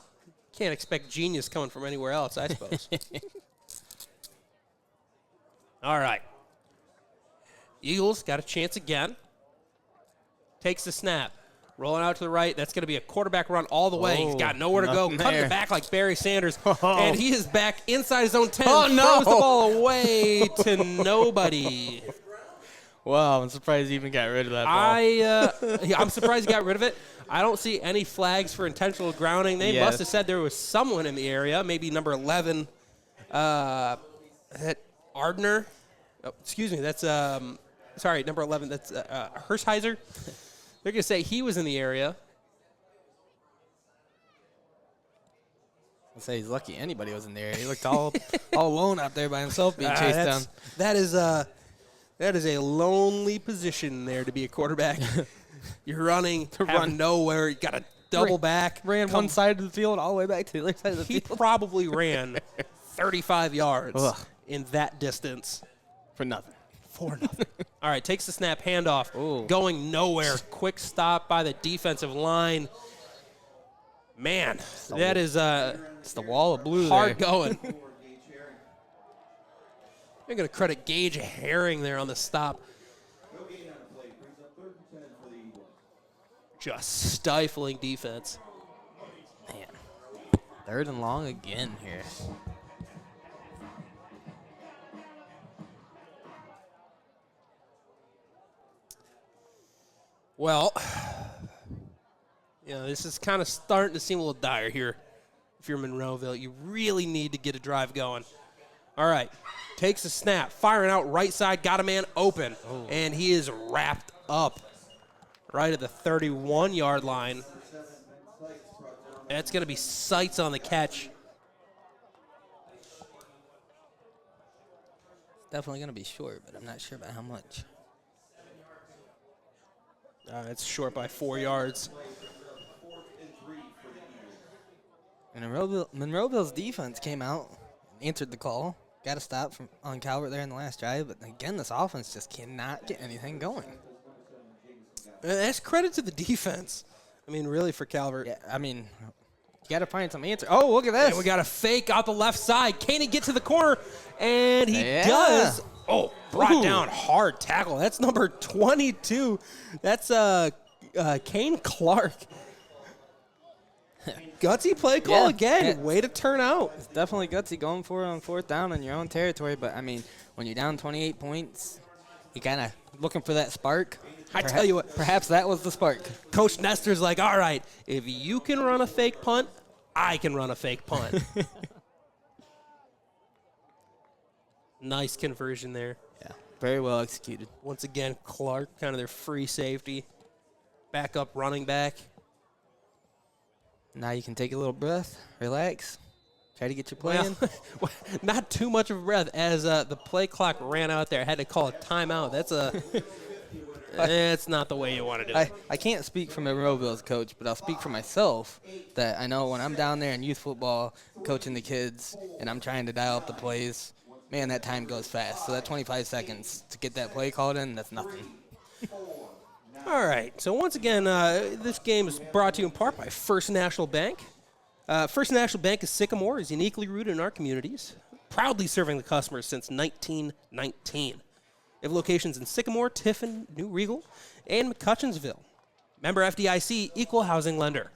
can't expect genius coming from anywhere else, I suppose. All right. Eagles got a chance again. Takes the snap. Rolling out to the right. That's going to be a quarterback run all the way. He's got nowhere to go. nothing Cutting there. it back like Barry Sanders. Oh. And he is back inside his own 10. Oh, no. Throws the ball away to nobody. Wow, I'm surprised he even got rid of that ball. I'm surprised he got rid of it. I don't see any flags for intentional grounding. They Yes. must have said there was someone in the area, maybe number 11, that Ardner. Oh, excuse me, that's sorry, number 11. That's Hershiser. They're gonna say he was in the area. I'll say he's lucky anybody was in there. He looked all alone out there by himself being chased down. That is a lonely position there to be a quarterback. You're running to run nowhere. You got to double back. Ran one side of the field all the way back to the other side of the He field. probably ran 35 yards Ugh. in that distance. For nothing. For nothing. All right, takes the snap, handoff, Ooh. going nowhere. Quick stop by the defensive line. Man, that is It's the wall of blue hard there. going. I'm going to credit Gage Herring there on the stop. No gain on the play. Brings up 3rd and 10 for the Eagles. Just stifling defense. Man. 3rd and long again here. Well, this is kind of starting to seem a little dire here. If you're Monroeville, you really need to get a drive going. All right, takes a snap, firing out right side, got a man open, and he is wrapped up right at the 31-yard line. That's going to be sights on the catch. Definitely going to be short, but I'm not sure about how much. It's short by 4 yards. And Monroeville's defense came out and answered the call. Got a stop on Calvert there in the last drive. But, again, this offense just cannot get anything going. That's credit to the defense. I mean, really, for Calvert. Yeah, I mean, you got to find some answer. Oh, look at this. And we got a fake out the left side. Can he get to the corner? And he Yeah. does. Oh, brought Ooh. down hard tackle. That's number 22. That's Kane Clark. Gutsy play call Yeah, again. yeah. Way to turn out. It's definitely gutsy going for it on 4th down in your own territory. But, I mean, when you're down 28 points, you kind of looking for that spark. I tell you what. Perhaps that was the spark. Coach Nestor's like, all right, if you can run a fake punt, I can run a fake punt. Nice conversion there. Yeah, very well executed. Once again, Clark, kind of their free safety. Backup running back. Now you can take a little breath, relax, try to get your play in. Well, not too much of a breath as the play clock ran out there. I had to call a timeout. That's it's not the way you want to do it. I can't speak for Monroeville's coach, but I'll speak for myself that I know when I'm down there in youth football coaching the kids and I'm trying to dial up the plays, man, that time goes fast. So that 25 seconds to get that play called in, that's nothing. All right. So once again, this game is brought to you in part by First National Bank. First National Bank of Sycamore is uniquely rooted in our communities, proudly serving the customers since 1919. They have locations in Sycamore, Tiffin, New Regal, and McCutcheonsville. Member FDIC, equal housing lender.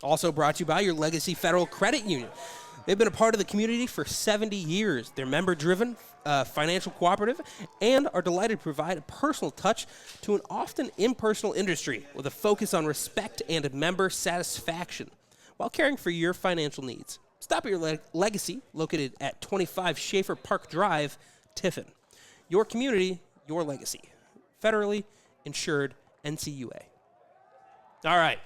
Also brought to you by your Legacy Federal Credit Union. They've been a part of the community for 70 years. They're member-driven, financial cooperative, and are delighted to provide a personal touch to an often impersonal industry with a focus on respect and member satisfaction while caring for your financial needs. Stop at your Legacy, located at 25 Schaefer Park Drive, Tiffin. Your community, your legacy. Federally insured NCUA. All right.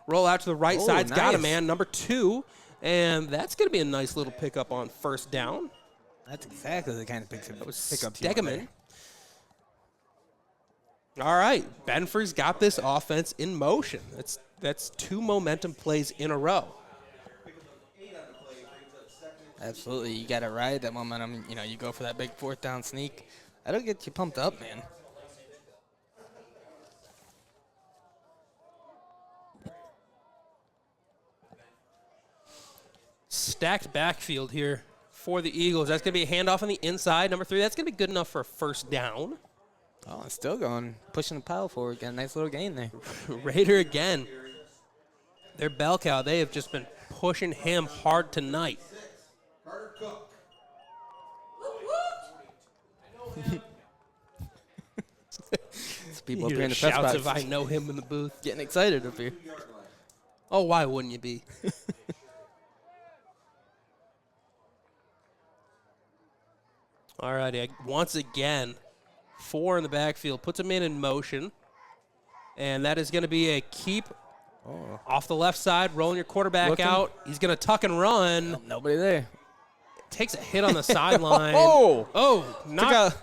Roll out to the right side. Nice. Got a man, number 2. And that's going to be a nice little pickup on 1st down. That's exactly the kind of pickup you want Stegeman. there. All right. Benford's got this offense in motion. That's 2 momentum plays in a row. Absolutely. You got to ride that momentum. You know, you go for that big 4th down sneak. That'll get you pumped up, man. stacked backfield here for the Eagles. That's going to be a handoff on the inside. Number 3, that's going to be good enough for a first down. Oh, it's still going, pushing the pile forward. Got a nice little gain there. Raider again. Their bell cow, they have just been pushing him hard tonight. Carter Cook. People up You here in hear the press shouts box if I know him in the booth. getting excited up here. Oh, why wouldn't you be? All righty, once again, 4 in the backfield, puts him in motion. And that is going to be a keep off the left side, rolling your quarterback Looking. out. He's going to tuck and run. Nobody there. Takes a hit on the sideline. Oh, Not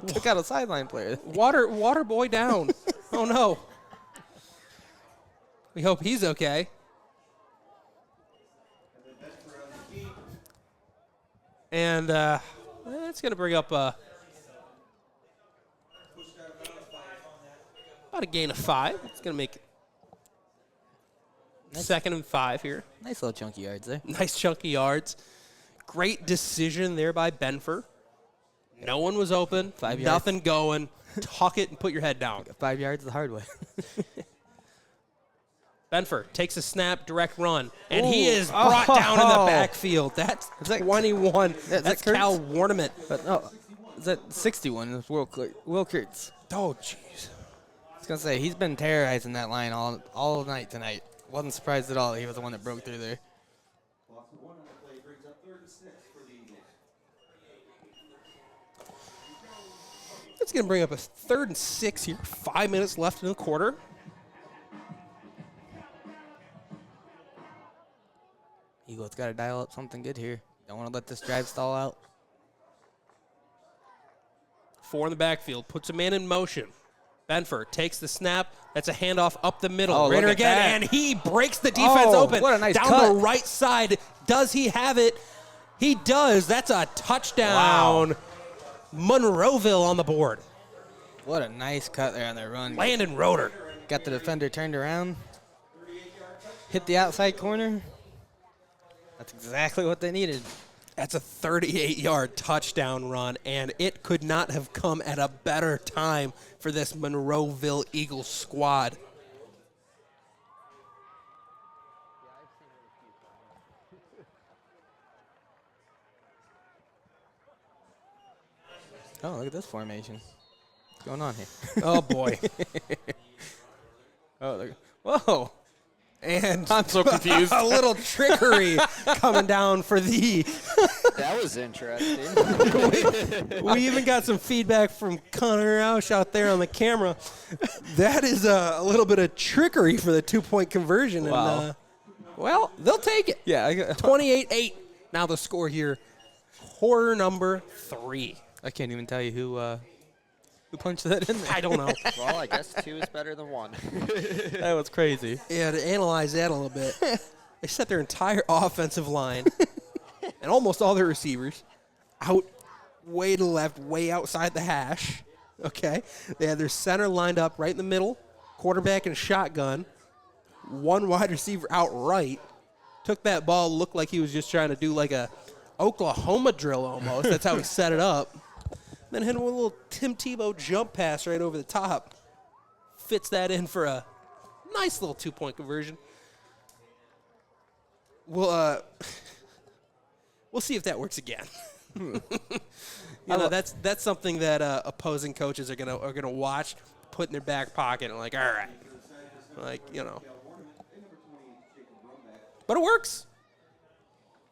took out a sideline player. water boy down. Oh, no. We hope he's okay. And that's going to bring up about a gain of 5. It's going to make second and 5 here. Nice little chunky yards there. Nice chunky yards. Great decision there by Benfer. No one was open. 5 yards. Nothing going. Tuck it and put your head down. 5 yards the hard way. Benfer takes a snap, direct run, and he Ooh. is brought down in the Oh. backfield. That's Is that- 21. that That's Kurtz? Cal Warnament. But no, is that 61? It's Will Kurtz. Oh, jeez. I was going to say, he's been terrorizing that line all night tonight. Wasn't surprised at all he was the one that broke through there. Loss of 1 on the play brings up 3rd and 6 for the Eagles. It's going to bring up a 3rd and 6 here. 5 minutes left in the quarter. Eagles got to dial up something good here. Don't want to let this drive stall out. 4 in the backfield. Puts a man in motion. Benfer takes the snap. That's a handoff up the middle. Oh, Raider look at again, that. and he breaks the defense Oh, open. what a nice Down cut. the right side. Does he have it? He does. That's a touchdown. Monroeville on the board. What a nice cut there on their run. Landon Roeder. Got the defender turned around. Hit the outside corner. That's exactly what they needed. That's a 38-yard touchdown run, and it could not have come at a better time for this Monroeville Eagles squad. Oh, look at this formation. What's going on here? Oh, boy. Oh, look. Whoa. And I'm so confused. a little trickery coming down for the. That was interesting. We even got some feedback from Connor Roush out there on the camera. That is a little bit of trickery for the 2-point conversion. Wow. And, well, they'll take it. Yeah, 28-8. Now the score here. Quarter number 3. I can't even tell you who punched that in there. I don't know. Well, I guess 2 is better than 1. That was crazy. Yeah, to analyze that a little bit, they set their entire offensive line and almost all their receivers out way to the left, way outside the hash. Okay? They had their center lined up right in the middle, quarterback and shotgun, 1 wide receiver out right. Took that ball, looked like he was just trying to do like a Oklahoma drill almost. That's how he set it up. Then hit him with a little Tim Tebow jump pass right over the top. Fits that in for a nice little 2-point conversion. We'll see if that works again. That's something that opposing coaches are gonna watch, put in their back pocket, and like, all right, But it works.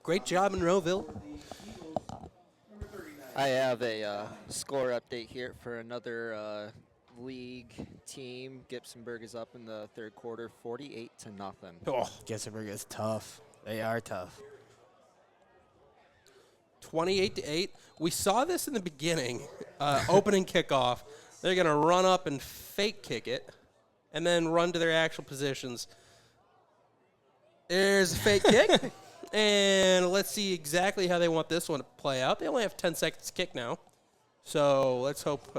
Great job in Monroeville. I have a score update here for another league team. Gibsonburg is up in the 3rd quarter, 48-0. Oh, Gibsonburg is tough. They are tough. 28-8. We saw this in the beginning, opening kickoff. They're going to run up and fake kick it and then run to their actual positions. There's a fake kick, and let's see exactly how they want this one to play out. They only have 10 seconds to kick now, so let's hope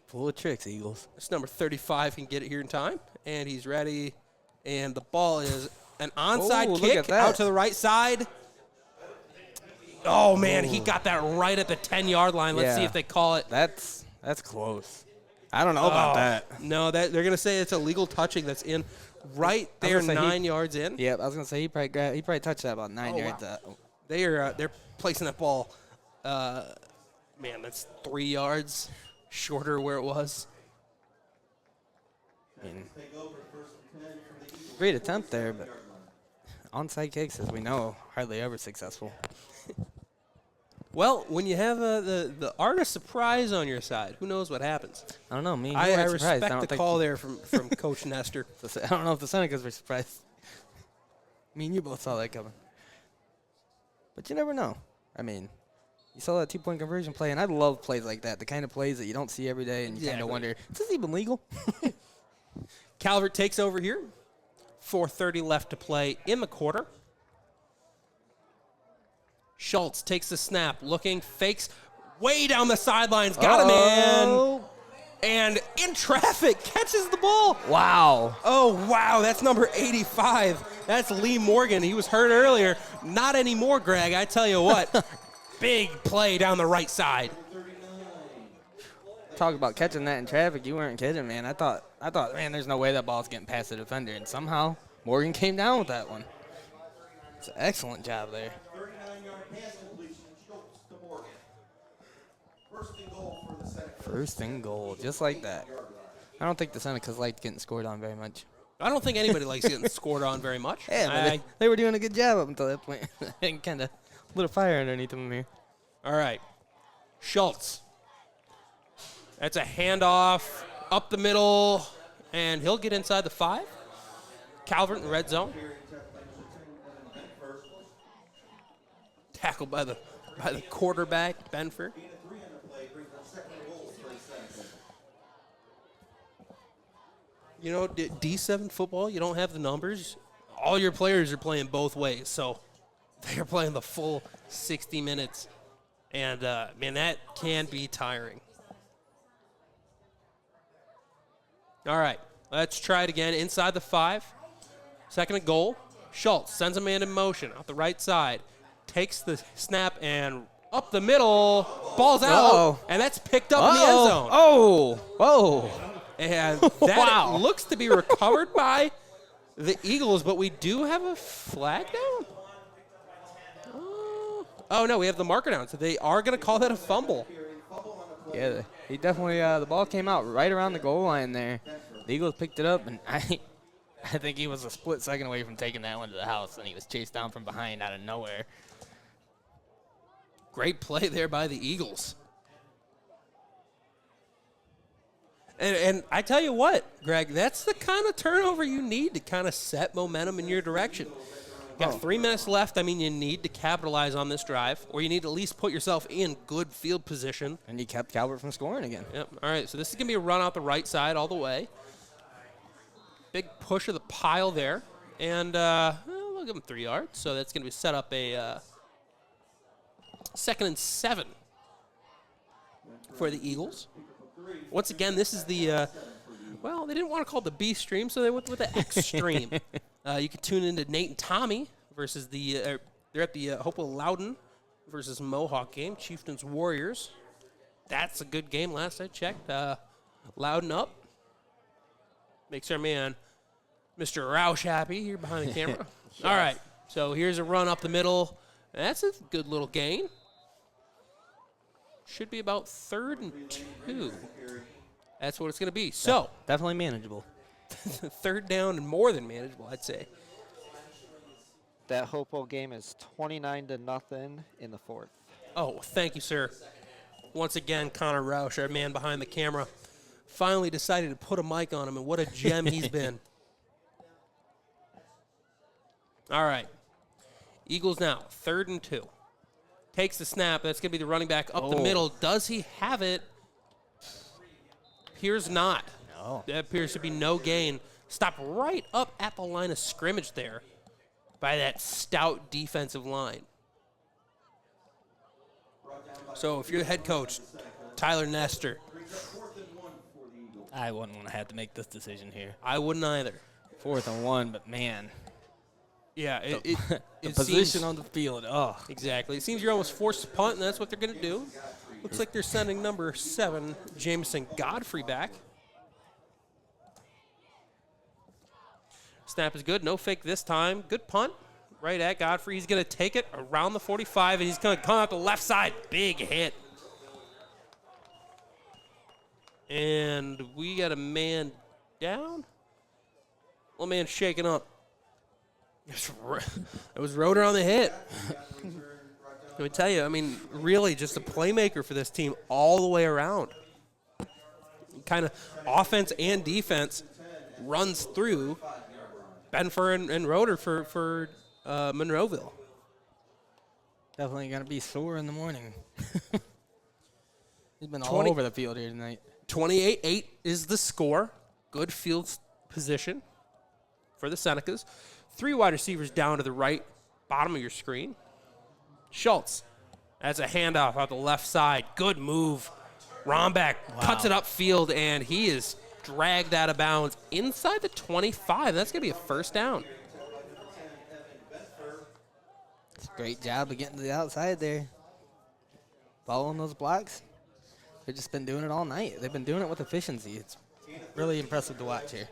Full of tricks, Eagles. this number 35 can get it here in time, and he's ready, and the ball is an onside Oh, look kick at that. out to the right side. Oh, man, he got that right at the 10-yard line. Let's see Yeah. if they call it. That's close. I don't know about that. No, they're going to say it's a legal touching that's in right there, gonna say 9 yards in. Yep, I was gonna say he probably touched that about 9 yards. Wow. They're placing that ball, man, that's 3 yards shorter where it was. I mean, great attempt there, but onside kicks, as we know, hardly ever successful. Well, when you have the art of surprise on your side, who knows what happens? I don't know. Me, and you I weren't surprised. I respect don't the think call there from Coach Nestor. I don't know if the Senecas were surprised. Me and you both saw that coming. But you never know. I mean, you saw that 2-point conversion play, and I love plays like that, the kind of plays that you don't see every day, and you kind of wonder, is this even legal? Calvert takes over here. 4:30 left to play in the quarter. Schultz takes the snap, looking, fakes, way down the sidelines, got him in, and in traffic, catches the ball. Wow. Oh, wow, that's number 85. That's Lee Morgan. He was hurt earlier. Not anymore, Greg, I tell you what. Big play down the right side. Talk about catching that in traffic. You weren't kidding, man. I thought, man, there's no way that ball's getting past the defender, and somehow Morgan came down with that one. It's an excellent job there. 39-yard pass completion, Schultz to Morgan. First and goal for the Senecas. First and goal, just like that. I don't think the Senecas liked getting scored on very much. I don't think anybody likes getting scored on very much. Yeah, but they were doing a good job up until that point. And kind of lit a fire underneath them here. All right. Schultz. That's a handoff up the middle, and he'll get inside the 5. Calvert in the red zone. Tackled by the quarterback, Benford. You know, D7 football, you don't have the numbers. All your players are playing both ways, so they're playing the full 60 minutes. And, man, that can be tiring. All right, let's try it again. Inside the 5. Second and goal. Schultz sends a man in motion out the right side. Takes the snap and up the middle. Ball's out. And that's picked up in the end zone. Oh, whoa. And that looks to be recovered by the Eagles, but we do have a flag down? Oh, no, we have the marker down, so they are going to call that a fumble. Yeah, he definitely, the ball came out right around the goal line there. The Eagles picked it up, and I think he was a split second away from taking that one to the house, and he was chased down from behind out of nowhere. Great play there by the Eagles. And I tell you what, Greg, that's the kind of turnover you need to kind of set momentum in your direction. You got 3 minutes left. I mean, you need to capitalize on this drive, or you need to at least put yourself in good field position. And you kept Calvert from scoring again. Yep. All right, so this is going to be a run out the right side all the way. Big push of the pile there. And we'll give him 3 yards. So that's going to be set up a 2nd and 7 for the Eagles. Once again, this is the, well, they didn't want to call it the B stream, so they went with the X stream. You can tune into Nate and Tommy versus they're at the Hopewell Loudon versus Mohawk game, Chieftains Warriors. That's a good game last I checked. Loudon up. Makes our man, Mr. Roush, happy here behind the camera. Yes. All right, so here's a run up the middle. That's a good little gain. Should be about 3rd and 2. That's what it's going to be. So definitely manageable. 3rd down and more than manageable, I'd say. That Hopewell game is 29-0 in the 4th. Oh, thank you, sir. Once again, Connor Roush, our man behind the camera, finally decided to put a mic on him, and what a gem he's been. All right. Eagles now, 3rd and 2. Takes the snap. That's going to be the running back up the middle. Does he have it? Appears not. No. That appears to be no gain. Stop right up at the line of scrimmage there by that stout defensive line. So if you're the head coach, Tyler Nestor. I wouldn't want to have to make this decision here. I wouldn't either. 4th and 1, but man. Yeah, The it position seems, on the field. Oh, exactly. It seems you're almost forced to punt, and that's what they're going to do. Looks like they're sending number 7, Jameson Godfrey, back. Snap is good. No fake this time. Good punt right at Godfrey. He's going to take it around the 45, and he's going to come out the left side. Big hit. And we got a man down. Little man shaking up. It was Roeder on the hit. Let me tell you, I mean, really just a playmaker for this team all the way around. Kind of offense and defense runs through Benfer and Roeder for Monroeville. definitely going to be sore in the morning. He's been all 20 over the field here tonight. 28-8 is the score. Good field position for the Senecas. 3 wide receivers down to the right, bottom of your screen. Schultz, that's a handoff out the left side. Good move. Romback cuts it upfield, and he is dragged out of bounds inside the 25. That's going to be a first down. It's a great job of getting to the outside there. Following those blocks. They've just been doing it all night. They've been doing it with efficiency. It's really impressive to watch here.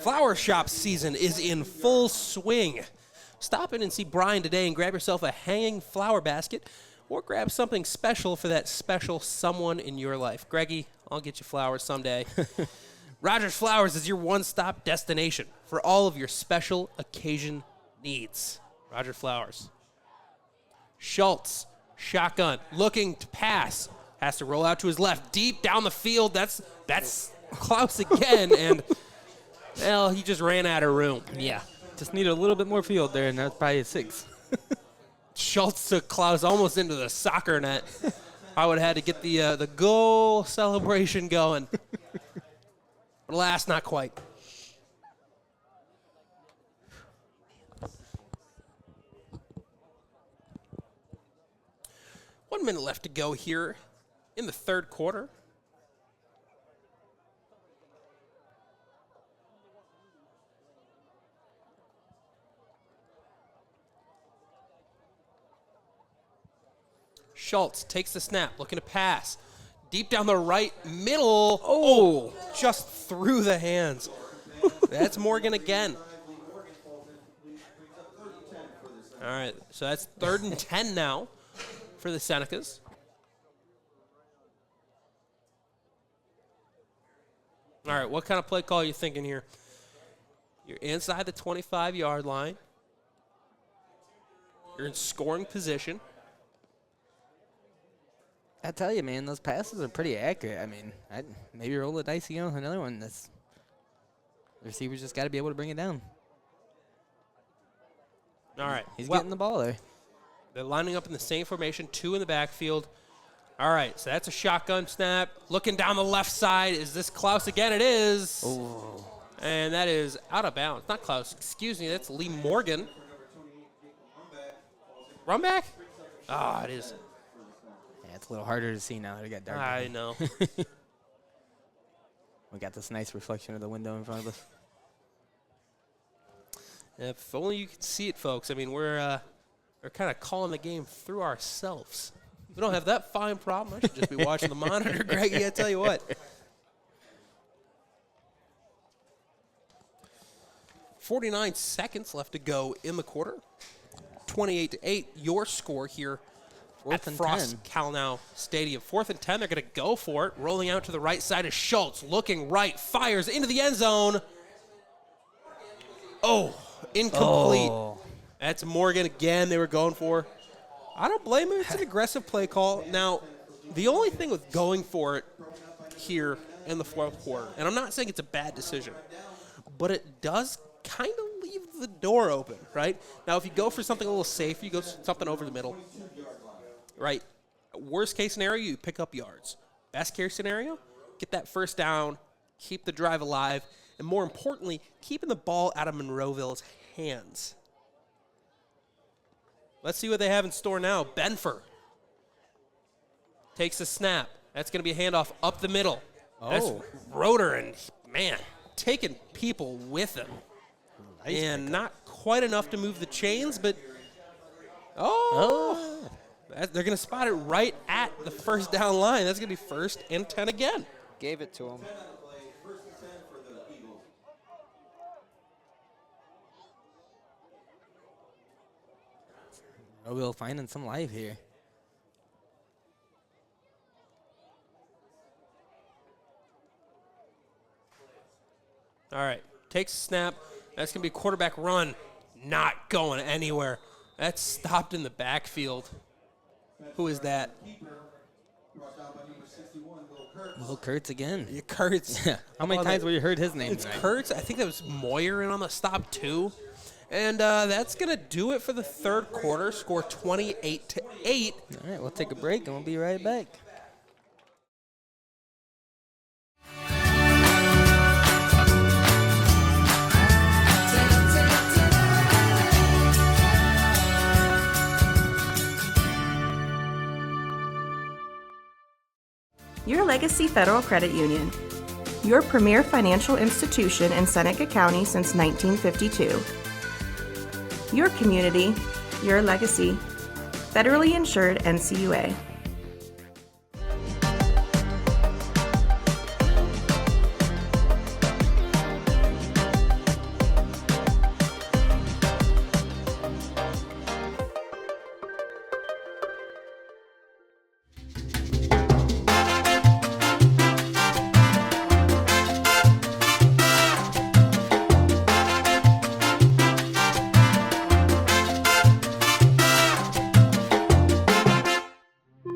Flower shop season is in full swing. Stop in and see Brian today and grab yourself a hanging flower basket or grab something special for that special someone in your life. Greggy, I'll get you flowers someday. Rogers Flowers is your one-stop destination for all of your special occasion needs. Roger Flowers. Schultz, shotgun, looking to pass. Has to roll out to his left, deep down the field. That's Klaus again, and, well, he just ran out of room. Yeah. Just needed a little bit more field there, and that's probably a 6. Schultz took Klaus almost into the soccer net. I would have had to get the goal celebration going. But alas, not quite. One minute left to go here in the third quarter. Schultz takes the snap, looking to pass. Deep down the right middle. Oh, just through the hands. That's Morgan again. All right, so that's 3rd and 10 now for the Senecas. All right, what kind of play call are you thinking here? You're inside the 25-yard line. You're in scoring position. I tell you, man, those passes are pretty accurate. I mean, I'd maybe roll the dice, another one. The receivers just got to be able to bring it down. All right. He's getting the ball there. They're lining up in the same formation, 2 in the backfield. All right, so that's a shotgun snap. Looking down the left side. Is this Klaus again? It is. Oh. And that is out of bounds. Not Klaus. Excuse me. That's Lee Morgan. Run back? Ah, it is. Yeah, it's a little harder to see now that it got dark. I know. We got this nice reflection of the window in front of us. If only you could see it, folks. I mean, we're kind of calling the game through ourselves. We don't have that fine problem. I should just be watching the monitor, Greggy. I tell you what. 49 seconds left to go in the quarter. 28-8, your score here at Frost Calnow Stadium. 4th and 10, they're going to go for it. Rolling out to the right side is Schultz. Looking right, fires into the end zone. Oh, incomplete. Oh. That's Morgan again they were going for. I don't blame him. It's an aggressive play call. Now, the only thing with going for it here in the 4th quarter, and I'm not saying it's a bad decision, but it does kind of leave the door open, right? Now, if you go for something a little safe, you go something over the middle, right? Worst case scenario, you pick up yards. Best case scenario, get that first down, keep the drive alive, and more importantly, keeping the ball out of Monroeville's hands. Let's see what they have in store now. Benfer takes a snap. That's going to be a handoff up the middle. That's Roeder, and, man, taking people with him. and not quite enough to move the chains, but they're going to spot it right at the first down line. That's going to be 1st and 10 again. Gave it to him. First and 10 for the Eagles. Monroeville finding some life here. All right, takes a snap. That's going to be a quarterback run. Not going anywhere. That's stopped in the backfield. Who is that? Brought down by number 61, Will Kurtz. Will Kurtz again. Yeah, Kurtz. How many times have you heard his name It's tonight? Kurtz. I think that was Moyer in on the stop too. And that's going to do it for the 3rd quarter. Score 28-8. All right, we'll take a break and we'll be right back. Your Legacy Federal Credit Union. Your premier financial institution in Seneca County since 1952. Your community, your legacy. Federally insured NCUA.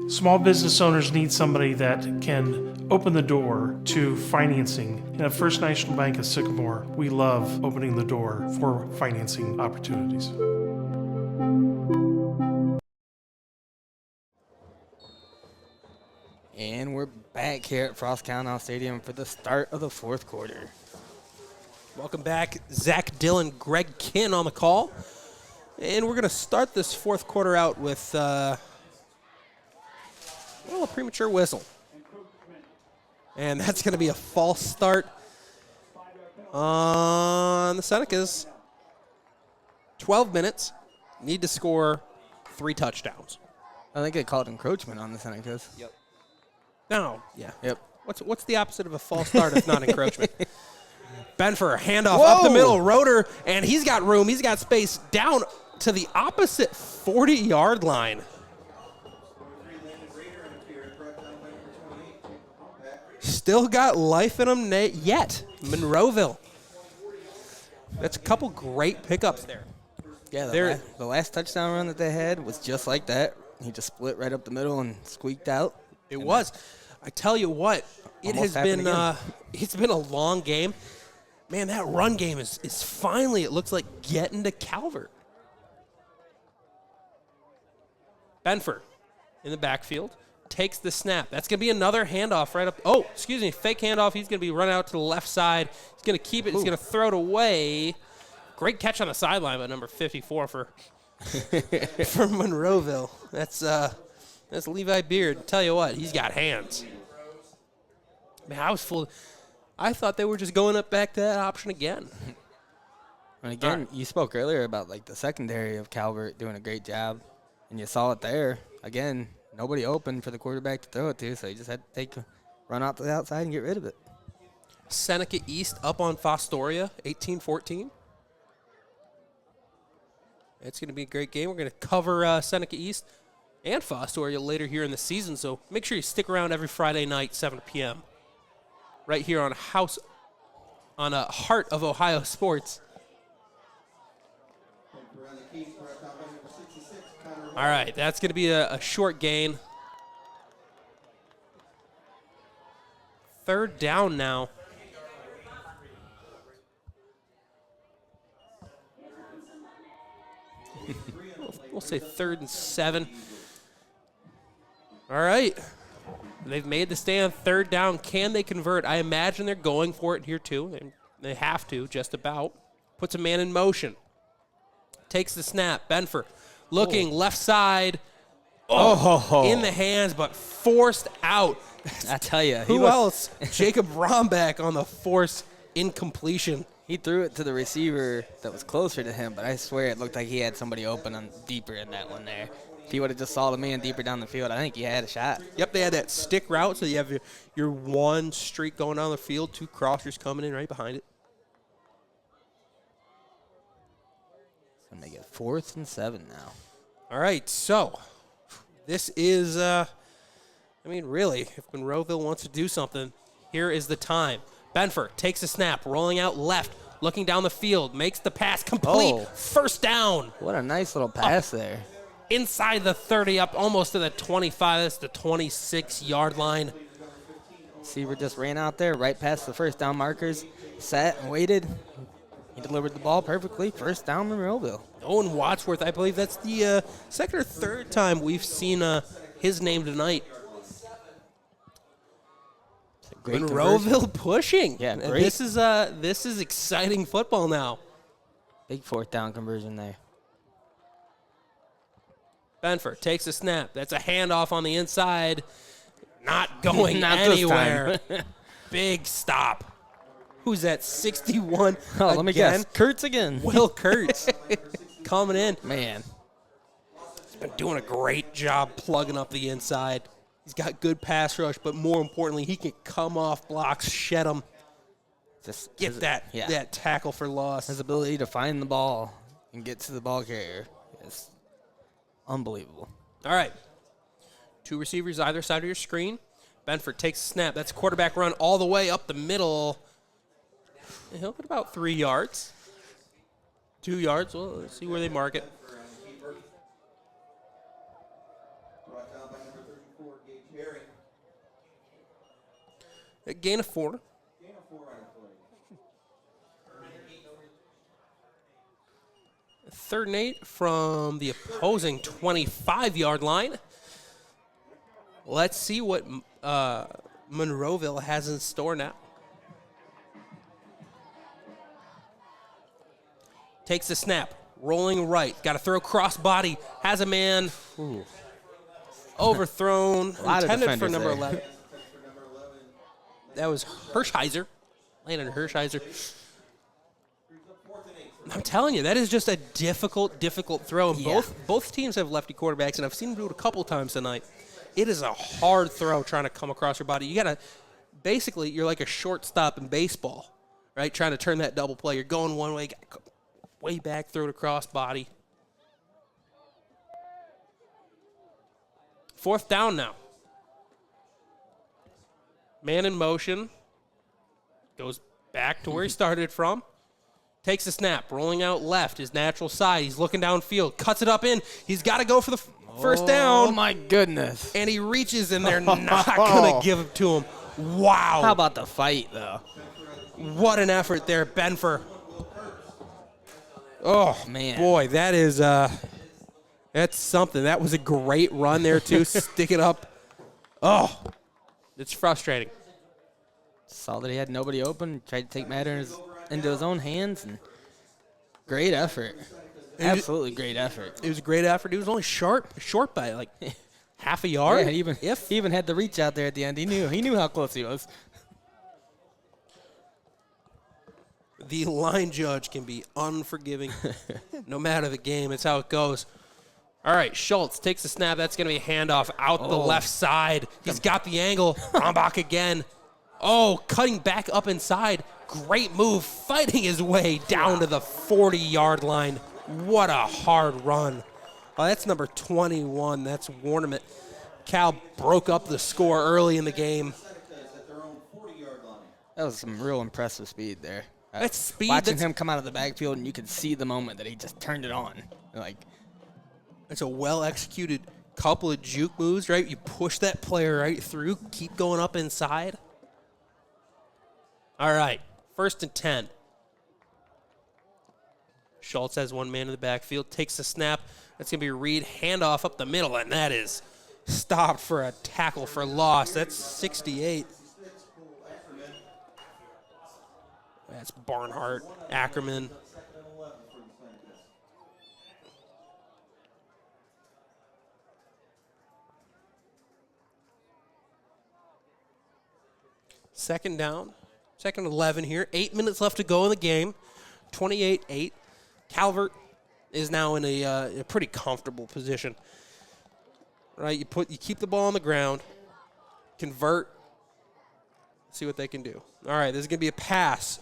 Small business owners need somebody that can open the door to financing. And at First National Bank of Sycamore, we love opening the door for financing opportunities. And we're back here at Frost County Stadium for the start of the 4th quarter. Welcome back. Zach Dillon, Greg Kinn on the call. And we're going to start this 4th quarter out with a premature whistle. And that's going to be a false start on the Senecas. 12 minutes. Need to score 3 touchdowns. I think they called encroachment on the Senecas. Yep. No. Yeah. Yep. What's the opposite of a false start if not encroachment? Benfer, handoff up the middle, Roeder, and he's got room. He's got space down to the opposite 40-yard line. Still got life in him yet. Monroeville. That's a couple great pickups there. Yeah, the last touchdown run that they had was just like that. He just split right up the middle and squeaked out. It was. I tell you what, it has been it's been a long game. Man, that run game is finally, it looks like, getting to Calvert. Benfer in the backfield takes the snap. That's going to be another handoff right up. Oh, excuse me, fake handoff. He's going to be run out to the left side. He's going to keep it. He's going to throw it away. Great catch on the sideline by number 54 for Monroeville. That's Levi Beard. Tell you what, he's got hands. Man, I was full. I thought they were just going up back to that option again. And again, you spoke earlier about like the secondary of Calvert doing a great job, and you saw it there. Again, nobody open for the quarterback to throw it to, so you just had to run out to the outside and get rid of it. Seneca East up on Fostoria, 18-14. It's going to be a great game. We're going to cover Seneca East and Fostoria later here in the season, so make sure you stick around every Friday night, 7 p.m. right here on Heart of Ohio Sports. All right, that's going to be a short gain. 3rd down now. We'll say 3rd and 7. All right. They've made the stand. 3rd down. Can they convert? I imagine they're going for it here too. They have to, just about. Puts a man in motion. Takes the snap. Benfer looking left side. In the hands, but forced out. I tell you. Who else? Jacob Romback on the forced incompletion. He threw it to the receiver that was closer to him, but I swear it looked like he had somebody open on deeper in that one there. If he would have just saw the man deeper down the field, I think he had a shot. Yep, they had that stick route, so you have your one streak going down the field, 2 crossers coming in right behind it. It's going to make it 4th and 7 now. All right, so this is, really, if Monroeville wants to do something, here is the time. Benford takes a snap, rolling out left, looking down the field, makes the pass complete, Oh. first down. What a nice little pass there. Inside the 30, up almost to the 25, that's the 26-yard line. Receiver just ran out there right past the first down markers, sat and waited. He delivered the ball perfectly. First down, Monroeville. Owen Wadsworth, I believe that's the second or third time we've seen his name tonight. Great conversion. Monroeville pushing. Yeah, And great. this is exciting football now. Big 4th down conversion there. Benford takes a snap. That's a handoff on the inside. Not going Not this anywhere. time. Big stop. Who's that? 61 Oh, again? let me guess. Kurtz again. Will Kurtz coming in. Man. He's been doing a great job plugging up the inside. He's got good pass rush, but more importantly, he can come off blocks, shed them, Just get his- that tackle for loss. His ability to find the ball and get to the ball carrier is unbelievable. All right. 2 receivers either side of your screen. Benford takes a snap. That's a quarterback run all the way up the middle. And he'll get about 3 yards. 2 yards. Well, let's see where they mark it. Brought down by number 34, Gage Herring. A gain of 4. Gain of 4 on the play. 3rd and 8 from the opposing 25-yard line. Let's see what Monroeville has in store now. Takes the snap, rolling right. Got to throw cross body. Has a man. Overthrown. lot of Intended for defenders number there. 11. That was Hirschheiser. Landon Hirschheiser. I'm telling you, that is just a difficult throw. And Yeah. both teams have lefty quarterbacks, and I've seen them do it a couple times tonight. It is a hard throw trying to come across your body. You got to, basically, you're like a shortstop in baseball, right? Trying to turn that double play. You're going one way, way back, throw it across body. 4th down now. Man in motion. Goes back to where he started from. Takes a snap, rolling out left, his natural side. He's looking downfield, cuts it up in. He's got to go for the first down. Oh, my goodness. And he reaches, and they're not going to give it to him. Wow. How about the fight, though? What an effort there, Benford. Oh, Man. boy, that is that's something. That was a great run there, too. Stick it up. Oh, it's frustrating. Saw that he had nobody open, tried to take matters into his own hands, and great effort. Absolutely great effort. It was a great effort. He was only short by like half a yard. Yeah, he even had the reach out there at the end. He knew how close he was. The line judge can be unforgiving no matter the game. It's how it goes. All right, Schultz takes the snap. That's going to be a handoff out the left side. He's got the angle. Rombach again. Oh, cutting back up inside. Great move, fighting his way down to the 40-yard line. What a hard run. Oh, that's number 21. That's Warnerman. Cal broke up the score early in the game. That was some real impressive speed there. That's speed. Watching him come out of the backfield, and you could see the moment that he just turned it on. Like, It's a well-executed couple of juke moves, right? You push that player right through, keep going up inside. All right, 1st and 10. Schultz has one man in the backfield, takes the snap. That's going to be Reed, handoff up the middle, and that is stopped for a tackle for loss. That's 68. That's Barnhart, Ackerman. Second down. Second and 11 here. 8 minutes left to go in the game. 28-8. Calvert is now in a pretty comfortable position. Right, you keep the ball on the ground, convert, see what they can do. All right, this is going to be a pass.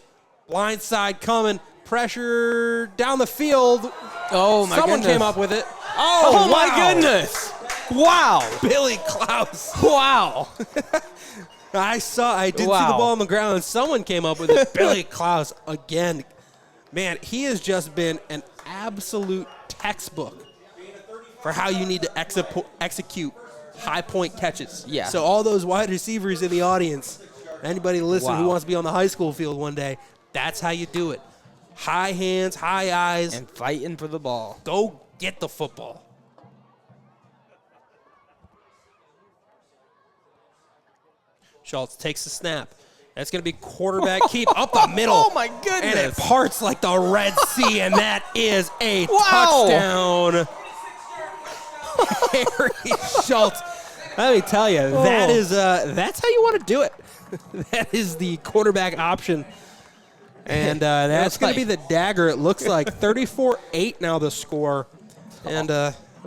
Blind side coming, pressure down the field. Oh, my Someone goodness. came up with it. Oh, my wow. goodness. Wow. Billy Klaus. Wow. I did see the Wow. ball on the ground, and someone came up with it. Billy Klaus again. Man, he has just been an absolute textbook for how you need to execute high-point catches. Yeah. So all those wide receivers in the audience, anybody listening who Wow. wants to be on the high school field one day, that's how you do it. High hands, high eyes. And fighting for the ball. Go get the football. Schultz takes the snap. That's going to be quarterback keep up the middle. Oh, my And it goodness. parts like the Red Sea, and that is a Wow. touchdown. Harry Schultz. Let me tell you, that's how you want to do it. That is the quarterback option. And that's going to be the dagger, it looks like. 34-8 now the score. And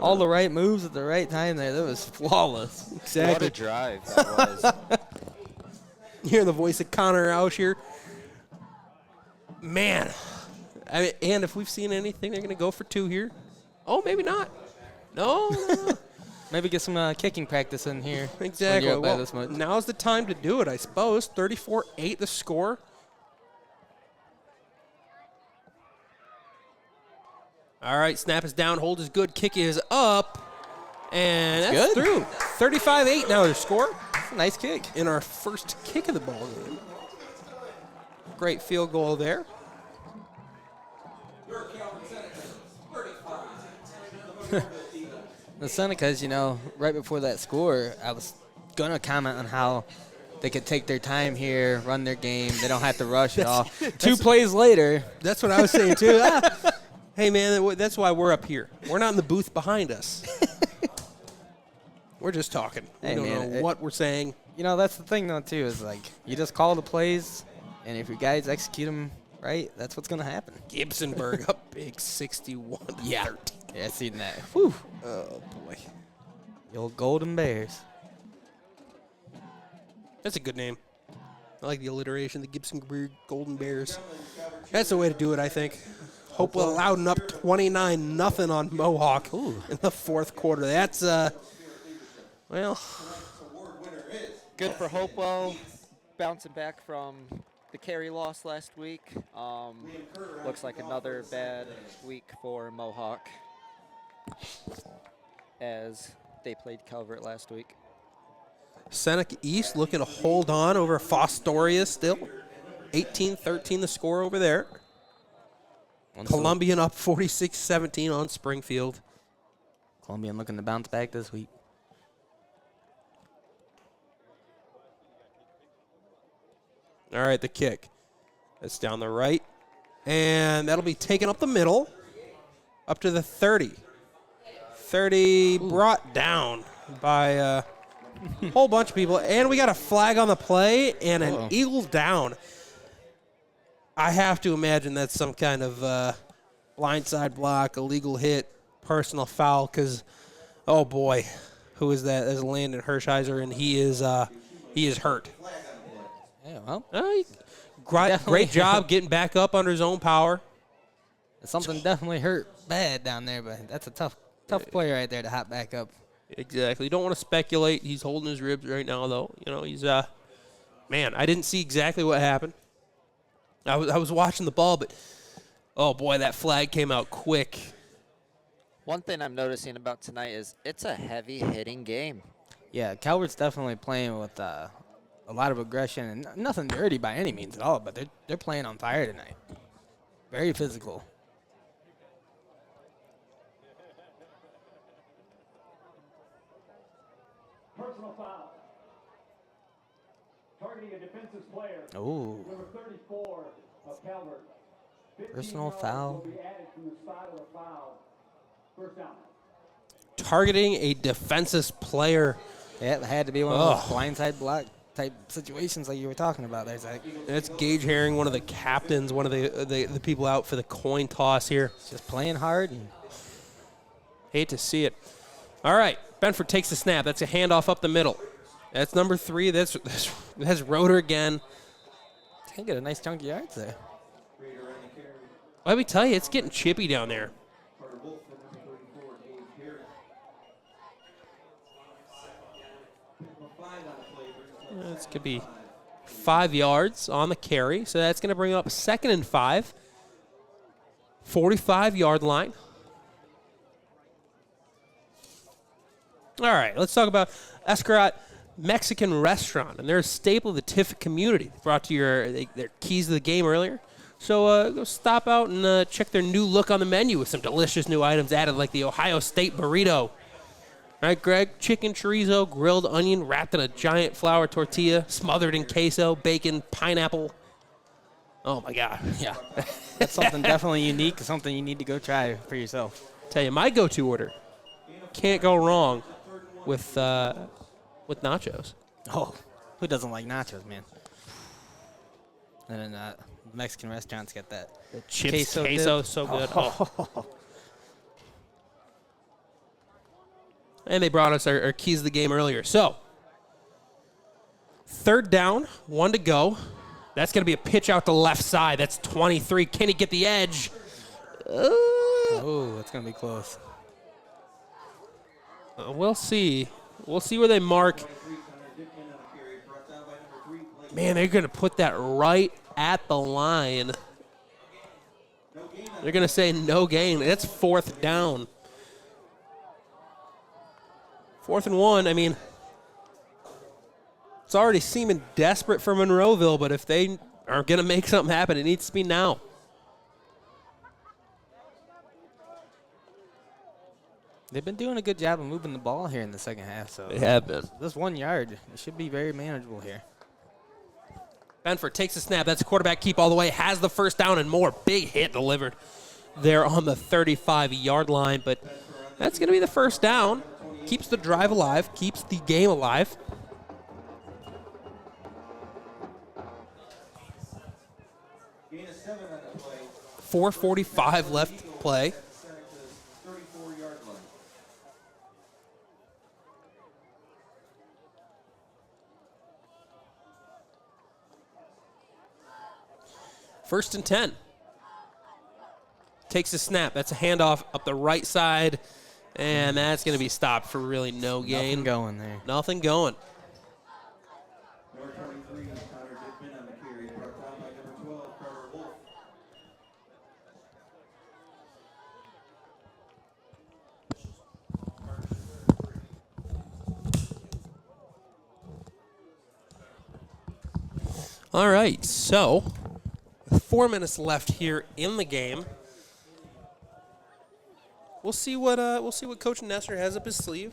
All the right moves at the right time there. That was flawless. What exactly. a drive that was. You hear the voice of Connor Ausher. Man. And if we've seen anything, they're going to go for 2 here. Oh, maybe not. No. Maybe get some kicking practice in here. Exactly. When you're up by Well, this much. now's the time to do it, I suppose. 34-8 the score. All right, snap is down, hold is good, kick is up. And that's good. through. 35-8 now the score. That's a nice kick. In our first kick of the ball game. Great field goal there. The Senecas, right before that score, I was going to comment on how they could take their time here, run their game. They don't have to rush at all. 2 plays later. That's what I was saying, too. Hey, man, that's why we're up here. We're not in the booth behind us. We're just talking. We Hey, don't man, know what we're saying. That's the thing, though, too, is like you just call the plays, and if your guys execute them right, that's what's going to happen. Gibsonburg up big 61-13. Yeah, I seen that. Whew. Oh, boy. The old Golden Bears. That's a good name. I like the alliteration, the Gibsonburg Golden Bears. That's the way to do it, I think. Hopewell louding up 29-0 on Mohawk in the fourth quarter. That's, well, Good for Hopewell, bouncing back from the Cary loss last week. Looks like another bad week for Mohawk as they played Calvert last week. Seneca East looking to hold on over Fostoria still. 18-13 the score over there. Columbian up 46-17 on Springfield. Columbian looking to bounce back this week. All right, the kick. That's down the right. And that'll be taken up the middle, up to the 30. 30 brought down by a whole bunch of people. And we got a flag on the play and an eagle down. I have to imagine that's some kind of blindside block, illegal hit, personal foul, because, oh, boy, who is that? That's Landon Hershiser, and he is hurt. Yeah, well, Great job getting back up under his own power. something definitely hurt bad down there, but that's a tough play right there to hop back up. Exactly. You don't want to speculate. He's holding his ribs right now, though. He's man, I didn't see exactly what happened. I was watching the ball, but oh boy, that flag came out quick. One thing I'm noticing about tonight is it's a heavy hitting game. Yeah, Calvert's definitely playing with a lot of aggression and nothing dirty by any means at all, but they're playing on fire tonight. Very physical. Personal foul. Targeting a defensive player. Oh, Number 34 of Calvert. 15 personal yards foul. will be added from the spot of the foul. First down. Targeting a defensive player. Yeah, it had to be one of those blindside block type situations like you were talking about there, Zach. That's Gage Herring, one of the captains, one of the people out for the coin toss here. Just playing hard. And Hate to see it. All right, Benford takes the snap. That's a handoff up the middle. That's number 3. That's Roeder again. can get a nice chunk of yards there. Let me tell you, it's getting chippy down there. This could be 5 yards on the carry, so that's going to bring up 2nd and 5. 45-yard line. All right, let's talk about Escarot Mexican Restaurant, and they're a staple of the Tiffin community. They brought to their keys to the game earlier. So go stop out and check their new look on the menu with some delicious new items added, like the Ohio State burrito. All right, Greg, chicken chorizo, grilled onion wrapped in a giant flour tortilla, smothered in queso, bacon, pineapple. Oh, my God. Yeah. That's something definitely unique, something you need to go try for yourself. Tell you, my go-to order. Can't go wrong with nachos. Oh, who doesn't like nachos, man? And then the Mexican restaurants get that. The chips queso, so good. Oh. And they brought us our keys to the game earlier. So, 3rd down, 1 to go. That's going to be a pitch out the left side. That's 23. Can he get the edge? Oh, that's going to be close. We'll see. We'll see where they mark. Man, they're going to put that right at the line. They're going to say no gain. That's 4th down. 4th and 1. I mean, it's already seeming desperate for Monroeville, but if they are going to make something happen, it needs to be now. They've been doing a good job of moving the ball here in the second half. So They have been. this 1 yard, it should be very manageable here. Benford takes the snap. That's a quarterback keep all the way. Has the 1st down and more. Big hit delivered there on the 35-yard line. But that's going to be the 1st down. Keeps the drive alive. Keeps the game alive. Gain of 7 on the play. 4:45 left to play. 34-yard line. First and 10. Takes a snap. That's a handoff up the right side. And that's going to be stopped for really no gain. Nothing going there. Nothing going. Number 23, Connor Dickman on the carry. Brought down by number 12, Carter Wolf. All right, so 4 minutes left here in the game. We'll see what Coach Nestor has up his sleeve.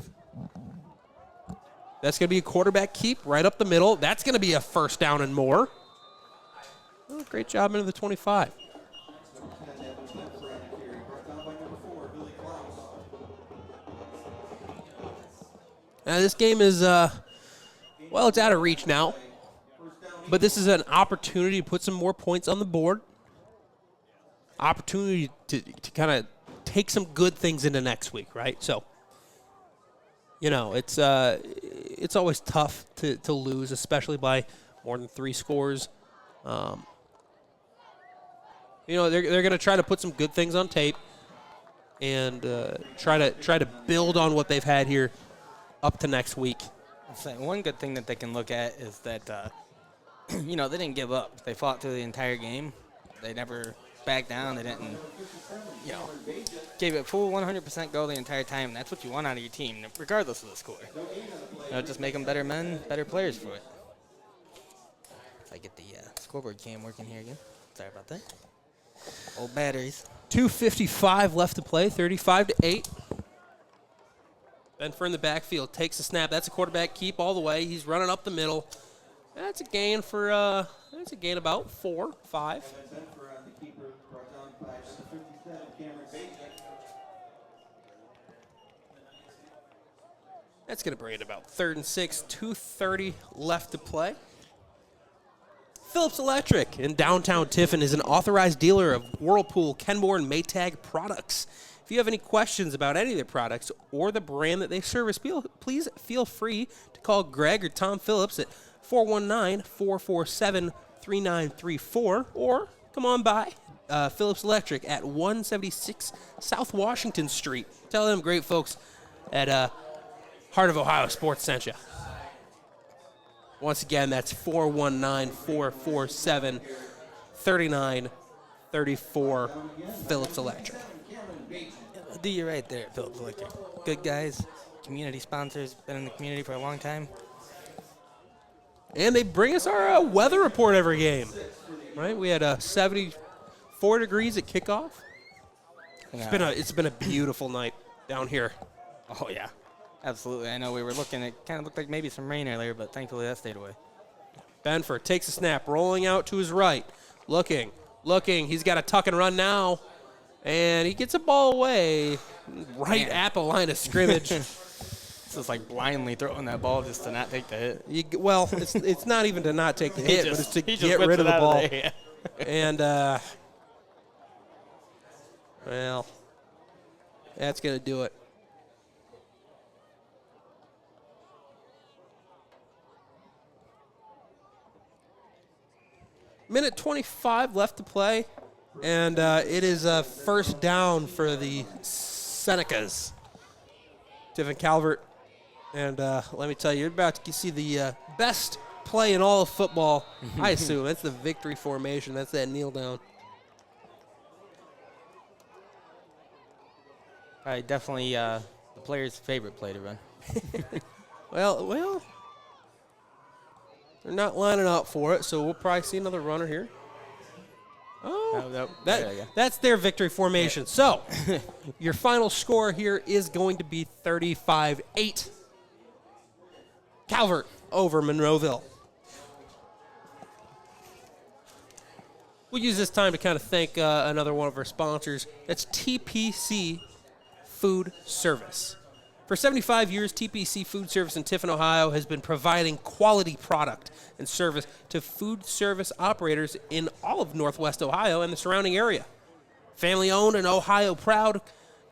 That's going to be a quarterback keep right up the middle. That's going to be a 1st down and more. Oh, great job into the 25. Now this game is, well, it's out of reach now. But this is an opportunity to put some more points on the board. Opportunity to kind of take some good things into next week, right? So, you know, it's always tough to lose, especially by more than 3 scores. You know, they're going to try to put some good things on tape and try to build on what they've had here up to next week. One good thing that they can look at is that, you know, they didn't give up. They fought through the entire game. They never backed down. They didn't, you know, gave it full 100% go the entire time. And that's what you want out of your team, regardless of the score. You know, just make them better men, better players for it. If I get the scoreboard cam working here again. Sorry about that. Old batteries. 2:55 left to play, 35-8. Benford in the backfield takes the snap. That's a quarterback keep all the way. He's running up the middle. That's a gain for about 4, 5. That's going to bring it about 3rd and 6, 2:30 left to play. Phillips Electric in downtown Tiffin is an authorized dealer of Whirlpool, Kenmore, and Maytag products. If you have any questions about any of their products or the brand that they service, please feel free to call Greg or Tom Phillips at 419-447-3934 or come on by Phillips Electric at 176 South Washington Street. Tell them great folks at Heart of Ohio Sports sent you. Once again, that's 419-447-3934 Phillips Electric. Do you right there at Phillips Electric. Good guys, community sponsors, been in the community for a long time. And they bring us our weather report every game, right? We had 74 degrees at kickoff. It's been a beautiful night down here. Oh, yeah. Absolutely. I know we were looking. It kind of looked like maybe some rain earlier, but thankfully that stayed away. Benford takes a snap, rolling out to his right. Looking. He's got a tuck and run now. And he gets a ball away right at the line of scrimmage. It's just like blindly throwing that ball just to not take the hit. It's not even to not take the hit, but it's to he get whips rid of it the out ball. there, yeah. And, that's going to do it. Minute 25 left to play, and it is a first down for the Senecas. Tiffin Calvert, and let me tell you, you're about to see the best play in all of football, I assume. That's the victory formation. That's that kneel down. Definitely the player's favorite play to run. Well, they're not lining up for it, so we'll probably see another runner here. Oh, that's their victory formation. So, your final score here is going to be 35-8. Calvert over Monroeville. We'll use this time to kind of thank another one of our sponsors. That's TPC Food Service. For 75 years, TPC Food Service in Tiffin, Ohio has been providing quality product and service to food service operators in all of Northwest Ohio and the surrounding area. Family owned and Ohio proud.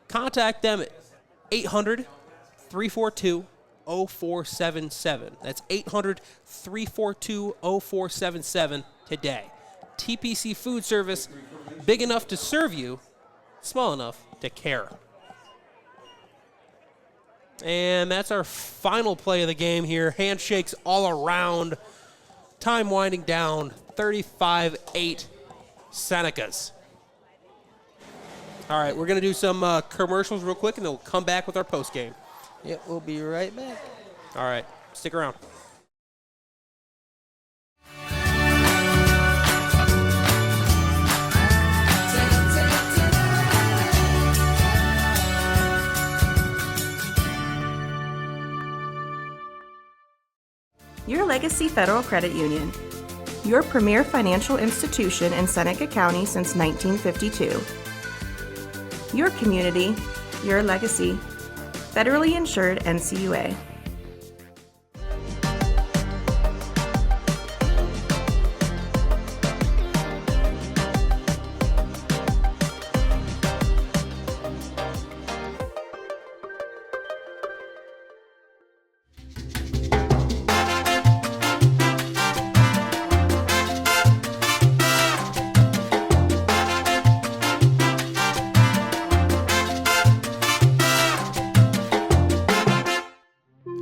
Contact them at 800-342-0477. That's 800-342-0477 today. TPC Food Service, big enough to serve you, small enough to care. And that's our final play of the game here. Handshakes all around. Time winding down. 35-8 Senecas. All right, we're going to do some commercials real quick, and then we'll come back with our post game. Yep, we'll be right back. All right, stick around. Your Legacy Federal Credit Union. Your premier financial institution in Seneca County since 1952. Your community, your legacy. Federally insured NCUA.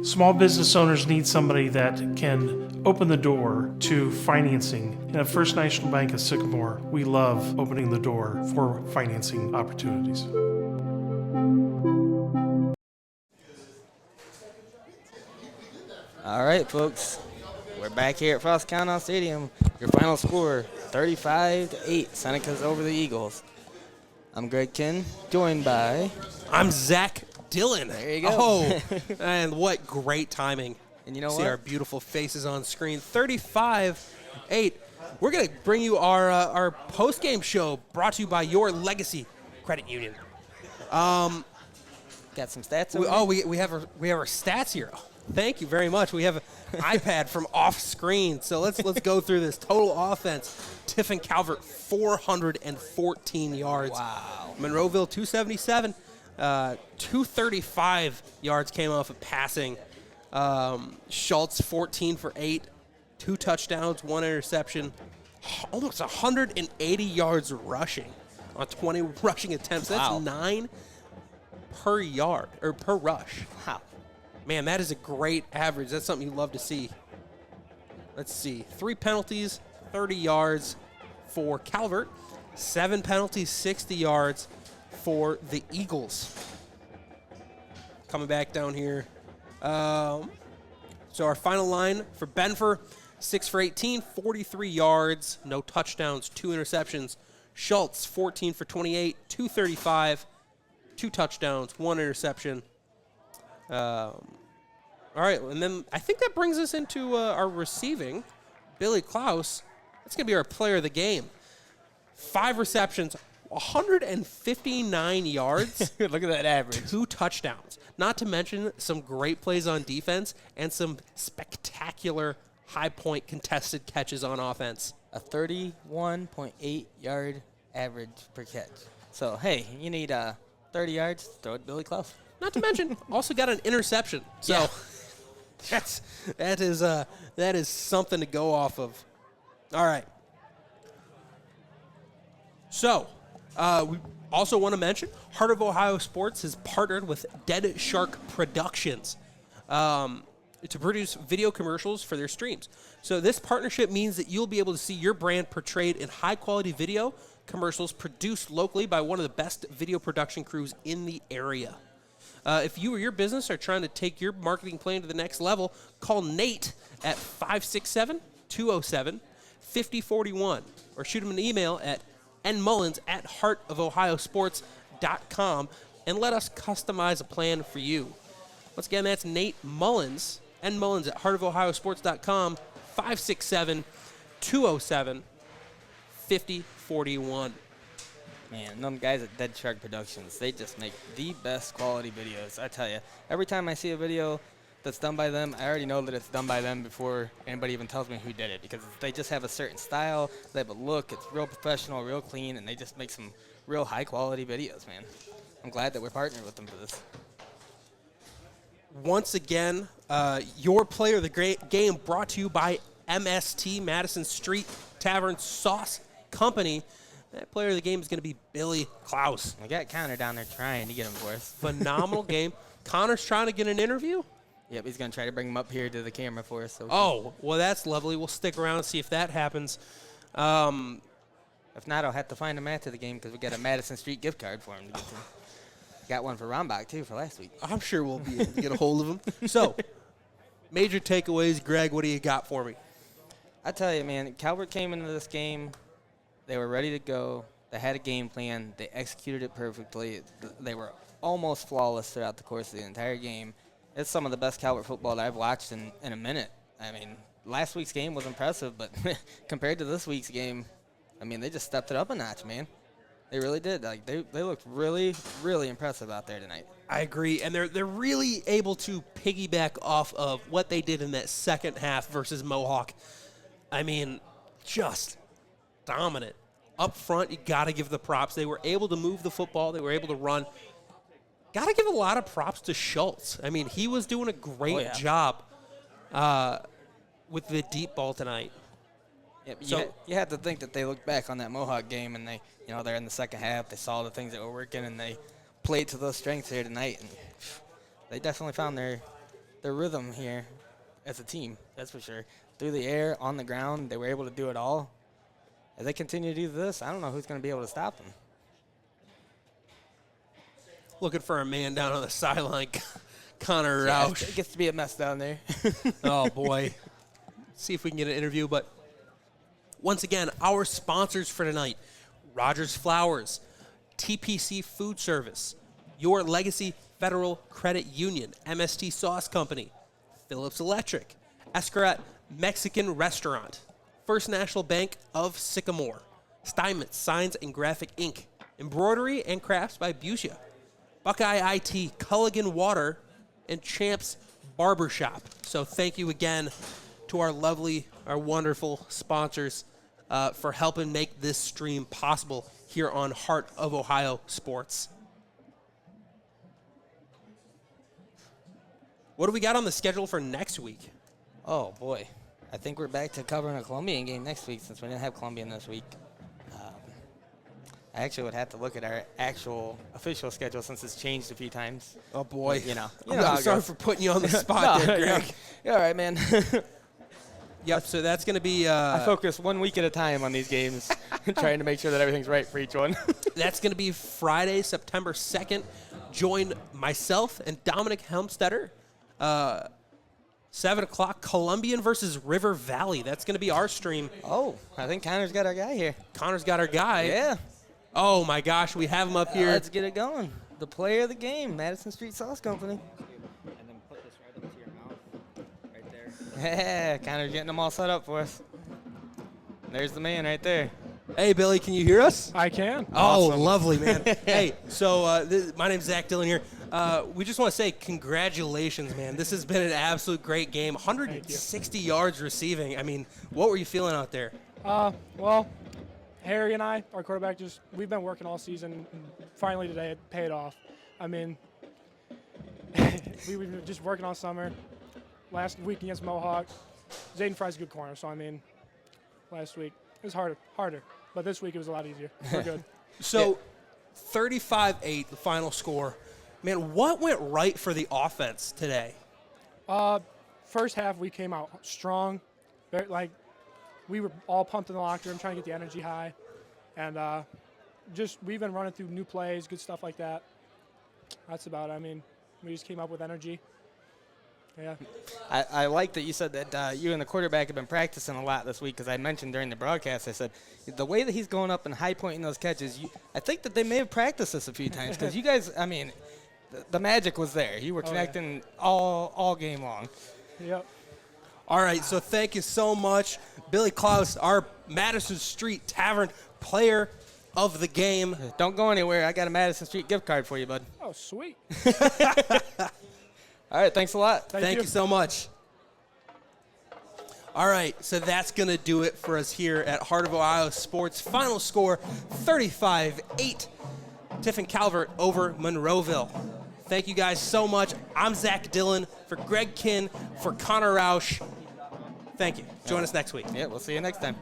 Small business owners need somebody that can open the door to financing. And at First National Bank of Sycamore, we love opening the door for financing opportunities. All right, folks. We're back here at Frost County Stadium. Your final score, 35-8. Seneca's over the Eagles. I'm Greg Kinn, joined by... I'm Zach Dillon. There you go. Oh, and what great timing. And you know See what? our beautiful faces on screen. 35-8. We're going to bring you our post-game show brought to you by Your Legacy Credit Union. Got some stats We, over there? we have our stats here. Thank you very much. We have an iPad from off screen. So let's go through this. Total offense. Tiffin Calvert 414 yards. Wow. Monroeville 277. 235 yards came off of passing. Schultz 14 for 8. 2 touchdowns, 1 interception. Almost 180 yards rushing on 20 rushing attempts. That's Wow. 9 per yard or per rush. Wow. Man, that is a great average. That's something you love to see. Let's see. 3 penalties, 30 yards for Calvert. 7 penalties, 60 yards for the Eagles. Coming back down here. So our final line for Benfer, 6 for 18, 43 yards, no touchdowns, 2 interceptions. Schultz, 14 for 28, 235, 2 touchdowns, 1 interception. All right, and then I think that brings us into our receiving. Billy Klaus, that's going to be our player of the game. 5 receptions, 159 yards, Look at that average. 2 touchdowns. Not to mention some great plays on defense and some spectacular high-point contested catches on offense. A 31.8 yard average per catch. So, hey, you need 30 yards, throw it Billy Klaus. Not to mention, also got an interception. So Yeah. that is something to go off of. All right. So, we also want to mention Heart of Ohio Sports has partnered with Dead Shark Productions to produce video commercials for their streams. So this partnership means that you'll be able to see your brand portrayed in high-quality video commercials produced locally by one of the best video production crews in the area. If you or your business are trying to take your marketing plan to the next level, call Nate at 567-207-5041 or shoot him an email at nmullins@heartofohiosports.com and let us customize a plan for you. Once again, that's Nate Mullins, nmullins@heartofohiosports.com, 567-207-5041. Man, them guys at Dead Shark Productions, they just make the best quality videos. I tell you, every time I see a video that's done by them, I already know that it's done by them before anybody even tells me who did it, because they just have a certain style, they have a look, it's real professional, real clean, and they just make some real high quality videos, man. I'm glad that we're partnering with them for this. Once again, your player of the great game brought to you by MST, Madison Street Tavern Sauce Company. That player of the game is going to be Billy Klaus. We got Connor down there trying to get him for us. Phenomenal game. Connor's trying to get an interview? Yep, he's going to try to bring him up here to the camera for us. So Oh, well, that's lovely. We'll stick around and see if that happens. if not, I'll have to find him after the game because we got a Madison Street gift card for him to get to. Got one for Rombach, too, for last week. I'm sure we'll be able to get a hold of him. So, major takeaways. Greg, what do you got for me? I tell you, man, Calvert came into this game. They were ready to go. They had a game plan. They executed it perfectly. They were almost flawless throughout the course of the entire game. It's some of the best Calvert football that I've watched in a minute. I mean, last week's game was impressive, but compared to this week's game, I mean, they just stepped it up a notch, man. They really did. Like they looked really, really impressive out there tonight. I agree, and they're really able to piggyback off of what they did in that second half versus Mohawk. I mean, just dominant. Up front, you got to give the props. They were able to move the football. They were able to run. Got to give a lot of props to Schultz. I mean, he was doing a great job with the deep ball tonight. Yep, So- you had to think that they looked back on that Mohawk game and they're in the second half. They saw the things that were working and they played to those strengths here tonight. And they definitely found their rhythm here as a team. That's for sure. Through the air, on the ground, they were able to do it all. As they continue to do this, I don't know who's going to be able to stop them. Looking for a man down on the sideline, Connor Yeah, Roush. it gets to be a mess down there. Oh, boy. See if we can get an interview. But once again, our sponsors for tonight, Rogers Flowers, TPC Food Service, Your Legacy Federal Credit Union, MST Sauce Company, Phillips Electric, Escarat Mexican Restaurant, First National Bank of Sycamore, Steinmetz Signs and Graphic Ink, Embroidery and Crafts by Busia, Buckeye IT, Culligan Water, and Champs Barbershop. So thank you again to our wonderful sponsors for helping make this stream possible here on Heart of Ohio Sports. What do we got on the schedule for next week? Oh, boy. I think we're back to covering a Columbian game next week since we didn't have Columbian this week. I actually would have to look at our actual official schedule since it's changed a few times. Oh, boy. But, you know I'm how it sorry goes. for putting you on the spot there, Greg. You're all right, man. Yep, so that's going to be... I focus 1 week at a time on these games, trying to make sure that everything's right for each one. That's going to be Friday, September 2nd. Join myself and Dominic Helmstetter. 7 o'clock, Columbian versus River Valley. That's going to be our stream. Oh, I think Connor's got our guy here. Connor's got our guy. Yeah. Oh, my gosh, we have him up here. Let's get it going. The player of the game, Madison Street Sauce Company. And then put this right up to your mouth, right there. Yeah, Connor's getting them all set up for us. There's the man right there. Hey, Billy, can you hear us? I can. Oh, Awesome. lovely, man. Hey, so my name's Zach Dillon here. We just want to say congratulations, man. This has been an absolute great game. 160 yards receiving. I mean, what were you feeling out there? Well, Harry and I, our quarterback, we've been working all season, and finally today it paid off. I mean, we were just working all summer. Last week against Mohawk, Zayden Fry's a good corner, so I mean, last week it was harder, but this week it was a lot easier. We're good. So, 35-8, the final score. Man, what went right for the offense today? First half we came out strong, we were all pumped in the locker room, trying to get the energy high, and we've been running through new plays, good stuff like that. That's about it. I mean, we just came up with energy. Yeah. I like that you said that you and the quarterback have been practicing a lot this week, because I mentioned during the broadcast, I said, the way that he's going up and high pointing those catches, I think that they may have practiced this a few times, because you guys, I mean, the magic was there. You were connecting all game long. Yep. All right, so thank you so much. Billy Klaus, our Madison Street Tavern player of the game. Don't go anywhere. I got a Madison Street gift card for you, bud. Oh, sweet. All right, thanks a lot. Thank you so much. All right, so that's going to do it for us here at Heart of Ohio Sports. Final score, 35-8. Tiffin Calvert over Monroeville. Thank you guys so much. I'm Zach Dillon for Greg Kinn, for Connor Roush. Thank you. Join us next week. Yeah, we'll see you next time.